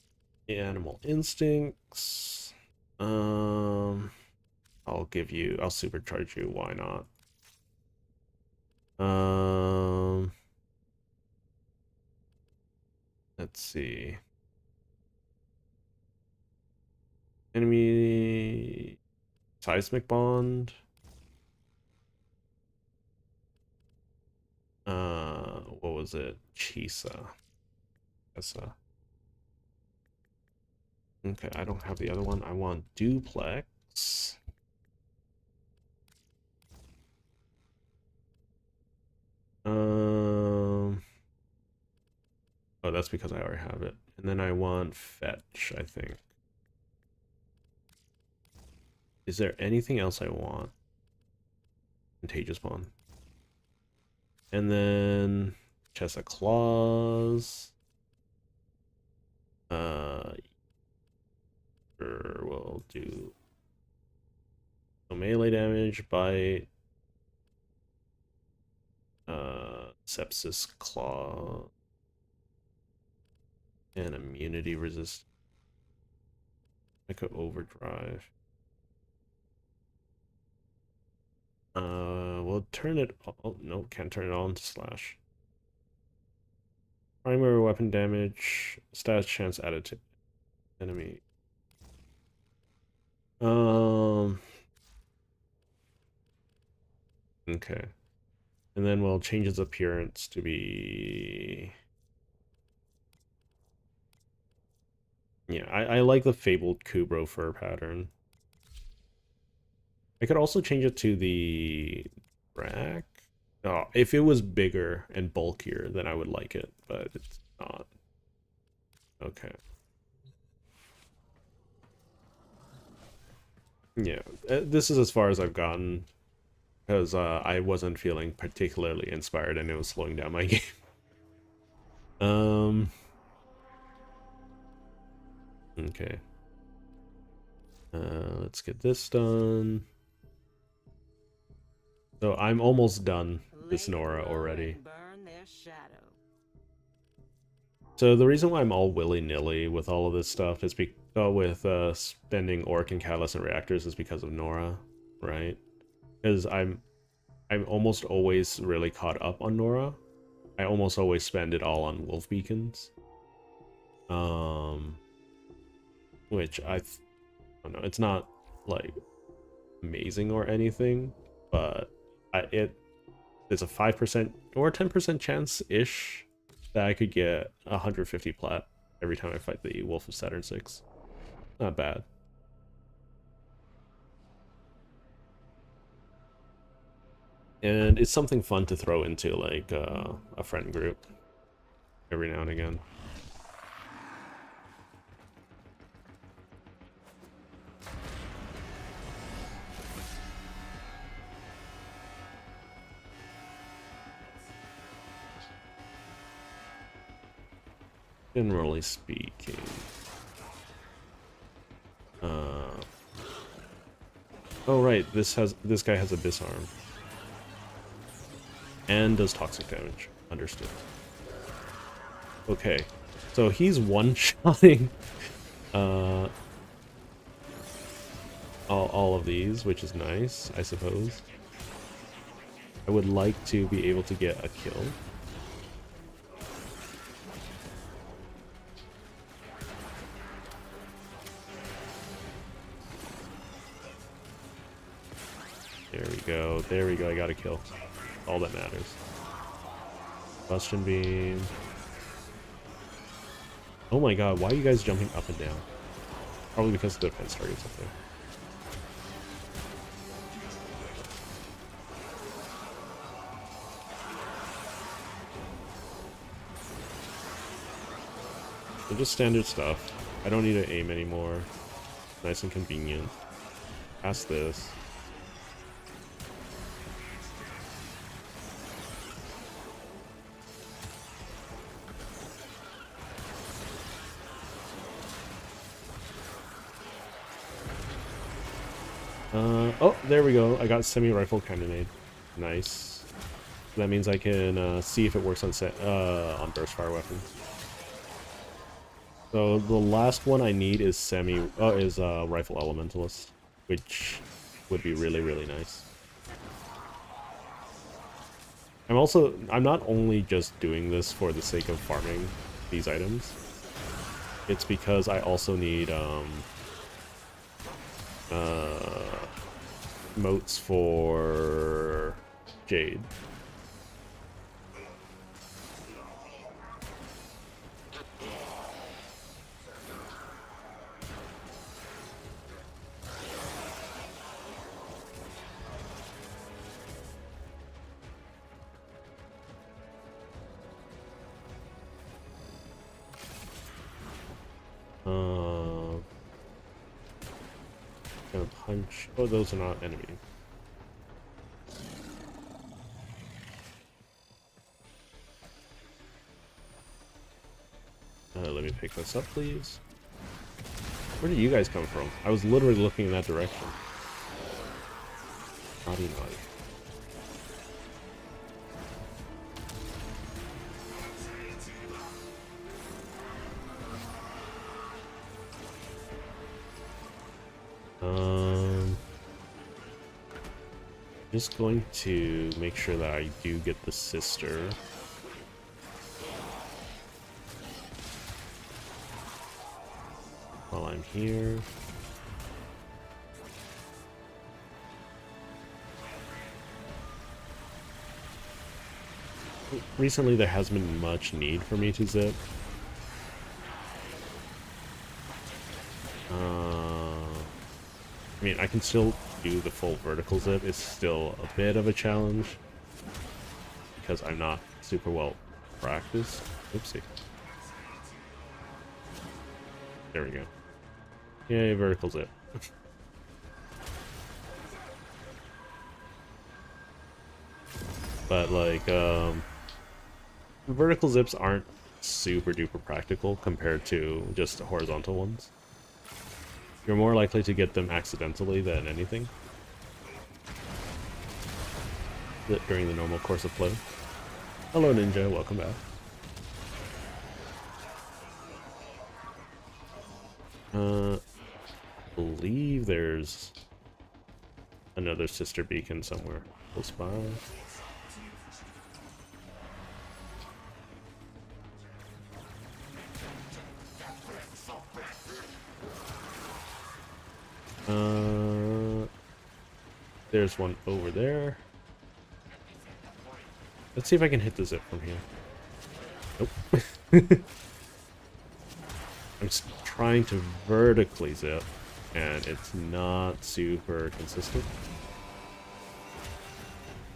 [SPEAKER 1] animal instincts. I'll supercharge you, why not? Let's see. Enemy seismic bond. What was it? Chisa. Okay, I don't have the other one. I want duplex. Oh, that's because I already have it. And then I want fetch, I think. Is there anything else I want? Contagious bond. And then chest of claws. Sure, we'll do so melee damage, bite, sepsis claw, and immunity resist. I could overdrive. We'll turn it. Oh no, can't turn it on to slash. Primary weapon damage, status chance added to enemy. Okay. And then we'll change its appearance to be... Yeah, I like the fabled Kubro fur pattern. I could also change it to the rack. Oh, if it was bigger and bulkier, then I would like it, but it's not. Okay. Yeah, this is as far as I've gotten, because I wasn't feeling particularly inspired and it was slowing down my game. Okay. Let's get this done. So I'm almost done with Nora already. So the reason why I'm all willy-nilly with all of this stuff is with spending Orc and Catalyst Reactors is because of Nora, right? Because I'm almost always really caught up on Nora. I almost always spend it all on Wolf Beacons. Which I don't know, it's not like amazing or anything, but it's a 5% or 10% chance-ish that I could get 150 plat every time I fight the Wolf of Saturn 6. Not bad. And it's something fun to throw into, like, a friend group every now and again. Generally speaking. Oh right, this guy has Abyss Arm. And does toxic damage. Understood. Okay. So he's one-shotting all of these, which is nice, I suppose. I would like to be able to get a kill. There we go, I got a kill. All that matters. Combustion beam. Oh my god, why are you guys jumping up and down? Probably because the defense target's up there. So just standard stuff. I don't need to aim anymore. Nice and convenient. Past this. Oh, there we go. I got semi-rifle cannonade. Nice. That means I can see if it works on burst fire weapons. So the last one I need is rifle elementalist, which would be really, really nice. I'm not only just doing this for the sake of farming these items. It's because I also need motes for Jade. Gonna punch. Oh, those are not enemy. Let me pick this up, please. Where did you guys come from? I was literally looking in that direction. Naughty, naughty. Just going to make sure that I do get the sister. While I'm here. Recently there hasn't been much need for me to zip. I mean, I can still do the full vertical zip. It's still a bit of a challenge because I'm not super well practiced. Oopsie. There we go. Yay, vertical zip. But like, vertical zips aren't super duper practical compared to just horizontal ones. You're more likely to get them accidentally than anything during the normal course of play. Hello Ninja, welcome back. I believe there's another sister beacon somewhere close by. There's one over there. Let's see if I can hit the zip from here. Nope. I'm just trying to vertically zip, and it's not super consistent.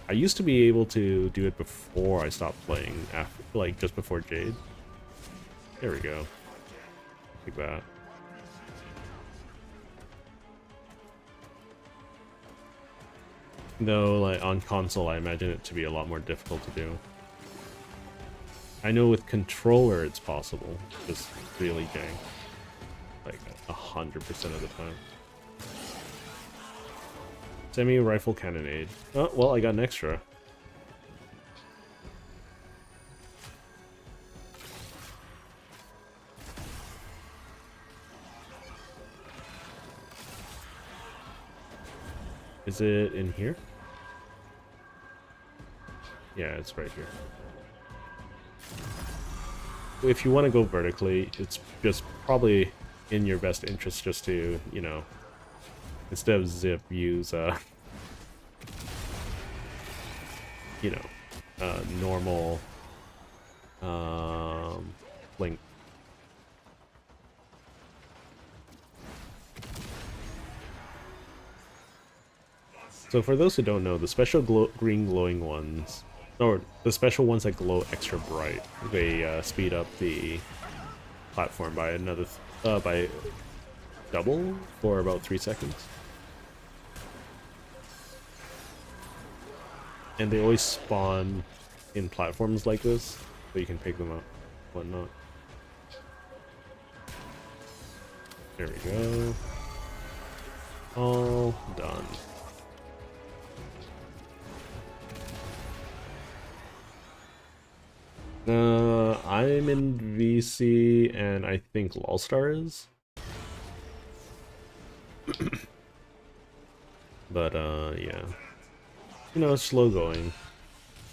[SPEAKER 1] I used to be able to do it before I stopped playing, after, like just before Jade. There we go. Like that. Though, like on console, I imagine it to be a lot more difficult to do. I know with controller it's possible, just really jank. Like 100% of the time. Semi-rifle cannonade. Oh, well, I got an extra. Is it in here? Yeah, it's right here. If you want to go vertically, it's just probably in your best interest just to, you know, instead of zip, use, you know, normal, link. So for those who don't know, the special green glowing ones, or the special ones that glow extra bright, they speed up the platform by another, by double for about 3 seconds. And they always spawn in platforms like this, so you can pick them up, whatnot. There we go. All done. I'm in VC, and I think Lolstar is. But, yeah. You know, it's slow going.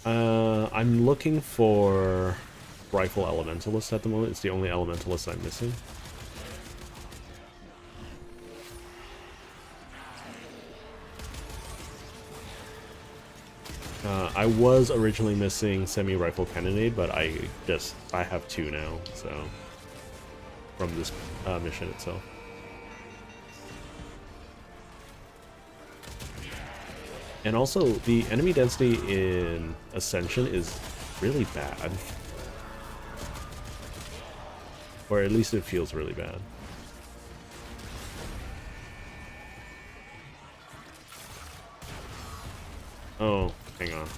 [SPEAKER 1] I'm looking for Rifle Elementalist at the moment. It's the only Elementalist I'm missing. I was originally missing Semi-Rifle Cannonade, but I have 2 now, so, from this mission itself. And also, the enemy density in Ascension is really bad. Or at least it feels really bad. Oh, hang on.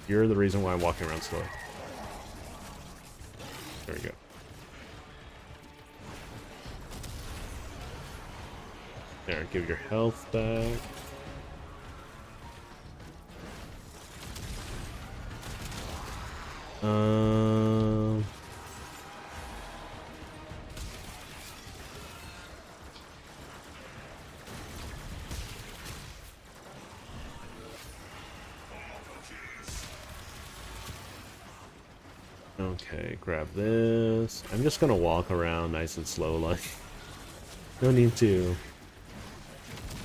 [SPEAKER 1] You're the reason why I'm walking around slow. There we go. There, give your health back. Okay, grab this. I'm just gonna walk around nice and slow, like, no need to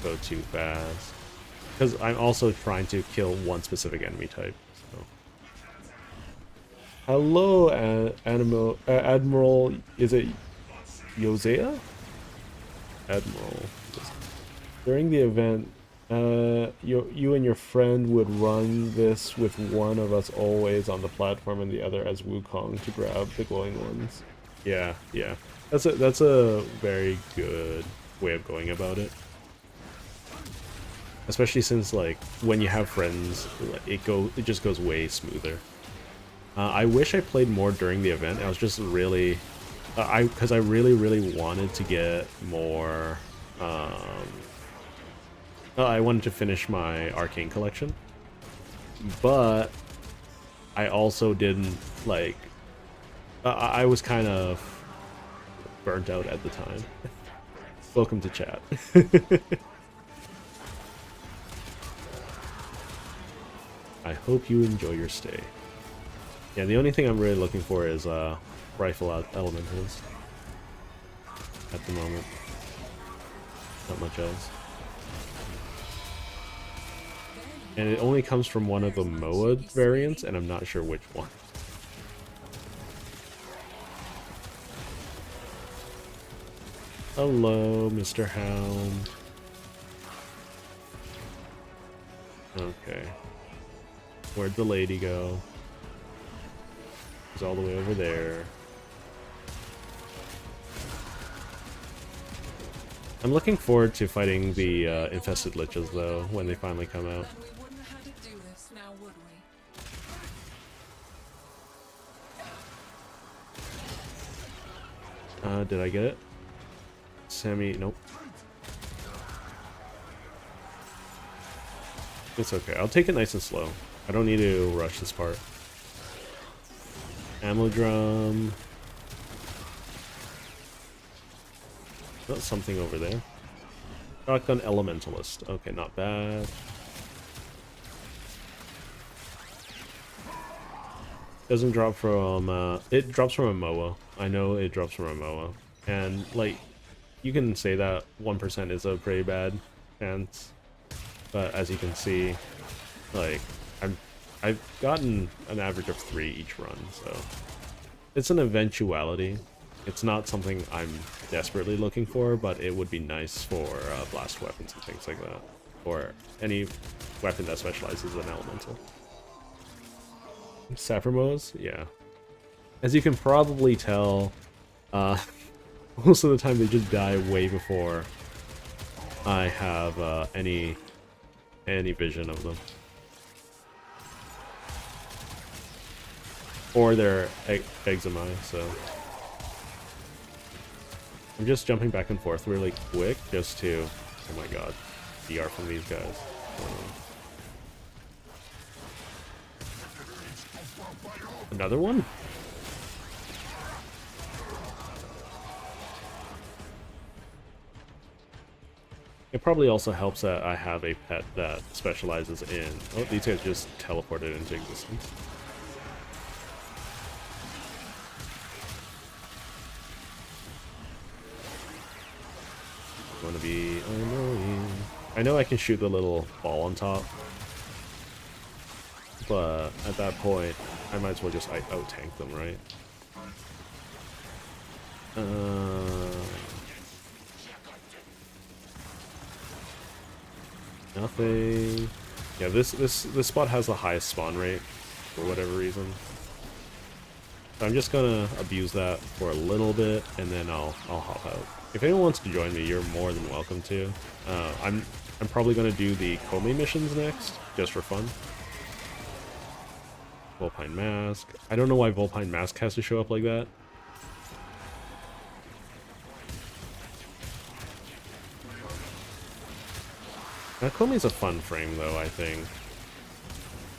[SPEAKER 1] go too fast. Because I'm also trying to kill one specific enemy type, so. Hello, Admiral, is it Yosea? Admiral. During the event, you and your friend would run this with one of us always on the platform and the other as Wukong to grab the glowing ones. Yeah, yeah. That's a very good way of going about it. Especially since, like, when you have friends, it just goes way smoother. I wish I played more during the event. I was just really, because I really wanted to get more. I wanted to finish my Arcane collection, but I also didn't like. I was kind of burnt out at the time. Welcome to chat. I hope you enjoy your stay. Yeah, the only thing I'm really looking for is Rifle Elementals at the moment. Not much else. And it only comes from one of the MOA variants, and I'm not sure which one. Hello, Mr. Hound. Okay. Where'd the lady go? She's all the way over there. I'm looking forward to fighting the infested liches, though, when they finally come out.
[SPEAKER 3] And we wouldn't have had to do this now, would we?
[SPEAKER 1] Did I get it? Sammy, nope. It's okay. I'll take it nice and slow. I don't need to rush this part. Ammo drum. Oh, something over there. Shotgun elementalist. Okay, not bad. Doesn't drop from, it drops from a MOA. I know it drops from a MOA. And, like, you can say that 1% is a pretty bad chance. But as you can see, like, I've gotten an average of 3 each run, so it's an eventuality. It's not something I'm desperately looking for, but it would be nice for blast weapons and things like that, or any weapon that specializes in elemental. Safframos, yeah. As you can probably tell, most of the time they just die way before I have any vision of them. Or their eczema, so I'm just jumping back and forth really quick just to, oh my god, DR from these guys. Another one? It probably also helps that I have a pet that specializes in... Oh, these guys just teleported into existence. Want to be annoying. I know I can shoot the little ball on top, but at that point, I might as well just out-tank them, right? Nothing. Yeah, this spot has the highest spawn rate for whatever reason. So I'm just gonna abuse that for a little bit, and then I'll hop out. If anyone wants to join me, you're more than welcome to. I'm probably gonna do the Comey missions next, just for fun. Vulpine Mask. I don't know why Vulpine Mask has to show up like that. Now, Comey's a fun frame, though, I think.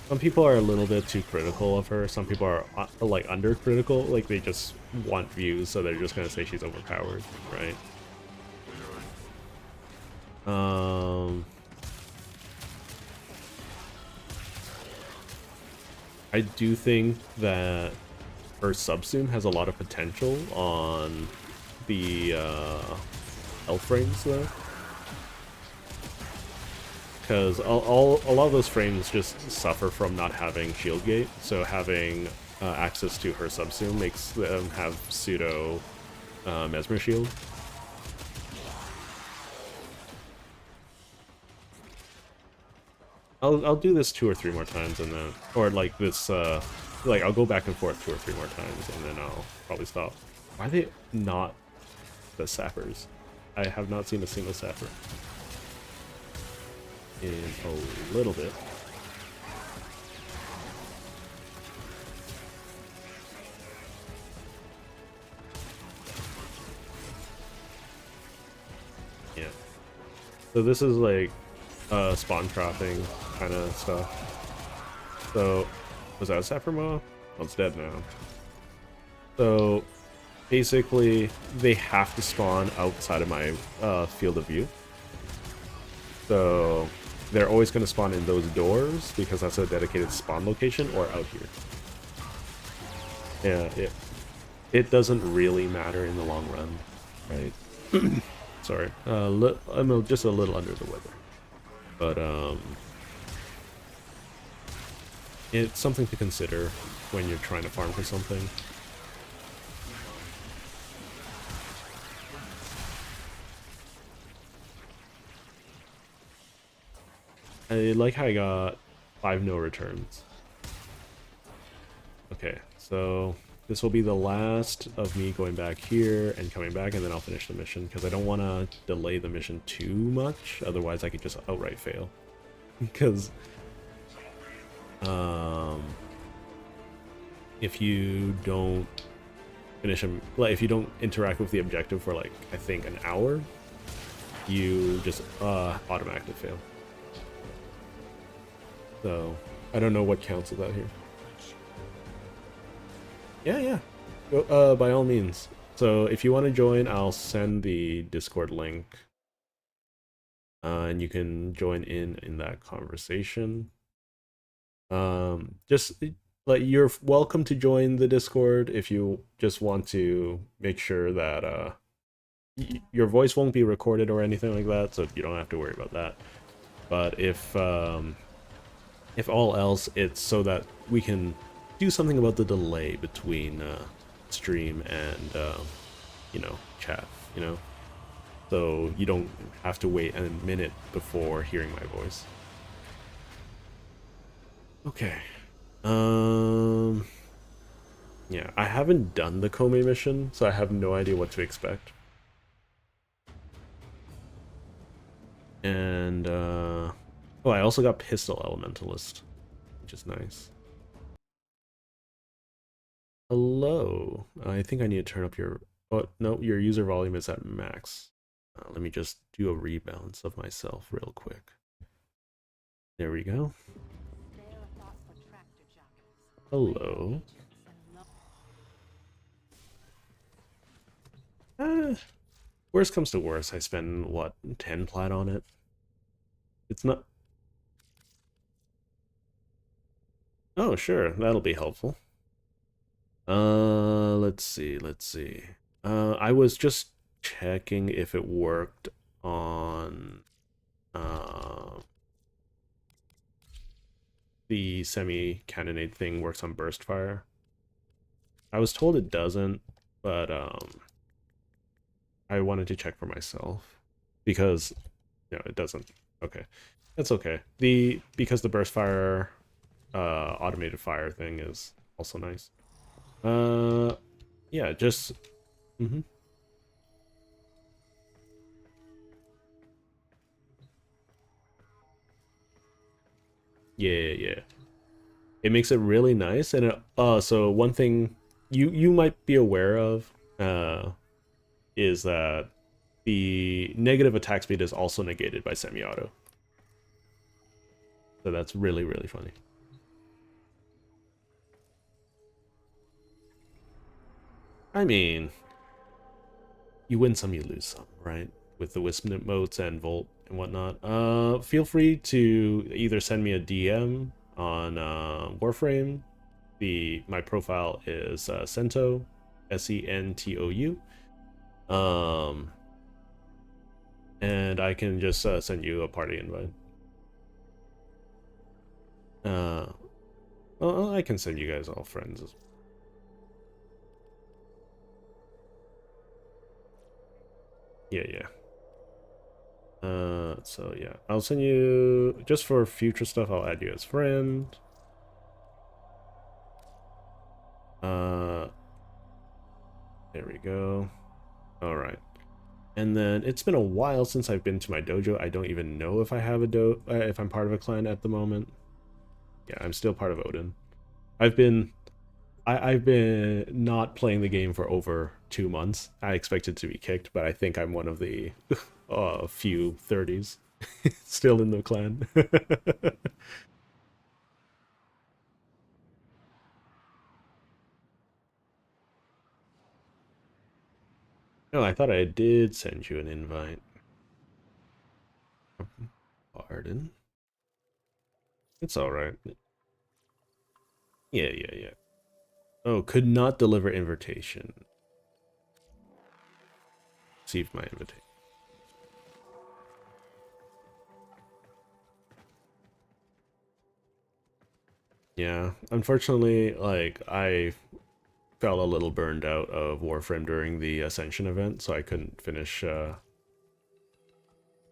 [SPEAKER 1] Some people are a little bit too critical of her. Some people are, like, under-critical. Like, they just want views, so they're just gonna say she's overpowered, right? I do think that her subsume has a lot of potential on the health frames, though. Because a lot of those frames just suffer from not having shield gate, so having access to her subsume makes them have pseudo mesmer shield. I'll do this 2 or 3 more times, and then, or like this, like I'll go back and forth 2 or 3 more times, and then I'll probably stop. Why are they not the sappers? I have not seen a single sapper in a little bit. Yeah. So this is like spawn trapping kind of stuff. So was that a Safframo? Well, it's dead now. So basically they have to spawn outside of my field of view. So they're always going to spawn in those doors because that's a dedicated spawn location, or out here. Yeah, it doesn't really matter in the long run, right? Sorry, I'm just a little under the weather, but it's something to consider when you're trying to farm for something. I like how I got 5 no returns. Okay, so this will be the last of me going back here and coming back, and then I'll finish the mission, because I don't want to delay the mission too much, otherwise I could just outright fail. Because if you don't finish them, like if you don't interact with the objective for like I think an hour, you just automatically fail. So I don't know what counts as that here. Yeah. Go, by all means. So if you want to join, I'll send the Discord link, and you can join in that conversation. Just like you're welcome to join the Discord if you just want to make sure that your voice won't be recorded or anything like that, so you don't have to worry about that. But if all else, it's so that we can do something about the delay between stream and you know, chat, you know, so you don't have to wait a minute before hearing my voice. Okay. Yeah, I haven't done the Kome mission, so I have no idea what to expect. And oh, I also got Pistol Elementalist, which is nice. Hello. I think I need to turn up your... Oh, no, your user volume is at max. Let me just do a rebalance of myself real quick. There we go. Hello. Worst comes to worst, I spend, what, 10 plat on it? It's not... Oh, sure, that'll be helpful. Let's see. I was just checking if it worked on the semi-cannonade thing works on burst fire. I was told it doesn't, but I wanted to check for myself because it doesn't. Okay, that's okay. Because the burst fire automated fire thing is also nice. Yeah, just yeah. It makes it really nice, and so one thing you might be aware of is that the negative attack speed is also negated by semi-auto. So that's really, really funny. I mean, you win some, you lose some, right? With the Wisp motes and Volt and whatnot. Feel free to either send me a DM on Warframe. My profile is Sentou, Sentou. And I can just send you a party invite. Well, I can send you guys all friends as well. Yeah. So yeah, I'll send you, just for future stuff, I'll add you as friend. There we go. All right. And then it's been a while since I've been to my dojo. I don't even know if I have a if I'm part of a clan at the moment. Yeah, I'm still part of Odin. I've been not playing the game for over 2 months. I expected to be kicked, but I think I'm one of the few 30s still in the clan. No, I thought I did send you an invite. Pardon? It's alright. Yeah. Oh, could not deliver invitation. Received my invitation. Yeah, unfortunately, like, I felt a little burned out of Warframe during the Ascension event, so I couldn't finish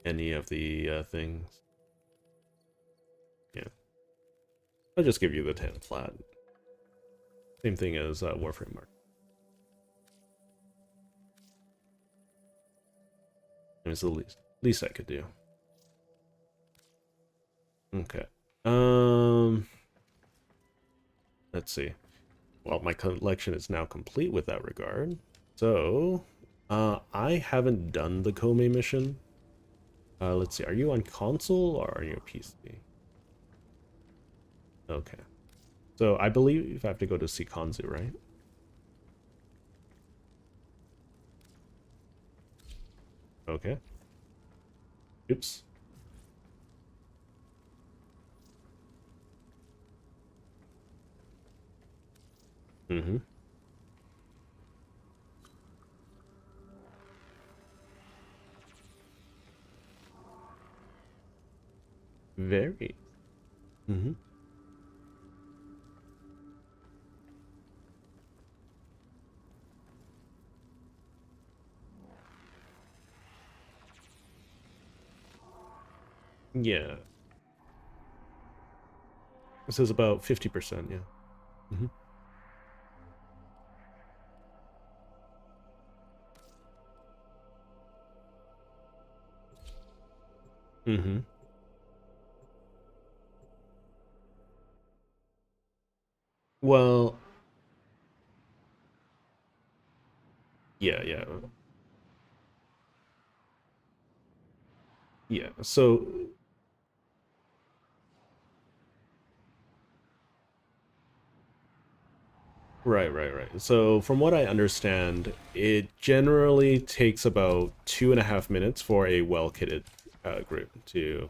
[SPEAKER 1] any of the things. I'll just give you the 10 flat. Same thing as Warframe Mark. It's the least I could do. Okay. Let's see. Well, my collection is now complete with that regard. So, I haven't done the Kome mission. Let's see. Are you on console or are you a PC? Okay. So I believe I have to go to Sikanzu, right? Okay. Oops. Mm-hmm. Very. Mm-hmm. Yeah. This is about 50%, yeah. Mm-hmm. Mm-hmm. Well, yeah, yeah. Yeah. So right. So from what I understand, it generally takes about 2.5 minutes for a well-kitted group to,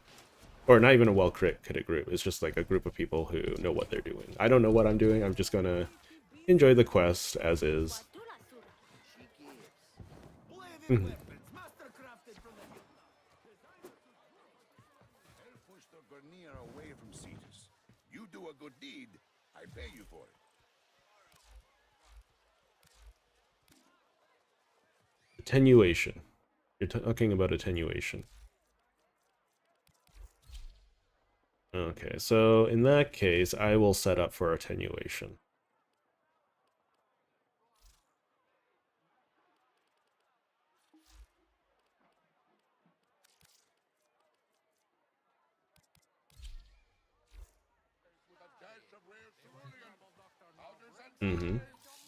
[SPEAKER 1] or not even a well-kitted group. It's just like a group of people who know what they're doing. I don't know what I'm doing. I'm just gonna enjoy the quest as is. Mhm.
[SPEAKER 4] Push the Vernier away from Cetus. You do a good deed, I pay you for it.
[SPEAKER 1] Attenuation. You're talking about attenuation. Okay, so in that case, I will set up for attenuation. Mm-hmm.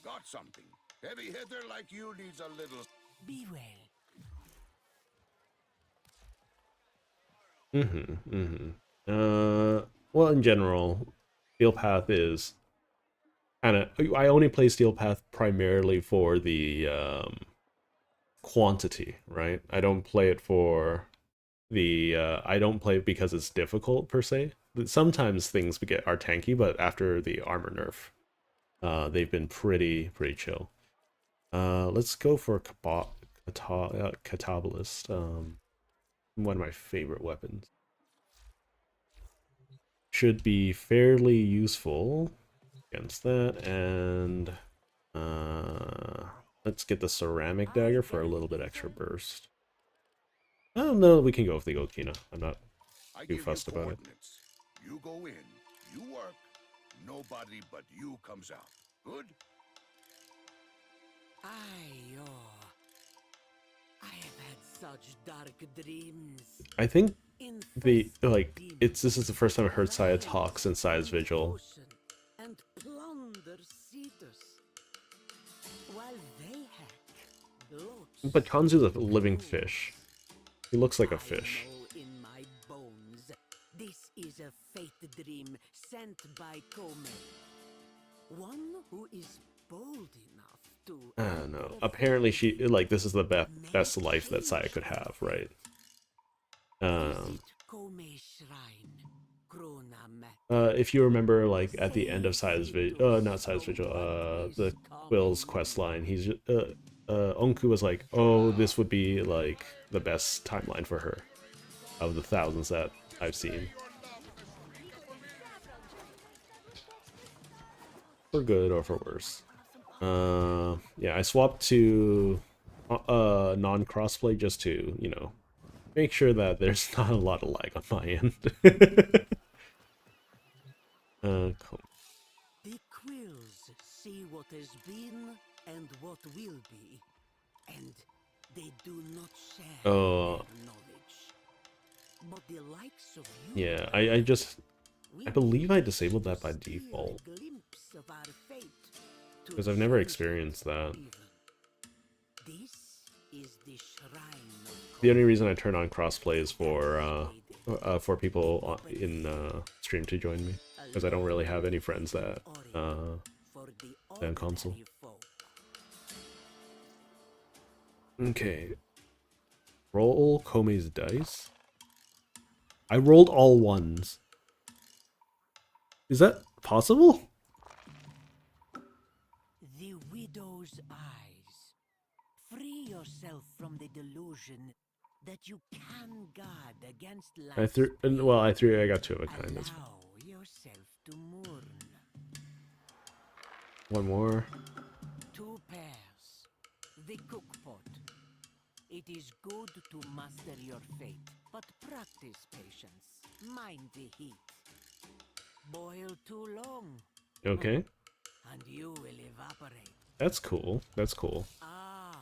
[SPEAKER 4] Got something. Heavy hitter like you needs a little.
[SPEAKER 8] Be well.
[SPEAKER 1] Mm-hmm. Mm-hmm. Well, in general, Steel Path is kind of. I only play Steel Path primarily for the quantity, right? I don't play it for the. I don't play it because it's difficult per se. Sometimes things are tanky, but after the armor nerf, they've been pretty chill. Let's go for Catabalist. One of my favorite weapons. Should be fairly useful against that, and let's get the ceramic dagger for a little bit extra burst. Oh no, we can go with the Okina. I'm not too fussed about it.
[SPEAKER 4] You go in, you work, nobody but you comes out. Good?
[SPEAKER 8] I have had such dark dreams.
[SPEAKER 1] I think this is the first time I heard Saya talk since Saya's Vigil.
[SPEAKER 8] And plunder Cetus, while they hack.
[SPEAKER 1] But Kanzu's a living fish. He looks like a fish.
[SPEAKER 8] In my bones, this is a fate dream sent by Kome. One who is bold enough to.
[SPEAKER 1] I don't know. Apparently, this is the best life that Saya could have, right? If you remember, like at the end of Saya's Vigil, not Saya's Vigil, the Quill's quest line, Onku was like, "Oh, this would be like the best timeline for her of the thousands that I've seen." For good or for worse. Yeah, I swapped to non-crossplay just to, make sure that there's not a lot of lag on my end.
[SPEAKER 8] see what has been and what will be, and they do not share
[SPEAKER 1] Oh.
[SPEAKER 8] their knowledge. But the likes of you,
[SPEAKER 1] Yeah, I believe I disabled that by default. Because I've never experienced that.
[SPEAKER 8] This is the shrine of
[SPEAKER 1] The only reason I turn on crossplay is for people in stream to join me, because I don't really have any friends that play on console. Okay. Roll Kome's dice. I rolled all ones. Is that possible?
[SPEAKER 8] The widow's eyes. Free yourself from the delusion that you can guard against
[SPEAKER 1] I
[SPEAKER 8] life's
[SPEAKER 1] threw. Well, I got two of a kind. That's
[SPEAKER 8] Allow yourself to mourn.
[SPEAKER 1] one more.
[SPEAKER 8] 2 pairs. The cookpot. It is good to master your fate, but practice patience. Mind the heat. Boil too long,
[SPEAKER 1] Okay,
[SPEAKER 8] and you will evaporate.
[SPEAKER 1] that's cool. That's cool.
[SPEAKER 8] Ah,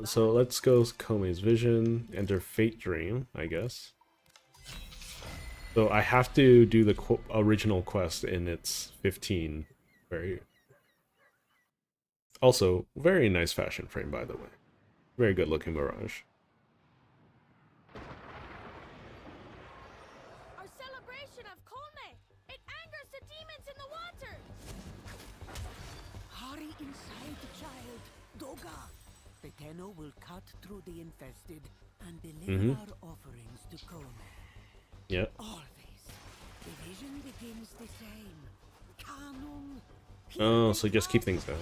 [SPEAKER 1] So let's go Kome's vision. Enter Fate Dream, I guess. So I have to do the original quest in its 15. Also, very nice fashion frame, by the way. Very good looking Mirage.
[SPEAKER 9] Our celebration of Kolme! It angers the demons in the water!
[SPEAKER 8] hurry inside, child. Doga. The Tenno will cut through the infested and deliver our offerings to Kome.
[SPEAKER 1] Yep.
[SPEAKER 8] Always. The vision begins the same. Canon.
[SPEAKER 1] Oh, so just keep things out.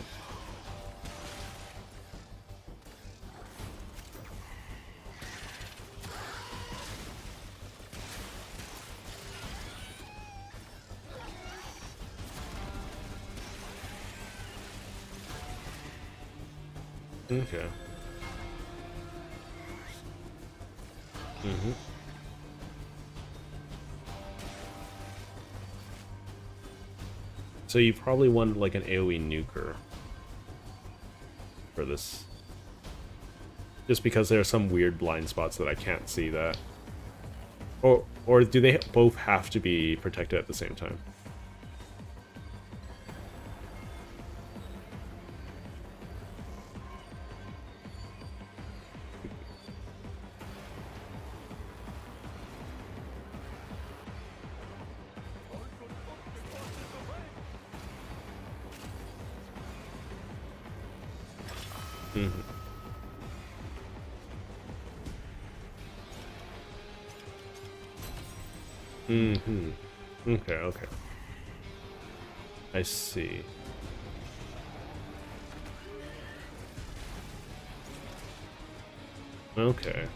[SPEAKER 1] Okay. So you probably want like an AoE nuker for this. Just because there are some weird blind spots that I can't see that. Or do they both have to be protected at the same time? Okay, okay. I see. Okay.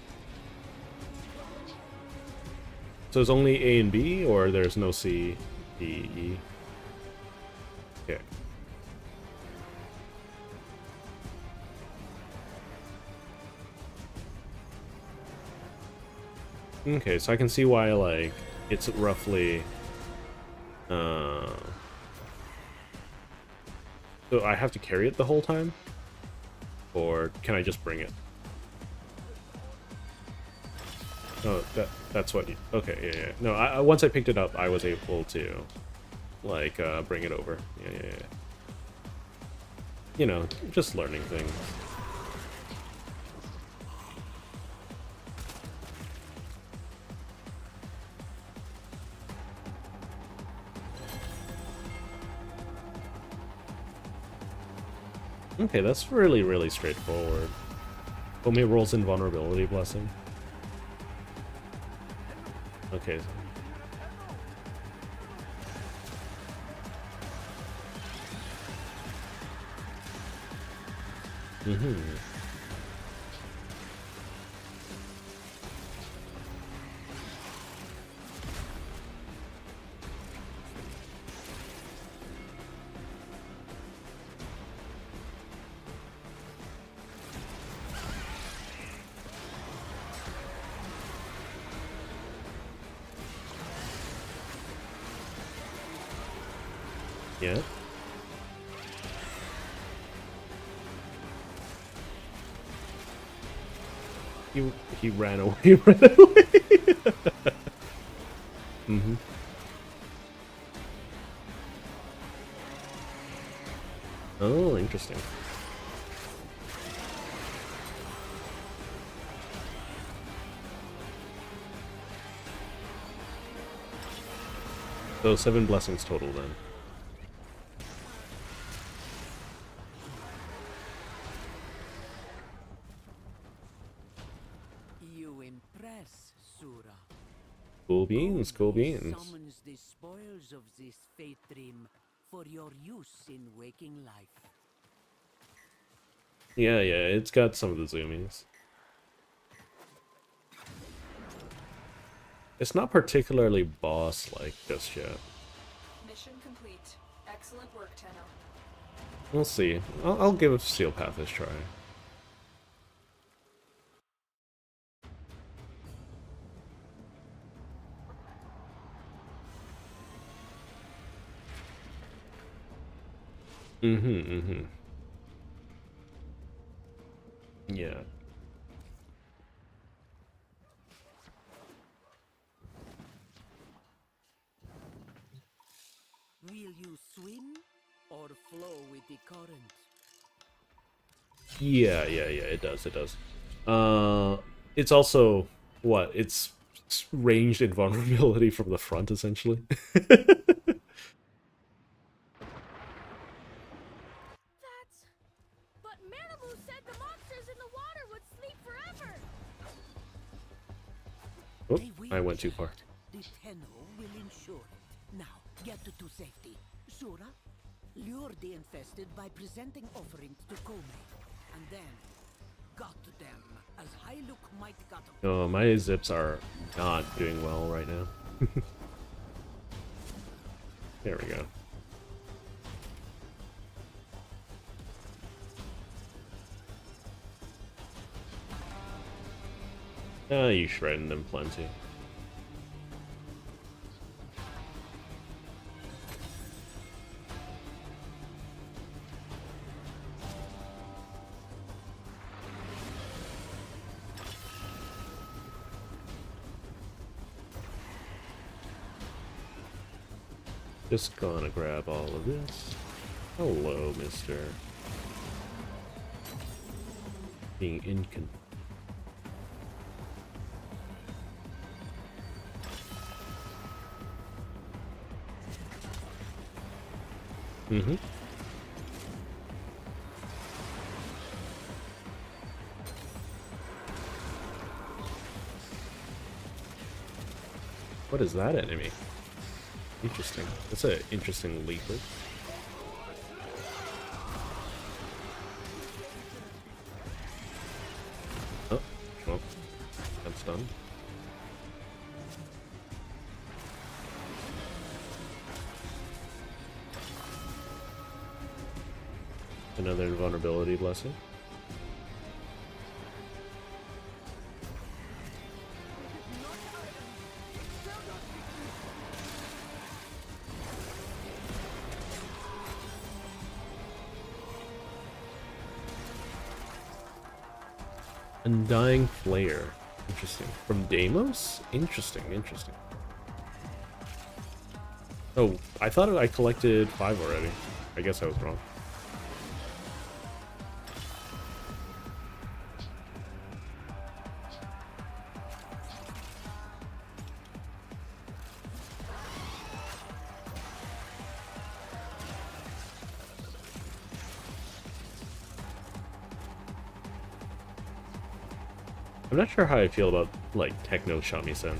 [SPEAKER 1] So it's only A and B, or there's no C, D, E? Okay. Okay, so I can see why, like, it's roughly... So I have to carry it the whole time? Or can I just bring it? Oh, that's what you... Okay, yeah. No, once I picked it up, I was able to, like, bring it over. Yeah. You know, just learning things. Okay, that's really, really straightforward. Komi rolls Invulnerability Blessing. Okay. Yeah. He ran away. He ran away. Mm-hmm. Oh, interesting. So 7 blessings total then.
[SPEAKER 8] You impress, Sura.
[SPEAKER 1] Cool beans, cool
[SPEAKER 8] Only
[SPEAKER 1] beans.
[SPEAKER 8] Summons the spoils of this fate dream for your use in waking life.
[SPEAKER 1] Yeah, it's got some of the zoomies. It's not particularly boss-like just yet.
[SPEAKER 6] Mission complete. Excellent work, Tenno.
[SPEAKER 1] We'll see. I'll give Steel Path a try. Yeah.
[SPEAKER 8] Will you swim or flow with the current?
[SPEAKER 1] Yeah, it does, it does. It's also, what, it's ranged invulnerability from the front, essentially.
[SPEAKER 9] That's... But Manabu said the monsters in the water would sleep forever!
[SPEAKER 1] Oh,
[SPEAKER 8] They will,
[SPEAKER 1] I went too far.
[SPEAKER 8] child. The Tenno will ensure it. Now, get to safety. Sura, lure the infested by presenting offerings to Kome. And then, gut them, as Hyliuk might gut them.
[SPEAKER 1] Oh, my zips are not doing well right now. There we go. You shredding them plenty. Just gonna grab all of this. Hello, mister. Being incon... Mm-hmm. What is that enemy? Interesting. That's an interesting leaper. Oh, well, that's done. Another invulnerability blessing. Undying Flare. Interesting. From Deimos? Interesting. Oh, I thought I collected 5 already. I guess I was wrong. I'm not sure how I feel about, like, techno shamisen.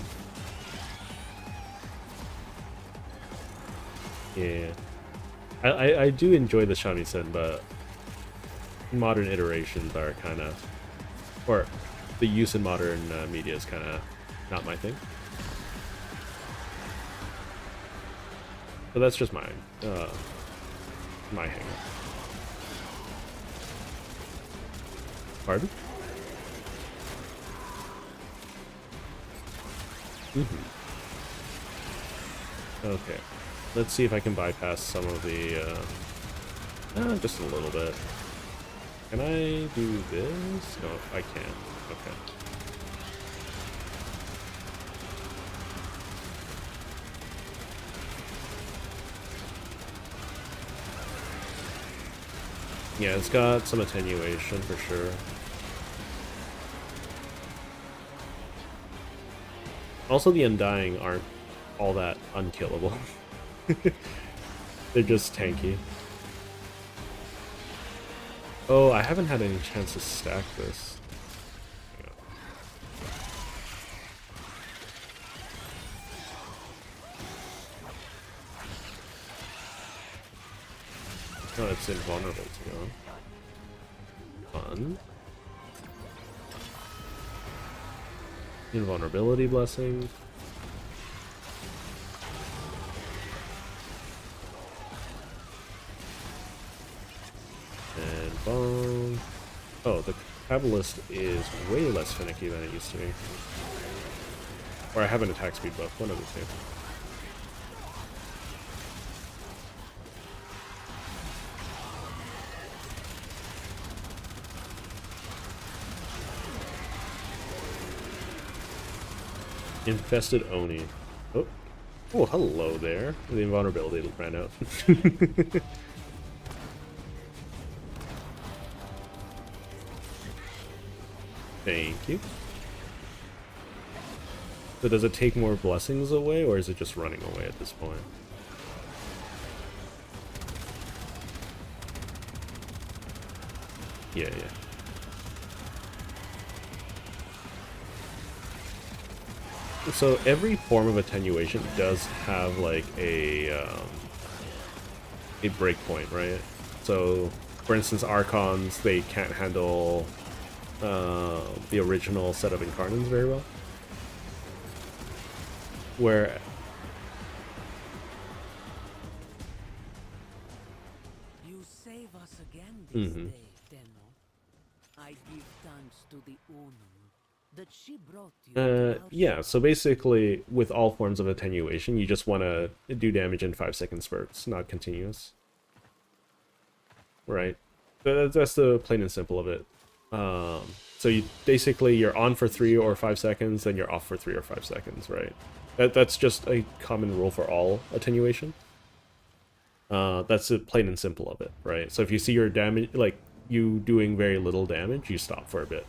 [SPEAKER 1] Yeah. I do enjoy the shamisen, but modern iterations are kind of... Or, the use in modern media is kind of not my thing. So that's just my hang-up. Pardon? Okay, let's see if I can bypass some of the, just a little bit. Can I do this? No, I can't. Okay. Yeah, it's got some attenuation for sure. Also, the Undying aren't all that unkillable. They're just tanky. Oh, I haven't had any chance to stack this. Oh, it's invulnerable to go. Fun. Invulnerability blessing. And bomb. Oh, the Cabalist is way less finicky than it used to be. Or I have an attack speed buff, one of the two. Infested Oni. Oh. Oh, hello there. The invulnerability ran out. Thank you. So does it take more blessings away, or is it just running away at this point? Yeah, yeah. So every form of attenuation does have like a breakpoint, right? So, for instance, Archons, they can't handle the original set of Incarnants very well. Where
[SPEAKER 8] You save us again this day, Tenno. I give thanks to the Unum that she brought you.
[SPEAKER 1] yeah, so basically, with all forms of attenuation, you just want to do damage in 5-second spurts, not continuous. Right? That's the plain and simple of it. So you basically, you're on for 3 or 5 seconds, then you're off for 3 or 5 seconds, right? That's just a common rule for all attenuation. That's the plain and simple of it, right? So if you see your damage, like, you doing very little damage, you stop for a bit.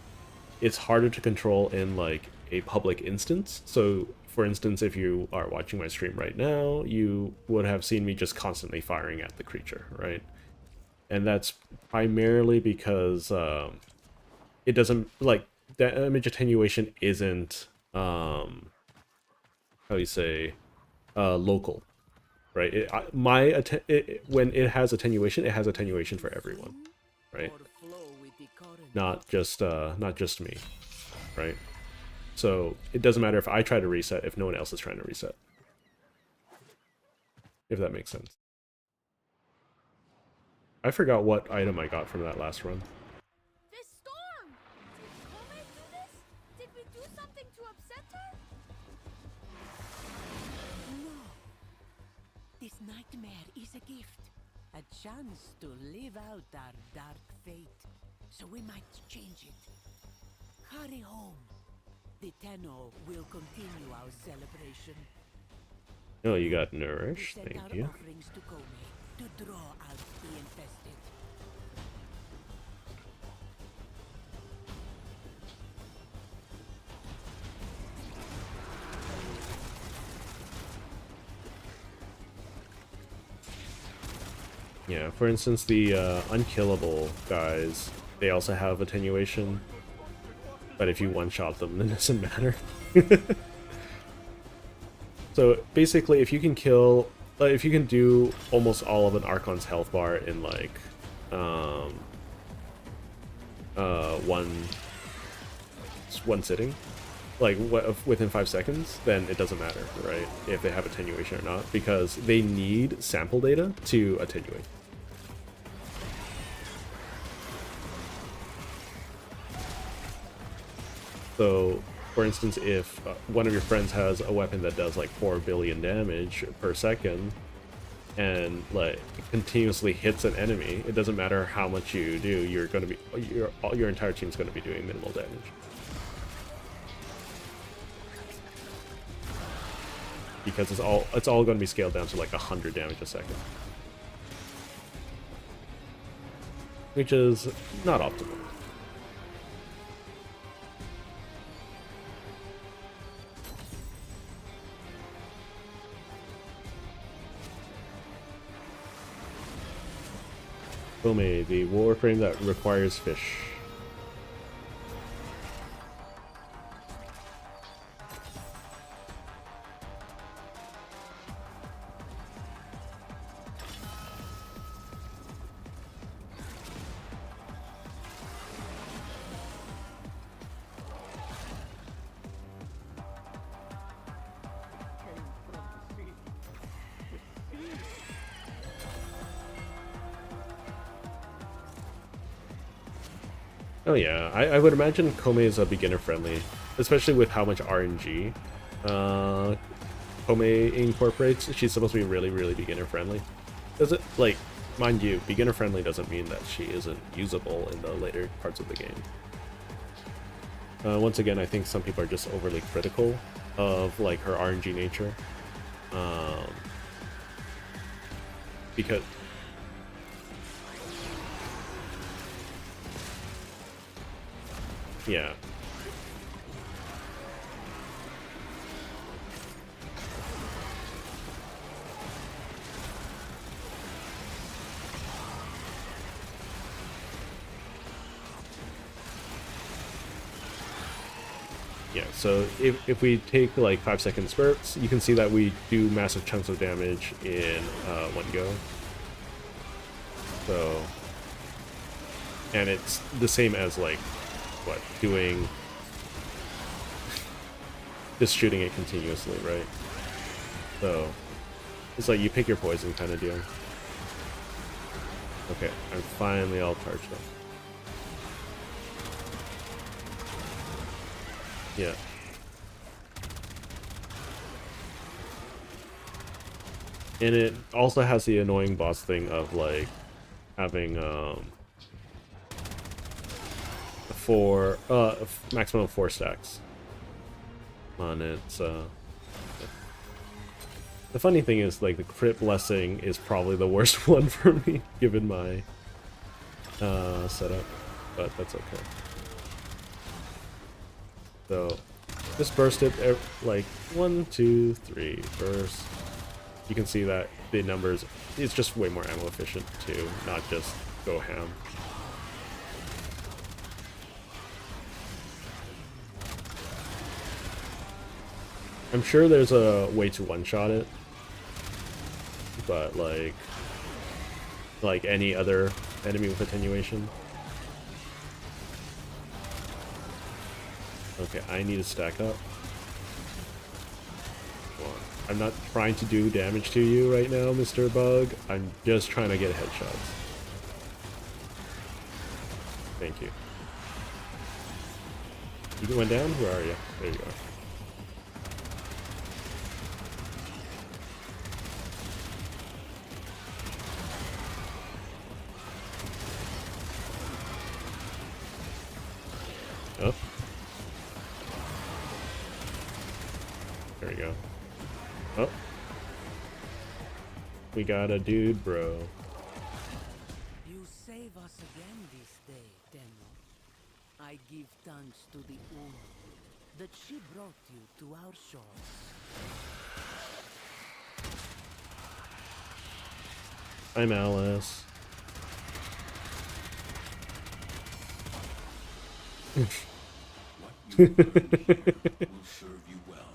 [SPEAKER 1] It's harder to control in, like, a public instance. So, for instance, if you are watching my stream right now, you would have seen me just constantly firing at the creature, right? And that's primarily because it doesn't, like, damage attenuation isn't, how do you say, local, right? When it has attenuation for everyone, right? Not just me, right? So it doesn't matter if I try to reset if no one else is trying to reset. If that makes sense. I forgot what item I got from that last run.
[SPEAKER 9] This storm! Did Kome do this? Did we do something to upset her?
[SPEAKER 8] No. This nightmare is a gift. A chance to live out our dark fate. So we might change it. Hurry home. The Tenno will continue our celebration.
[SPEAKER 1] Oh, you got nourished.
[SPEAKER 8] We send
[SPEAKER 1] Thank
[SPEAKER 8] our
[SPEAKER 1] you.
[SPEAKER 8] offerings to Kome to draw out the infested.
[SPEAKER 1] Yeah, for instance, the unkillable guys, they also have attenuation. But if you one-shot them, then it doesn't matter. So basically, if you can kill, if you can do almost all of an Archon's health bar in like one sitting, like within 5 seconds, then it doesn't matter, right? If they have attenuation or not, because they need sample data to attenuate. So, for instance, if one of your friends has a weapon that does like 4 billion damage per second, and like continuously hits an enemy, it doesn't matter how much you do, you're going to be your entire team's going to be doing minimal damage. Because it's all going to be scaled down to like 100 damage a second. which is not optimal. Kome, the warframe that requires fish. Oh yeah, I would imagine Kome is a beginner friendly, especially with how much RNG Kome incorporates. She's supposed to be really beginner friendly. Does it, like, mind you, beginner friendly doesn't mean that she isn't usable in the later parts of the game. Once again, I think some people are just overly critical of like her RNG nature, because yeah. Yeah, so if we take like 5-second spurts, you can see that we do massive chunks of damage in one go. So, and it's the same as like, what, doing, just shooting it continuously, right? So, it's like you pick your poison kind of deal. Okay, I'm finally all charged up. Yeah. And it also has the annoying boss thing of like having maximum of 4 stacks on it. The funny thing is like the crit blessing is probably the worst one for me given my setup, but that's okay. So just burst it like 1, 2, 3 burst. You can see that the numbers, it's just way more ammo efficient too, not just go ham. I'm sure there's a way to one-shot it, but like any other enemy with attenuation. Okay, I need to stack up. I'm not trying to do damage to you right now, Mr. Bug. I'm just trying to get headshots. Thank you. You went down? Where are you? There you go. Oh. There we go. Oh. We got a dude, bro.
[SPEAKER 8] You save us again this day, Demo. I give thanks to the Uno that she brought you to our shores.
[SPEAKER 1] I'm Alice.
[SPEAKER 5] What you learned here will serve you well.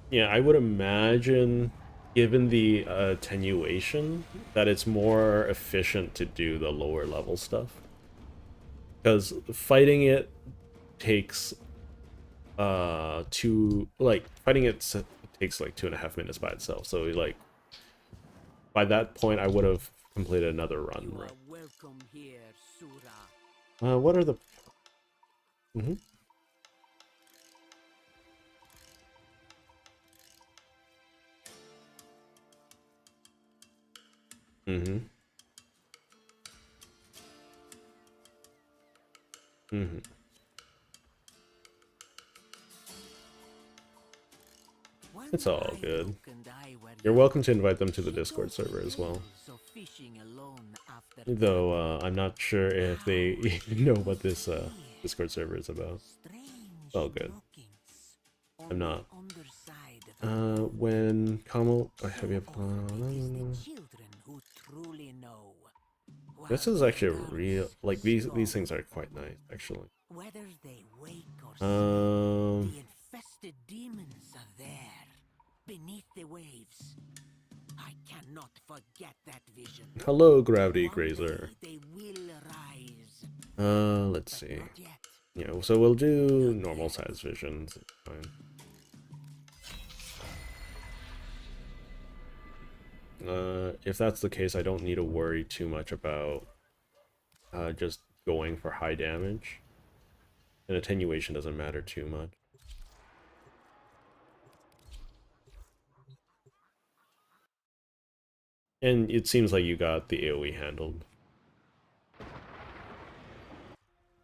[SPEAKER 1] Yeah, I would imagine, given the attenuation, that it's more efficient to do the lower level stuff. Because fighting it takes fighting it takes like 2.5 minutes by itself. So like by that point I would have completed another run.
[SPEAKER 8] You
[SPEAKER 1] Right?
[SPEAKER 8] are welcome here, Sura.
[SPEAKER 1] What are the Mm-hmm. It's all
[SPEAKER 8] One
[SPEAKER 1] good.
[SPEAKER 8] Luke and I were
[SPEAKER 1] You're
[SPEAKER 8] young,
[SPEAKER 1] welcome to invite them to the
[SPEAKER 8] she
[SPEAKER 1] Discord
[SPEAKER 8] told
[SPEAKER 1] server as well.
[SPEAKER 8] tales of fishing alone after
[SPEAKER 1] Though
[SPEAKER 8] dark.
[SPEAKER 1] I'm not sure if they even know what this Discord server is about.
[SPEAKER 8] Strange
[SPEAKER 1] Oh, good.
[SPEAKER 8] markings
[SPEAKER 1] I'm
[SPEAKER 8] on the
[SPEAKER 1] not.
[SPEAKER 8] underside of the globe.
[SPEAKER 1] When Kamal,
[SPEAKER 8] So
[SPEAKER 1] have you?
[SPEAKER 8] often it is the children who truly know.
[SPEAKER 1] This
[SPEAKER 8] while
[SPEAKER 1] is
[SPEAKER 8] the
[SPEAKER 1] actually a real.
[SPEAKER 8] adults
[SPEAKER 1] Like these
[SPEAKER 8] scoff.
[SPEAKER 1] things are quite nice, actually.
[SPEAKER 8] Whether they wake or sleep,
[SPEAKER 1] Um.
[SPEAKER 8] the infested demons are there, beneath the waves. I cannot forget that vision.
[SPEAKER 1] Hello, Gravity
[SPEAKER 8] One
[SPEAKER 1] Grazer.
[SPEAKER 8] day they will rise,
[SPEAKER 1] Let's
[SPEAKER 8] but
[SPEAKER 1] see.
[SPEAKER 8] not yet.
[SPEAKER 1] Yeah, so we'll do normal size visions. It's fine. If that's the case, I don't need to worry too much about just going for high damage. And attenuation doesn't matter too much. And it seems like you got the AoE handled.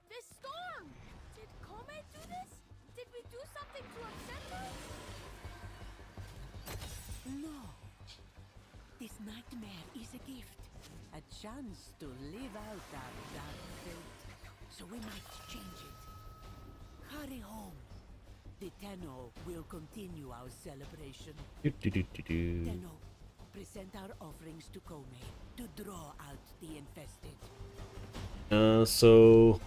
[SPEAKER 9] This storm! Did Kome do this? Did we do something to upset her?
[SPEAKER 8] No. This nightmare is a gift. A chance to live out our dark fate. So we might change it. Hurry home. The Tenno will continue our celebration. Tenno, present our offerings to Kome to draw out the infested.
[SPEAKER 1] So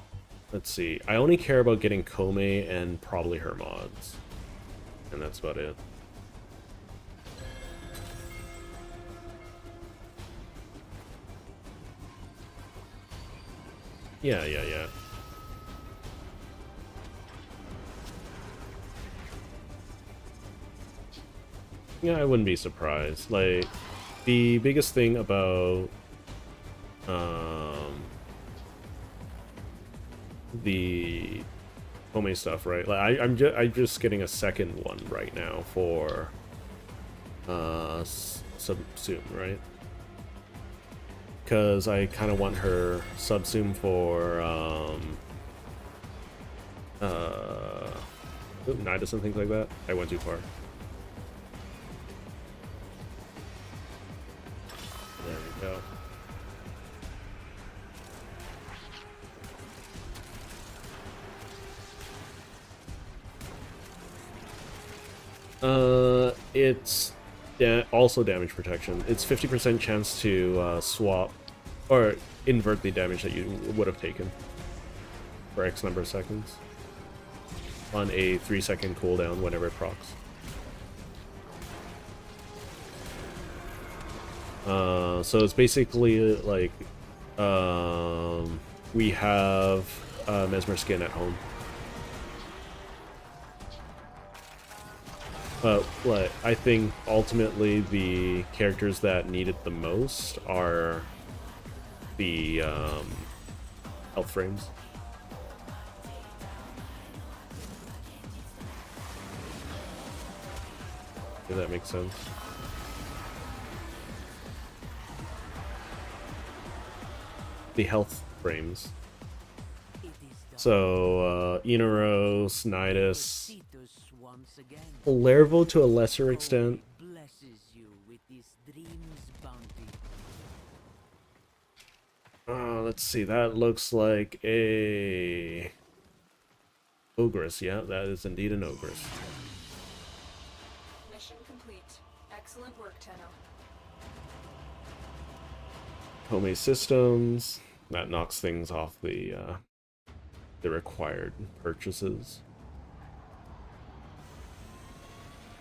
[SPEAKER 1] let's see. I only care about getting Kome and probably her mods. And that's about it. Yeah. Yeah, I wouldn't be surprised. Like, the biggest thing about the Home stuff, right? Like, I'm just getting a second one right now for Subsume, right? Because I kind of want her Subsume for Nidus and things like that. I went too far. There we go. It's also damage protection. It's 50% chance to swap or invert the damage that you would have taken for X number of seconds on a 3-second cooldown whenever it procs. So it's basically like we have Mesmer Skin at home. But I think ultimately the characters that need it the most are the health frames. If that makes sense. The health frames. So, Inaros, Nidus, Lervo to a lesser extent. Let's see, that looks like a Ogress. Yeah, that is indeed an Ogress.
[SPEAKER 6] Mission complete. Excellent work, Tenno.
[SPEAKER 1] Home systems. That knocks things off the required purchases.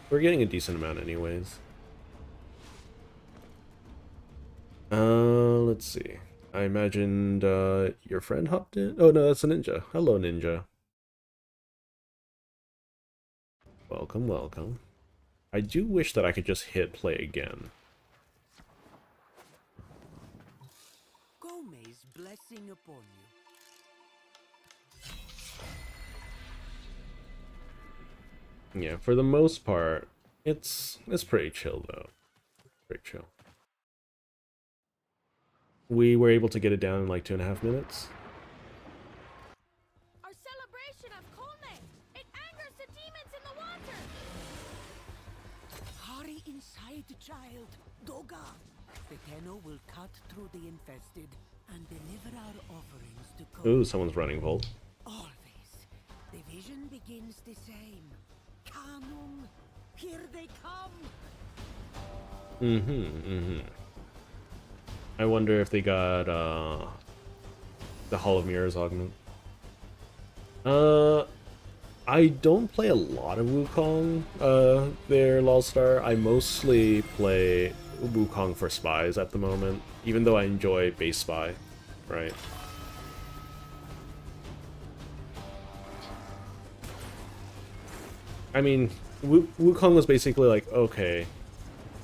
[SPEAKER 1] We're getting a decent amount anyways. Let's see. I imagined your friend hopped in. Oh no, that's a ninja. Hello, ninja. Welcome, welcome. I do wish that I could just hit play again.
[SPEAKER 8] Gome's blessing upon you.
[SPEAKER 1] Yeah, for the most part, it's pretty chill though. Pretty chill. We were able to get it down in like 2.5 minutes.
[SPEAKER 9] Our celebration of Kome! It angers the demons in the water!
[SPEAKER 8] child, Doga. The Tenno will cut through the infested and deliver our offerings to God.
[SPEAKER 1] Ooh, someone's running Volt.
[SPEAKER 8] Always. The vision begins the same. Canum, here they come.
[SPEAKER 1] I wonder if they got the Hall of Mirrors augment. I don't play a lot of Wukong there, Lolstar. I mostly play Wukong for spies at the moment, even though I enjoy base spy, right? I mean, Wukong was basically like, okay,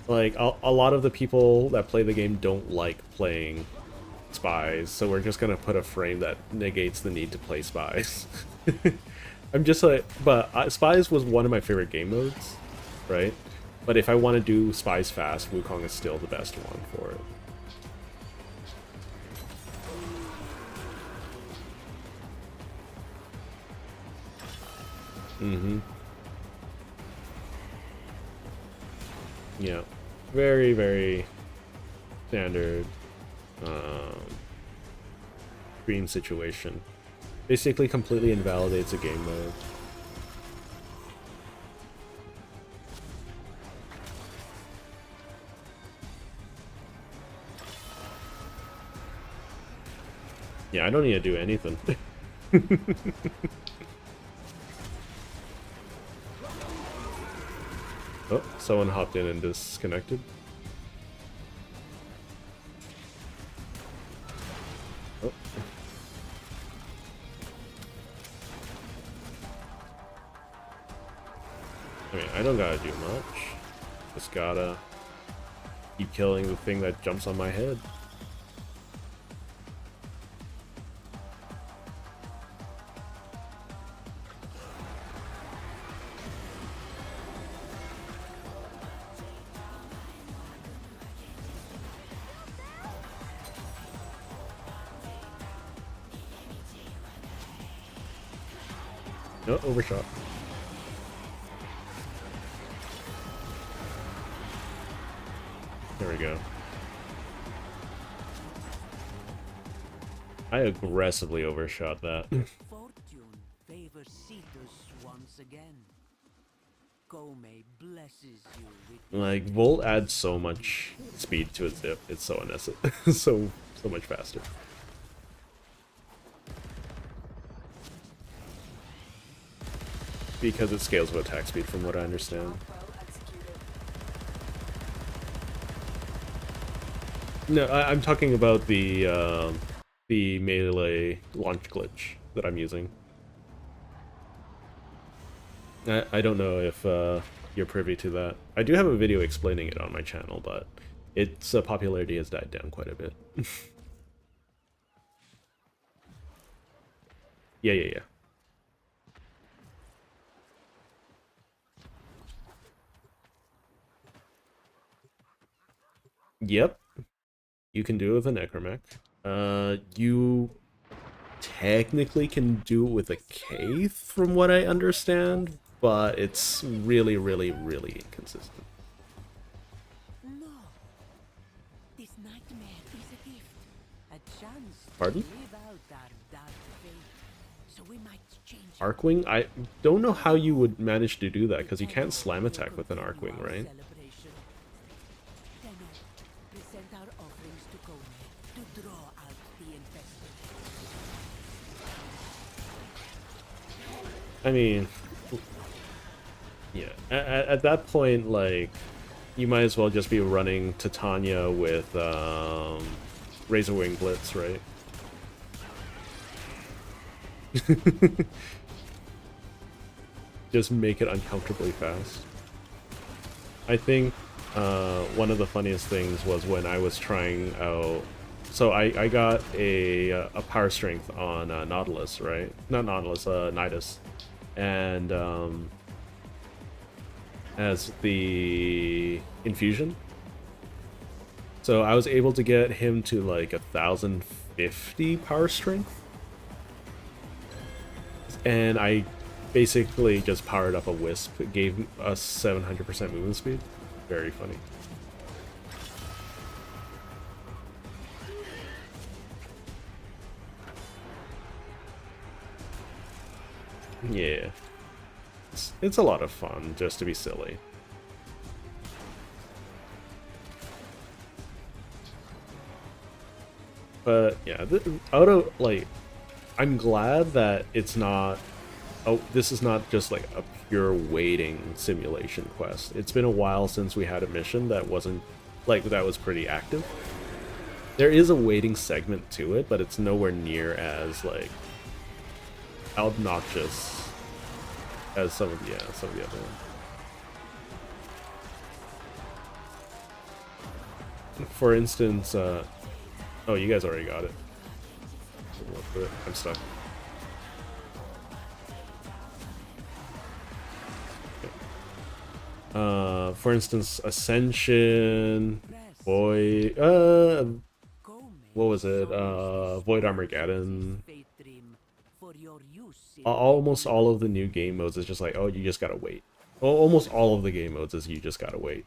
[SPEAKER 1] like, a lot of the people that play the game don't like playing spies, so we're just gonna put a frame that negates the need to play spies. I'm just like, but spies was one of my favorite game modes, right? But if I want to do spies fast, Wukong is still the best one for it. Yeah, very, very standard green situation. Basically completely invalidates a game mode. Yeah, I don't need to do anything. Oh, someone hopped in and disconnected. Oh. I mean, I don't gotta do much. Just gotta keep killing the thing that jumps on my head. No, overshot. There we go. I aggressively overshot that.
[SPEAKER 8] Fortune favors Cetus once again. Gome blesses you with
[SPEAKER 1] Like, Volt adds so much speed to its zip. It's so unnecessary. so much faster. Because it scales with attack speed, from what I understand.
[SPEAKER 6] Well executed.
[SPEAKER 1] No, I'm talking about the melee launch glitch that I'm using. I don't know if you're privy to that. I do have a video explaining it on my channel, but its popularity has died down quite a bit. Yeah. Yep. You can do it with a Necromech. You technically can do it with a Kaith, from what I understand, but it's really, really, really inconsistent.
[SPEAKER 8] no. This nightmare is a gift. A chance
[SPEAKER 1] Pardon?
[SPEAKER 8] to live out our dark fate. So we might change
[SPEAKER 1] Arcwing? I don't know how you would manage to do that, because you can't slam attack with an Arcwing, right?
[SPEAKER 8] celebration. Tenno, present our offerings to Gome to draw out the infested.
[SPEAKER 1] I mean, yeah. At that point, like, you might as well just be running Titania with Razorwing Blitz, right? Just make it uncomfortably fast. I think one of the funniest things was when I was trying out. So I got a power strength on Nautilus, right? Not Nautilus, Nidus, and as the infusion. So I was able to get him to like 1050 power strength, and I basically just powered up a Wisp. It gave us 700% movement speed. Very funny. Yeah. It's a lot of fun just to be silly. But yeah, out of like, I'm glad that it's not. Oh, this is not just like a pure waiting simulation quest. It's been a while since we had a mission that wasn't like that was pretty active. There is a waiting segment to it, but it's nowhere near as like obnoxious as some of the other ones. For instance, oh, you guys already got it. I'm stuck. For instance, Ascension, Void, what was it? Void Armageddon. Almost all of the new game modes is just like, oh, you just gotta wait. Well, almost all of the game modes is you just gotta wait.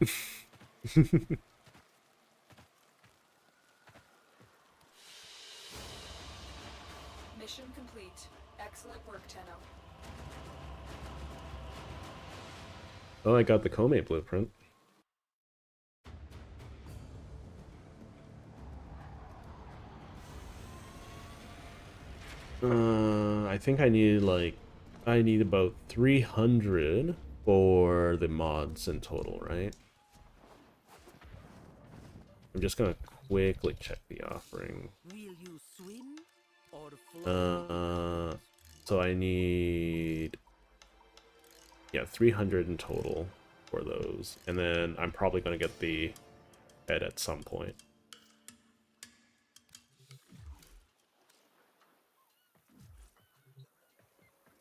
[SPEAKER 6] Mission complete. Excellent work, Tenno.
[SPEAKER 1] Oh, I got the Kome blueprint. I think I need about 300 for the mods in total, right? I'm just gonna quickly check the offering.
[SPEAKER 8] Will you swim or float?
[SPEAKER 1] So I need, yeah, 300 in total for those, and then I'm probably gonna get the head at some point.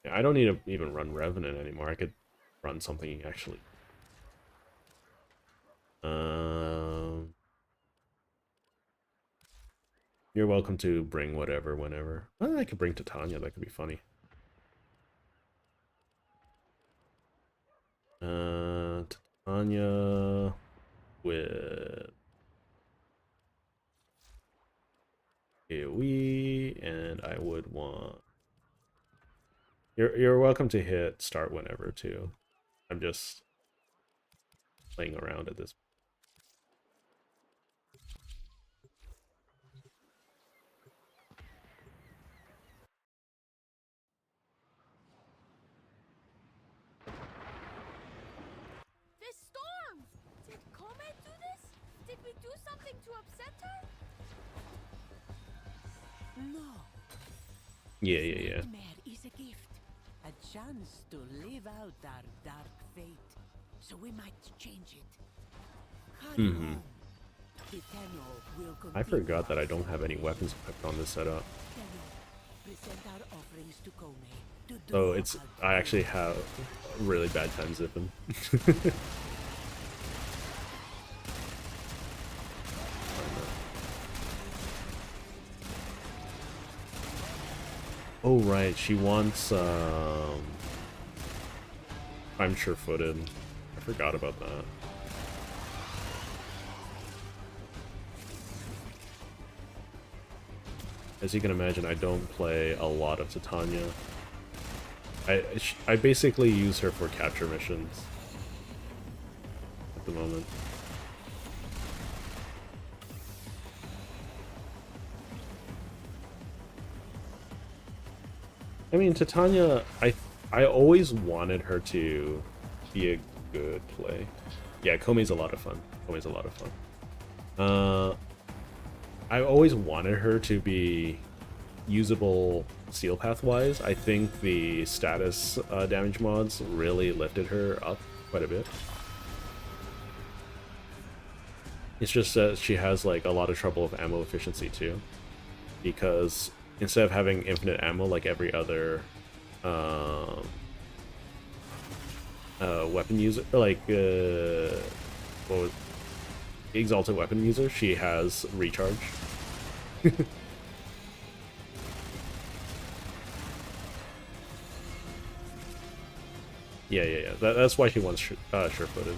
[SPEAKER 1] Yeah, I don't need to even run Revenant anymore. I could run something actually. You're welcome to bring whatever, whenever. Oh, I could bring Titania. That could be funny. Titania with AoE, and I would want. You're welcome to hit start whenever too. I'm just playing around at this.
[SPEAKER 9] This storm! Did Kome do this? Did we do something to upset her?
[SPEAKER 8] No.
[SPEAKER 1] Yeah.
[SPEAKER 8] Nightmare is a gift. A chance to live out our dark fate. So we might change it. Hurry home. The Tenno will
[SPEAKER 1] I
[SPEAKER 8] continue
[SPEAKER 1] forgot that I
[SPEAKER 8] our
[SPEAKER 1] don't have any weapons equipped on this setup.
[SPEAKER 8] Tenno, present our offerings to Kome. To
[SPEAKER 1] So
[SPEAKER 8] draw
[SPEAKER 1] it's
[SPEAKER 8] out
[SPEAKER 1] I actually have a really bad time zipping. Oh right, she wants I'm sure-footed. I forgot about that. As you can imagine, I don't play a lot of Titania. I basically use her for capture missions at the moment. I mean, Titania, I always wanted her to be a good play. Yeah, Kome's a lot of fun. Kome's a lot of fun. I always wanted her to be usable seal path wise. I think the status damage mods really lifted her up quite a bit. It's just that she has like a lot of trouble with ammo efficiency too, because instead of having infinite ammo like every other weapon user, like what was exalted weapon user, she has recharge. Yeah. That's why she wants sure-footed.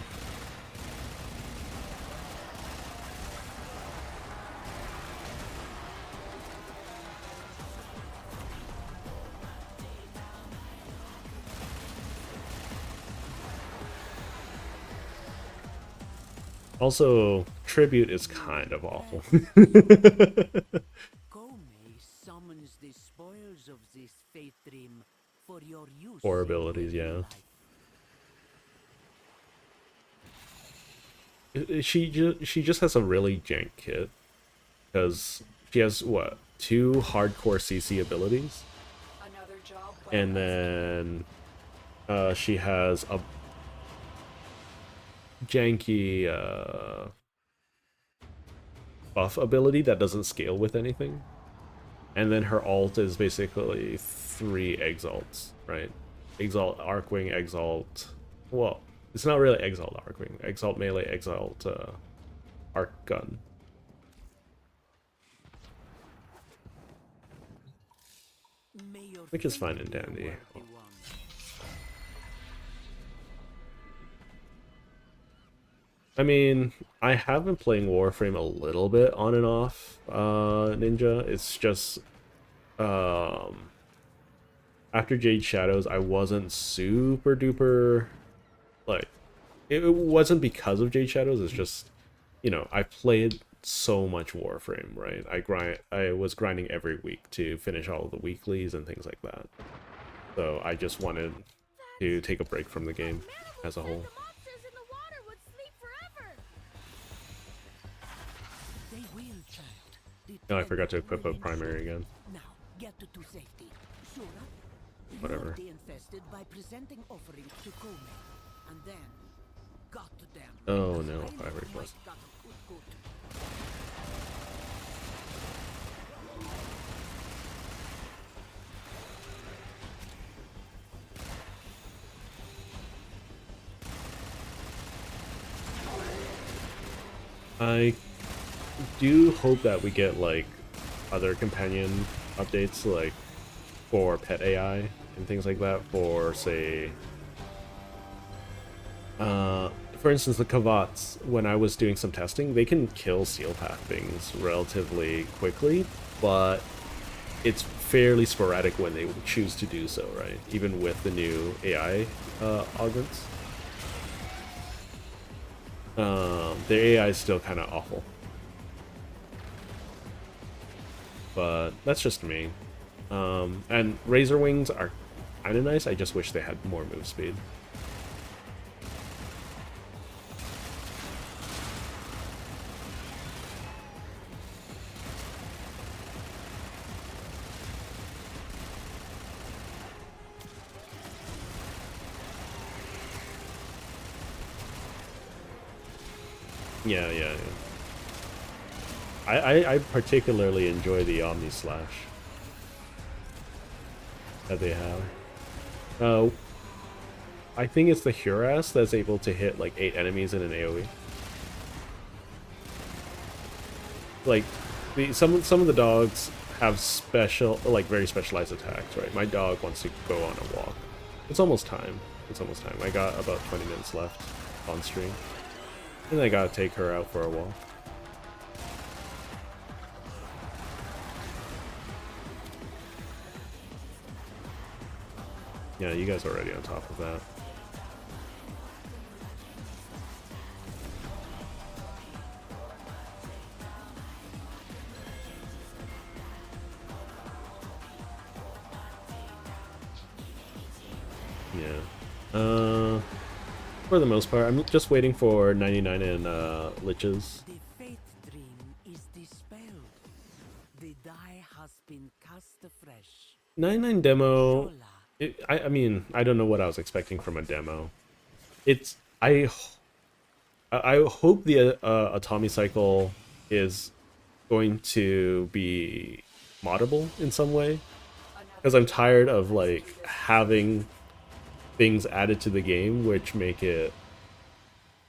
[SPEAKER 1] Also, tribute is kind of awful.
[SPEAKER 8] Kome summons the spoils of this faith dream for your use.
[SPEAKER 1] Four
[SPEAKER 8] in
[SPEAKER 1] abilities,
[SPEAKER 8] living
[SPEAKER 1] yeah.
[SPEAKER 8] life.
[SPEAKER 1] She just has a really jank kit because she has what, 2 hardcore CC abilities,
[SPEAKER 6] Another job well
[SPEAKER 1] and
[SPEAKER 6] executed.
[SPEAKER 1] then she has a janky buff ability that doesn't scale with anything, and then her ult is basically 3 exalts, right? Exalt Arcwing, Exalt. Well, it's not really Exalt Arcwing. Exalt melee, Exalt Arc gun.
[SPEAKER 8] May your
[SPEAKER 1] Which is
[SPEAKER 8] fate
[SPEAKER 1] fine and
[SPEAKER 8] be a
[SPEAKER 1] dandy.
[SPEAKER 8] worthy one.
[SPEAKER 1] I mean, I have been playing Warframe a little bit on and off, Ninja. It's just, after Jade Shadows, I wasn't super duper, like, it wasn't because of Jade Shadows, it's just, you know, I played so much Warframe, right? I was grinding every week to finish all of the weeklies and things like that. So I just wanted to take a break from the game as a whole.
[SPEAKER 9] The monsters in the water would sleep forever.
[SPEAKER 8] They will, child. The
[SPEAKER 1] Oh, I forgot to
[SPEAKER 8] tenant
[SPEAKER 1] equip
[SPEAKER 8] will
[SPEAKER 1] a primary
[SPEAKER 8] ensure.
[SPEAKER 1] again.
[SPEAKER 8] Now, get to safety. Shura,
[SPEAKER 1] Whatever.
[SPEAKER 8] lure the infested by presenting offerings to Kome. And then, goddamn.
[SPEAKER 1] Oh no,
[SPEAKER 8] I
[SPEAKER 1] I already
[SPEAKER 8] might
[SPEAKER 1] was.
[SPEAKER 8] got a good.
[SPEAKER 1] I do hope that we get like other companion updates, like for pet AI and things like that. For say, for instance, the Kavats. When I was doing some testing, they can kill seal path things relatively quickly, but it's fairly sporadic when they choose to do so. Right, even with the new AI augments, their AI is still kind of awful. But that's just me. And Razor Wings are kind of nice. I just wish they had more move speed. Yeah, yeah, yeah. I particularly enjoy the Omni Slash that they have. I think it's the Hurass that's able to hit like 8 enemies in an AoE. Like, some of the dogs have special, like very specialized attacks, right? My dog wants to go on a walk. It's almost time. It's almost time. I got about 20 minutes left on stream. And I gotta take her out for a walk. Yeah, you guys are already on top of that. Yeah. For the most part, I'm just waiting for 99 and Liches.
[SPEAKER 8] The faith dream is dispelled. The die has been cast afresh.
[SPEAKER 1] 99 demo.
[SPEAKER 8] Shola,
[SPEAKER 1] I mean, I don't know what I was expecting from a demo. It's I hope the Atomy cycle is going to be moddable in some way, because I'm tired of like having things added to the game which make it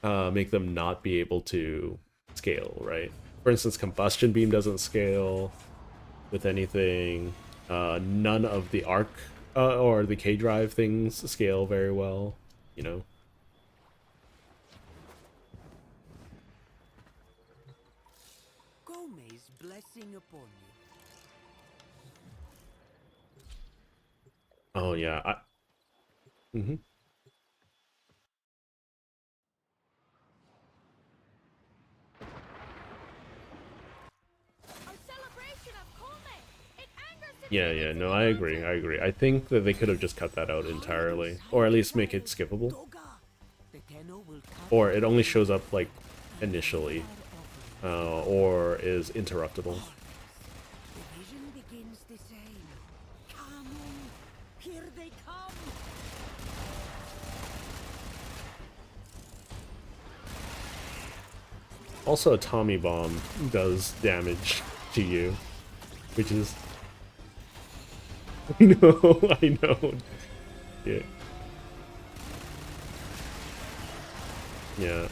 [SPEAKER 1] make them not be able to scale, right? For instance, combustion beam doesn't scale with anything. None of the arc or the K drive things scale very well, you know.
[SPEAKER 8] Gome's blessing upon you.
[SPEAKER 1] Oh yeah, Yeah, no, I agree, I agree. I think that they could have just cut that out entirely, or at least make it skippable. Or it only shows up, like, initially, or is interruptible.
[SPEAKER 8] The vision begins the same. Come on, here they come.
[SPEAKER 1] Also, a Tommy Bomb does damage to you, which is... I know. Yeah. Yeah.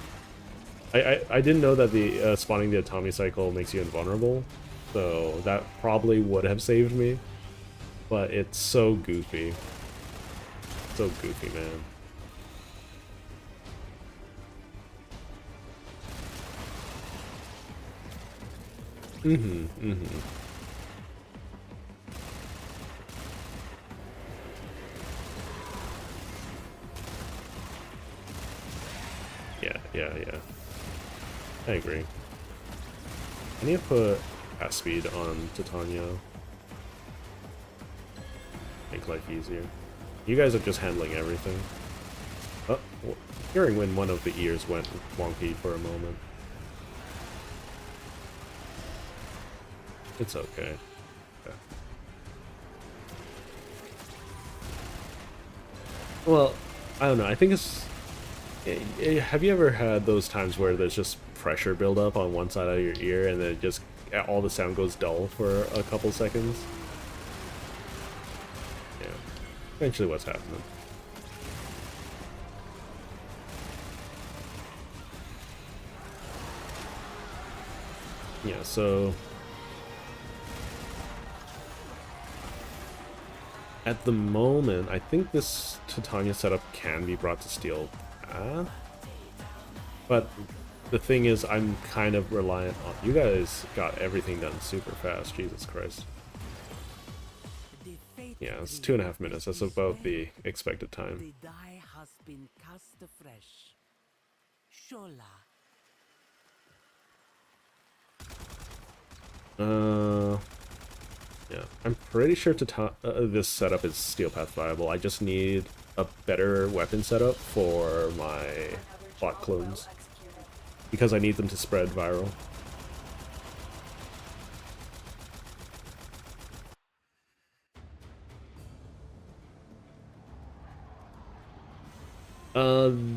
[SPEAKER 1] I didn't know that the spawning the Atomi cycle makes you invulnerable, so that probably would have saved me, but it's so goofy. So goofy, man. Mm-hmm. Yeah. I agree. I need to put fast speed on Titania. Make life easier. You guys are just handling everything. Oh, hearing when one of the ears went wonky for a moment. It's okay. Yeah. Well, I don't know. I think it's... Have you ever had those times where there's just pressure buildup on one side of your ear and then it just all the sound goes dull for a couple seconds? Yeah. Eventually what's happening. Yeah, so... At the moment, I think this Titania setup can be brought to steel path. But the thing is, I'm kind of reliant on... You guys got everything done super fast, Jesus Christ. Yeah, it's 2.5 minutes. That's about the expected time.
[SPEAKER 8] The die has been cast afresh. Shola.
[SPEAKER 1] Yeah, I'm pretty sure this setup is steel path viable. I just need a better weapon setup for my bot clones, because I need them to spread viral.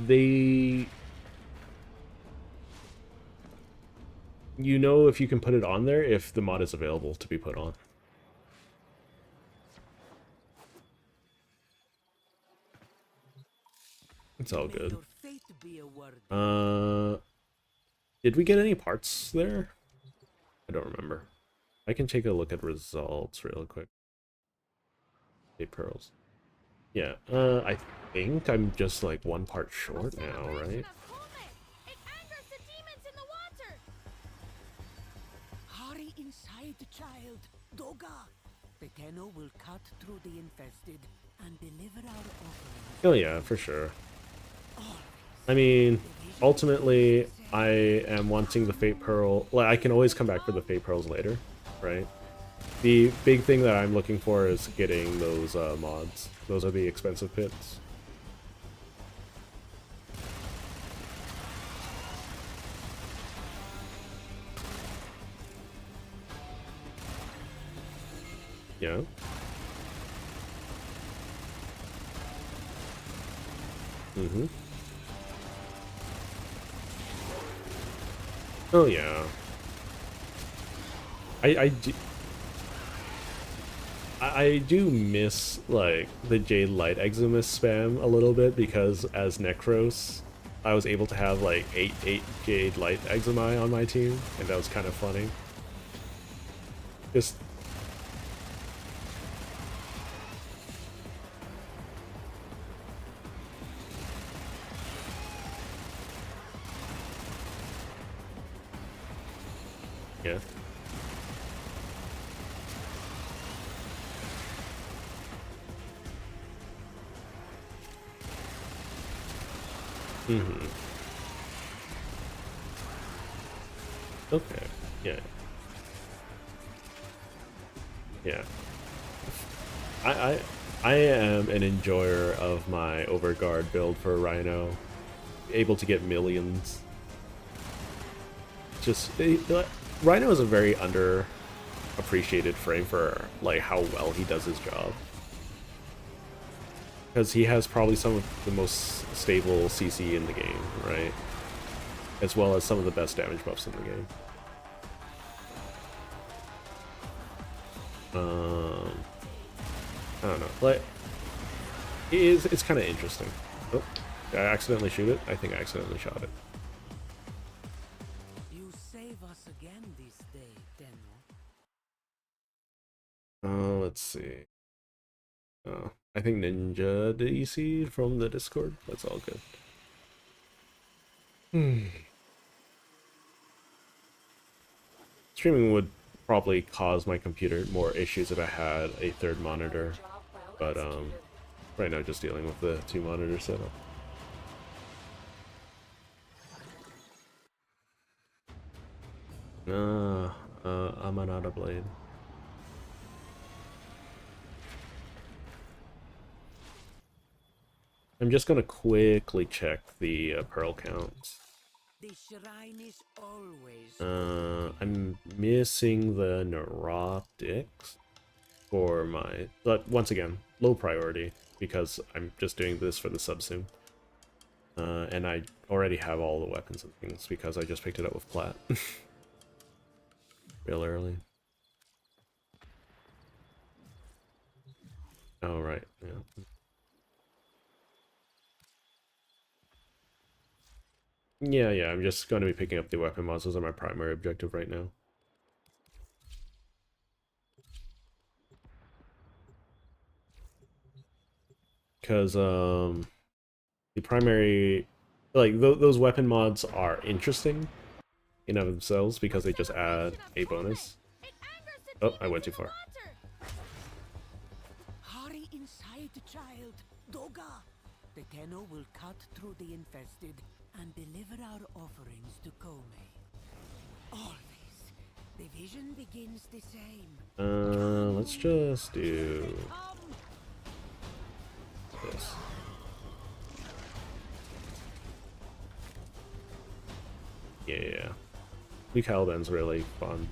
[SPEAKER 1] They... You know if you can put it on there if the mod is available to be put on. It's all good. Did we get any parts there? I don't remember. I can take a look at results real quick. 8 pearls. Yeah, I think I'm just like 1 part short now, right?
[SPEAKER 9] It angers the demons in the water.
[SPEAKER 8] Hurry inside, child. Doga. The Tenno will cut through the infested and deliver our offering.
[SPEAKER 1] Oh yeah, for sure. I mean, ultimately, I am wanting the Fate Pearl. Like, I can always come back for the Fate Pearls later, right? The big thing that I'm looking for is getting those mods. Those are the expensive pits. Yeah. Mm-hmm. Oh yeah. I do miss like the Jade Light Eximus spam a little bit, because as Necros, I was able to have like 8 Jade Light Eximi on my team, and that was kind of funny. Just yeah. Mm-hmm. Okay. Yeah. Yeah. I am an enjoyer of my overguard build for Rhino, able to get millions. Rhino is a very underappreciated frame for like how well he does his job, because he has probably some of the most stable CC in the game, right? As well as some of the best damage buffs in the game. I don't know, like it's kind of interesting. Oh, did I accidentally shoot it? I think I accidentally shot it.
[SPEAKER 8] You save us again this day, Tenno.
[SPEAKER 1] Let's see. I think Ninja DC from the Discord. That's all good. Streaming would probably cause my computer more issues if I had a third monitor, but right now just dealing with the 2-monitor setup. Amanada Blade. I'm just gonna quickly check the pearl counts.
[SPEAKER 8] The shrine is always.
[SPEAKER 1] I'm missing the neurotics for my, but once again, low priority because I'm just doing this for the subsume. And I already have all the weapons and things because I just picked it up with Plat. Real early. Oh, right, yeah. Yeah, I'm just going to be picking up the weapon mods as my primary objective right now. Because, the primary, like, those weapon mods are interesting in and of themselves because they just add a bonus. Oh, I went too far.
[SPEAKER 8] Hurry inside, child. Doga! The Tenno will cut through the infested and deliver our offerings to Kome. Always. The vision begins the same.
[SPEAKER 1] Let's just do this. Yeah. Luke Haldan's really fun.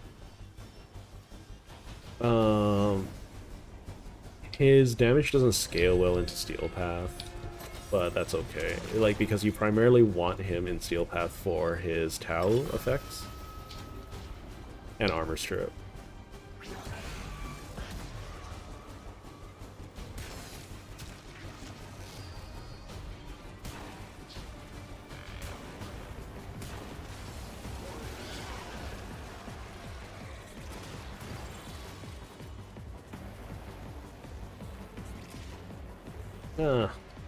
[SPEAKER 1] His damage doesn't scale well into Steel Path, but that's okay. Like, because you primarily want him in Steel Path for his Tau effects and Armor Strip.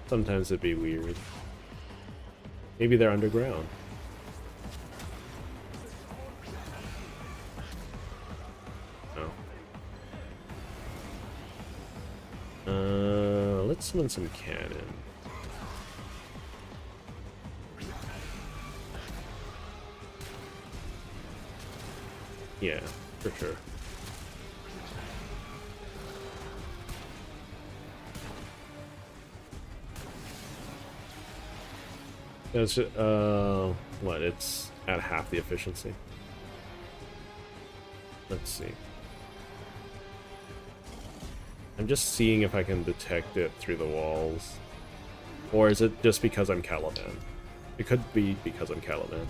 [SPEAKER 1] Sometimes it'd be weird. Maybe they're underground. No. Let's summon some cannon. Yeah, for sure. It's what? It's at half the efficiency. Let's see. I'm just seeing if I can detect it through the walls. Or is it just because I'm Caliban? It could be because I'm Caliban.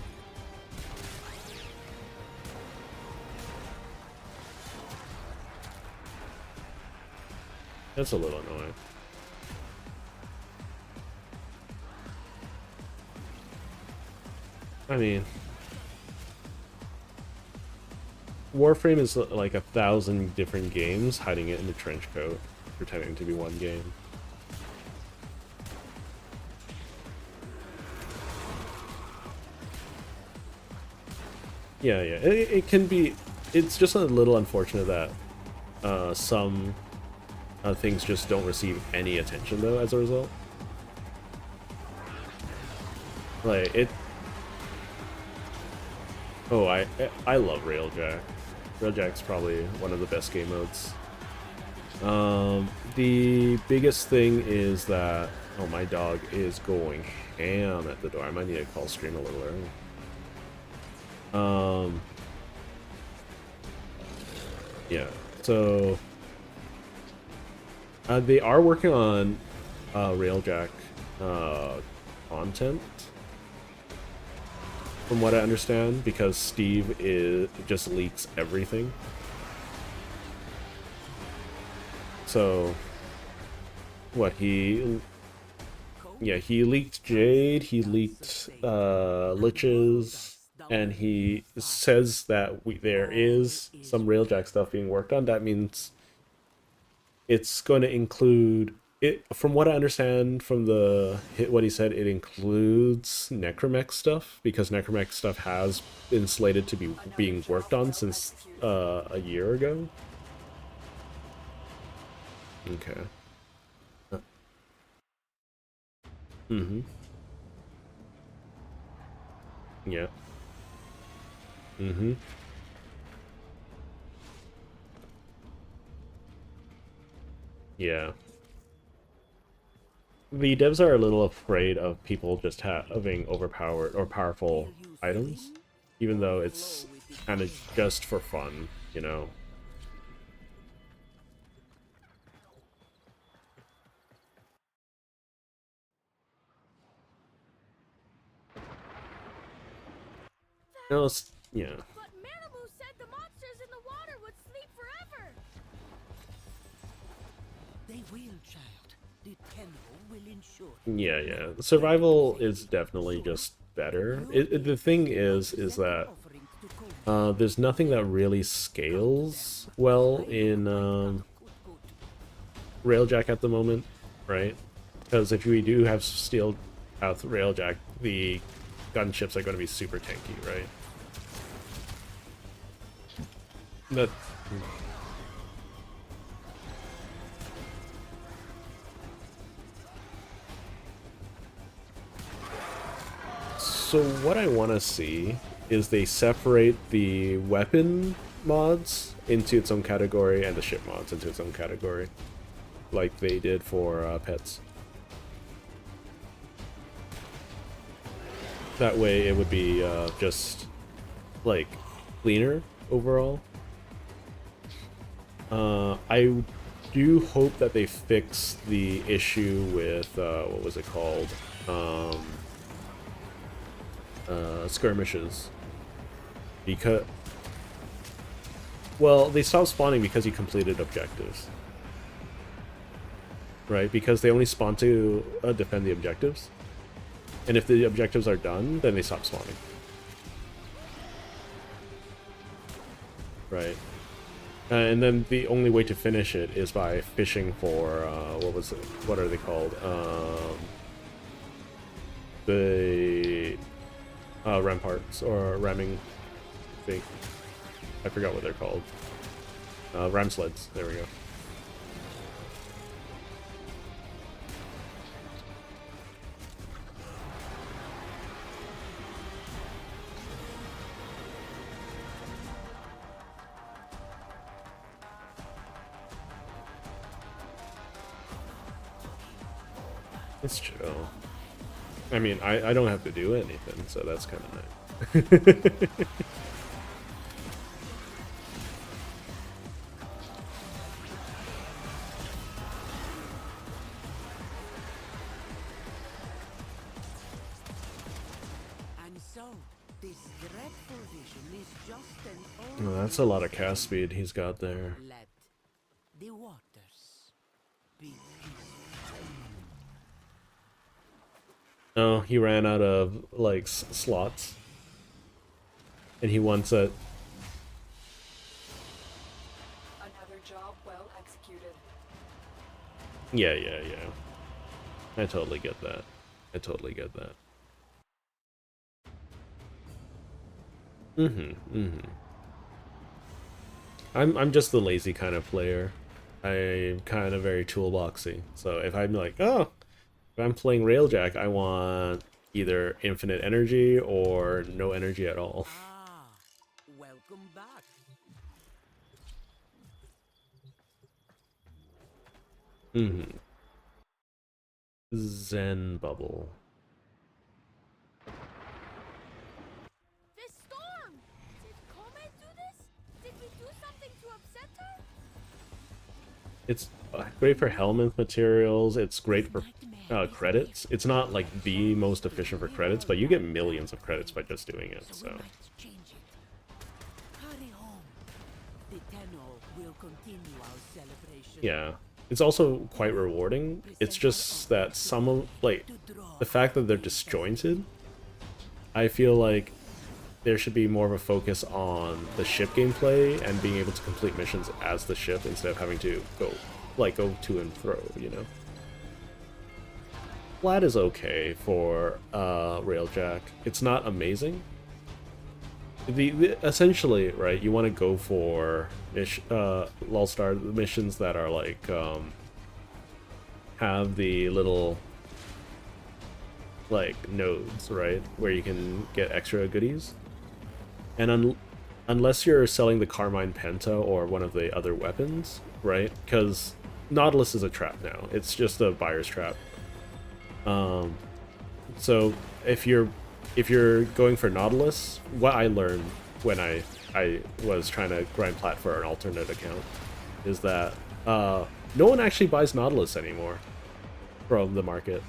[SPEAKER 1] That's a little annoying. I mean, Warframe is like 1,000 different games hiding it in the trench coat, pretending to be one game. Yeah, it can be. It's just a little unfortunate that some things just don't receive any attention though as a result. Like it. Oh, I love Railjack. Railjack's probably one of the best game modes. The biggest thing is that, oh, my dog is going ham at the door. I might need to call stream a little early. Yeah, so they are working on Railjack content, from what I understand, because Steve just leaks everything. So, what he leaked Jade, he leaked Liches, and he says that there is some Railjack stuff being worked on. That means it's going to include it. From what I understand from what he said, it includes Necromech stuff, because Necromech stuff has been slated to be being worked on since a year ago. Okay. Mm-hmm. Yeah. Mm-hmm. Yeah. The devs are a little afraid of people just having overpowered or powerful items, even though it's kind of just for fun, you know? No, yeah.
[SPEAKER 9] But Manamu said the monsters in the water would sleep forever.
[SPEAKER 8] They will, child. The Tenno will ensure.
[SPEAKER 1] Yeah. Survival is definitely just better. The thing is that there's nothing that really scales well in Railjack at the moment, right? Because if we do have steel out Railjack, the gunships are going to be super tanky, right? That. So what I want to see is they separate the weapon mods into its own category and the ship mods into its own category, like they did for pets. That way it would be just like cleaner overall. I do hope that they fix the issue with what was it called? Skirmishes. Because, well, they stopped spawning because you completed objectives. Right? Because they only spawn to defend the objectives. And if the objectives are done, then they stop spawning. Right? And then the only way to finish it is by fishing for, what are they called? The ramparts, or ramming thing. I forgot what they're called. Ram sleds, there we go. It's chill. I mean, I don't have to do anything, so that's kind of nice.
[SPEAKER 8] And so, this dreadful vision is just an
[SPEAKER 1] Oh, that's a lot of cast speed he's got there.
[SPEAKER 8] let the waters be peaceful.
[SPEAKER 1] No, he ran out of, like, slots. And he wants it.
[SPEAKER 6] Another job well executed.
[SPEAKER 1] Yeah. I totally get that. I'm just the lazy kind of player. I'm kind of very toolboxy. So if I'm like, oh, if I'm playing Railjack, I want either infinite energy or no energy at all.
[SPEAKER 8] Ah, welcome back.
[SPEAKER 1] Mm-hmm. Zen bubble.
[SPEAKER 9] This storm! Did Kome do this? Did we do something to upset her?
[SPEAKER 1] It's great for helmet materials. It's great for credits. It's not like the most efficient for credits, but you get millions of credits by just doing it.
[SPEAKER 8] So we
[SPEAKER 1] So
[SPEAKER 8] might change it. Hurry home. The Tenno will continue our celebration.
[SPEAKER 1] yeah, it's also quite rewarding. It's just that some of like the fact that they're disjointed. I feel like there should be more of a focus on the ship gameplay and being able to complete missions as the ship instead of having to go to and fro, you know. Flat is okay for Railjack. It's not amazing. Essentially, right, you want to go for Lulstar missions that are like have the little like nodes, right, where you can get extra goodies. And unless you're selling the Carmine Penta or one of the other weapons, right? Because Nautilus is a trap now. It's just a buyer's trap. So if you're going for Nautilus, what I learned when I was trying to grind plat for an alternate account is that no one actually buys Nautilus anymore from the market.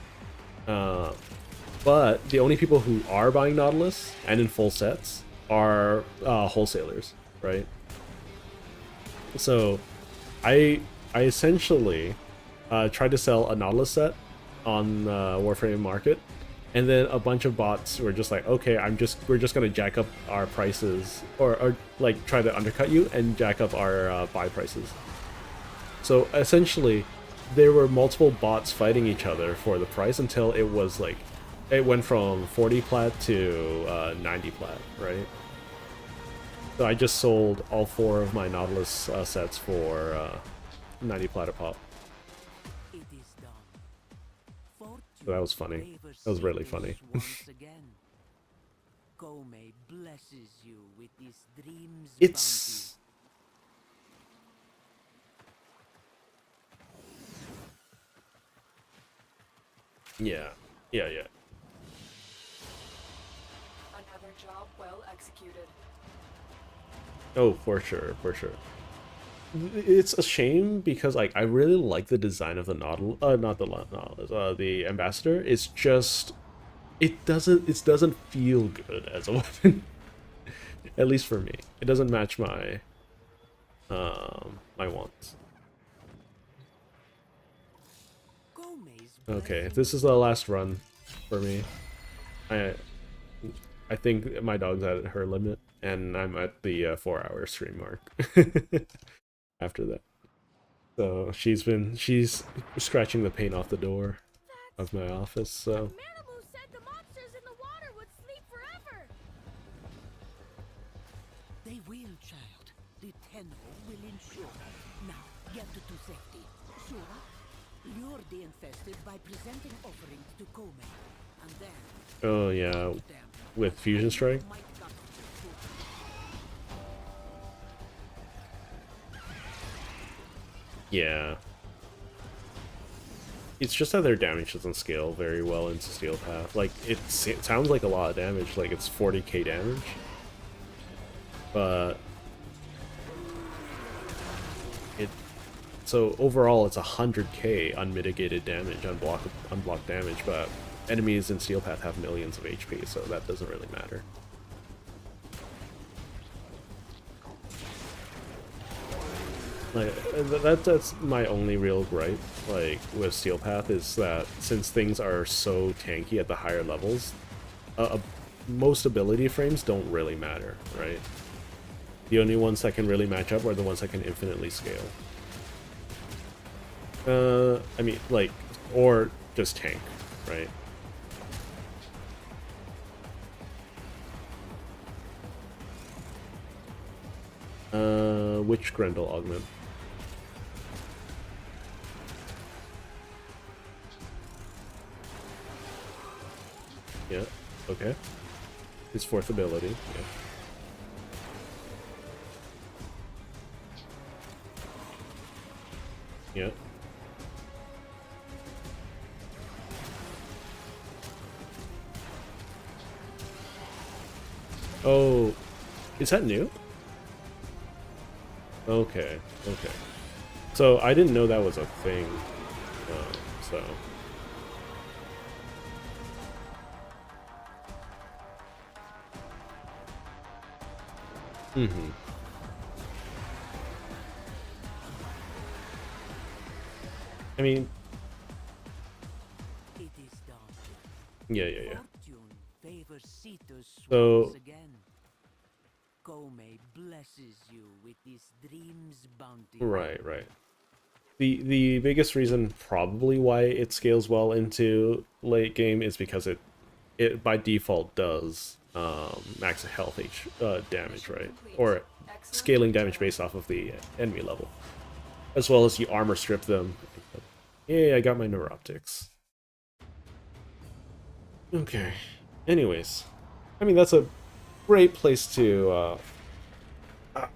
[SPEAKER 1] But the only people who are buying Nautilus and in full sets are wholesalers, right? So I essentially tried to sell a Nautilus set on Warframe market, and then a bunch of bots were just like, okay, we're just gonna jack up our prices, or like try to undercut you and jack up our buy prices. So essentially, there were multiple bots fighting each other for the price until it was like, it went from 40 plat to 90 plat, right? So I just sold all 4 of my Nautilus sets for 90 plat a pop.
[SPEAKER 8] It is done.
[SPEAKER 1] So that was funny. That was really funny.
[SPEAKER 8] Once again. Kome blesses you with this dream's
[SPEAKER 1] It's... Yeah. Yeah, yeah.
[SPEAKER 6] Another job well executed.
[SPEAKER 1] Oh, for sure, for sure. It's a shame because like I really like the design of the Nautilus, not the Nautilus, the Ambassador. It's just it doesn't feel good as a weapon. At least for me, it doesn't match my my wants. Okay, this is the last run for me. I think my dog's at her limit, and I'm at the 4-hour stream mark after that. So she's scratching the paint off the door of my office. So
[SPEAKER 9] Manabu said the monsters in the water would sleep forever!
[SPEAKER 8] They will, child. The Tenno will ensure. Now, get to safety. Sura, lure the infested by presenting offerings to Kome. And then...
[SPEAKER 1] oh yeah, with Fusion Strike. Yeah. It's just that their damage doesn't scale very well into Steel Path. Like, it sounds like a lot of damage, like it's 40k damage. But... so overall it's 100k unmitigated damage, unblocked damage, but enemies in Steel Path have millions of HP, so that doesn't really matter. Like that's my only real gripe, like with Steel Path, is that since things are so tanky at the higher levels, most ability frames don't really matter, right? The only ones that can really match up are the ones that can infinitely scale. I mean, like, or just tank, right? Which Grendel augment? Yeah, okay. His 4th ability, yeah. Yeah. Oh, is that new? Okay, okay. So I didn't know that was a thing. So. Mm-hmm. I mean,
[SPEAKER 8] It is done.
[SPEAKER 1] yeah, yeah, yeah.
[SPEAKER 8] Fortune favors Cetus
[SPEAKER 1] So,
[SPEAKER 8] once again. Kome blesses you with this dream's bounty.
[SPEAKER 1] right, right. The biggest reason probably why it scales well into late game is because it by default does max health damage, right? Or scaling damage based off of the enemy level, as well as you armor strip them. Yay, I got my neuroptics. Okay. Anyways, I mean that's a great place to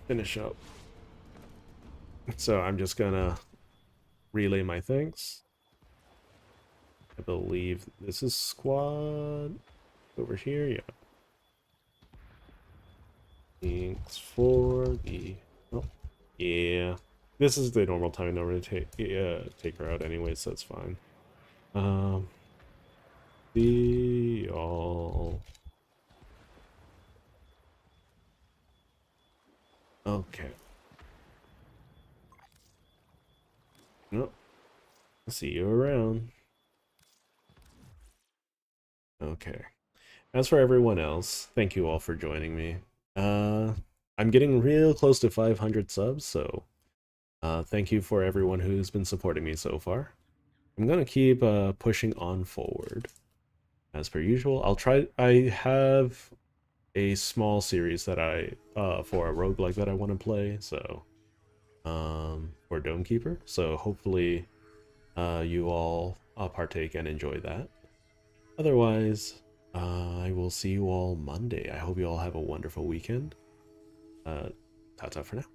[SPEAKER 1] finish up. So I'm just gonna relay my thanks. I believe this is squad over here, yeah. Thanks for the... Oh, yeah. This is the normal time I normally take her out anyway, so that's fine. See y'all. Okay. Nope. See you around. Okay. As for everyone else, thank you all for joining me. I'm getting real close to 500 subs, so thank you for everyone who's been supporting me so far. I'm gonna keep pushing on forward. As per usual, I'll try. I have a small series that I for a roguelike that I want to play, so for Domekeeper. So hopefully you all partake and enjoy that. Otherwise, I will see you all Monday. I hope you all have a wonderful weekend. Ta-ta for now.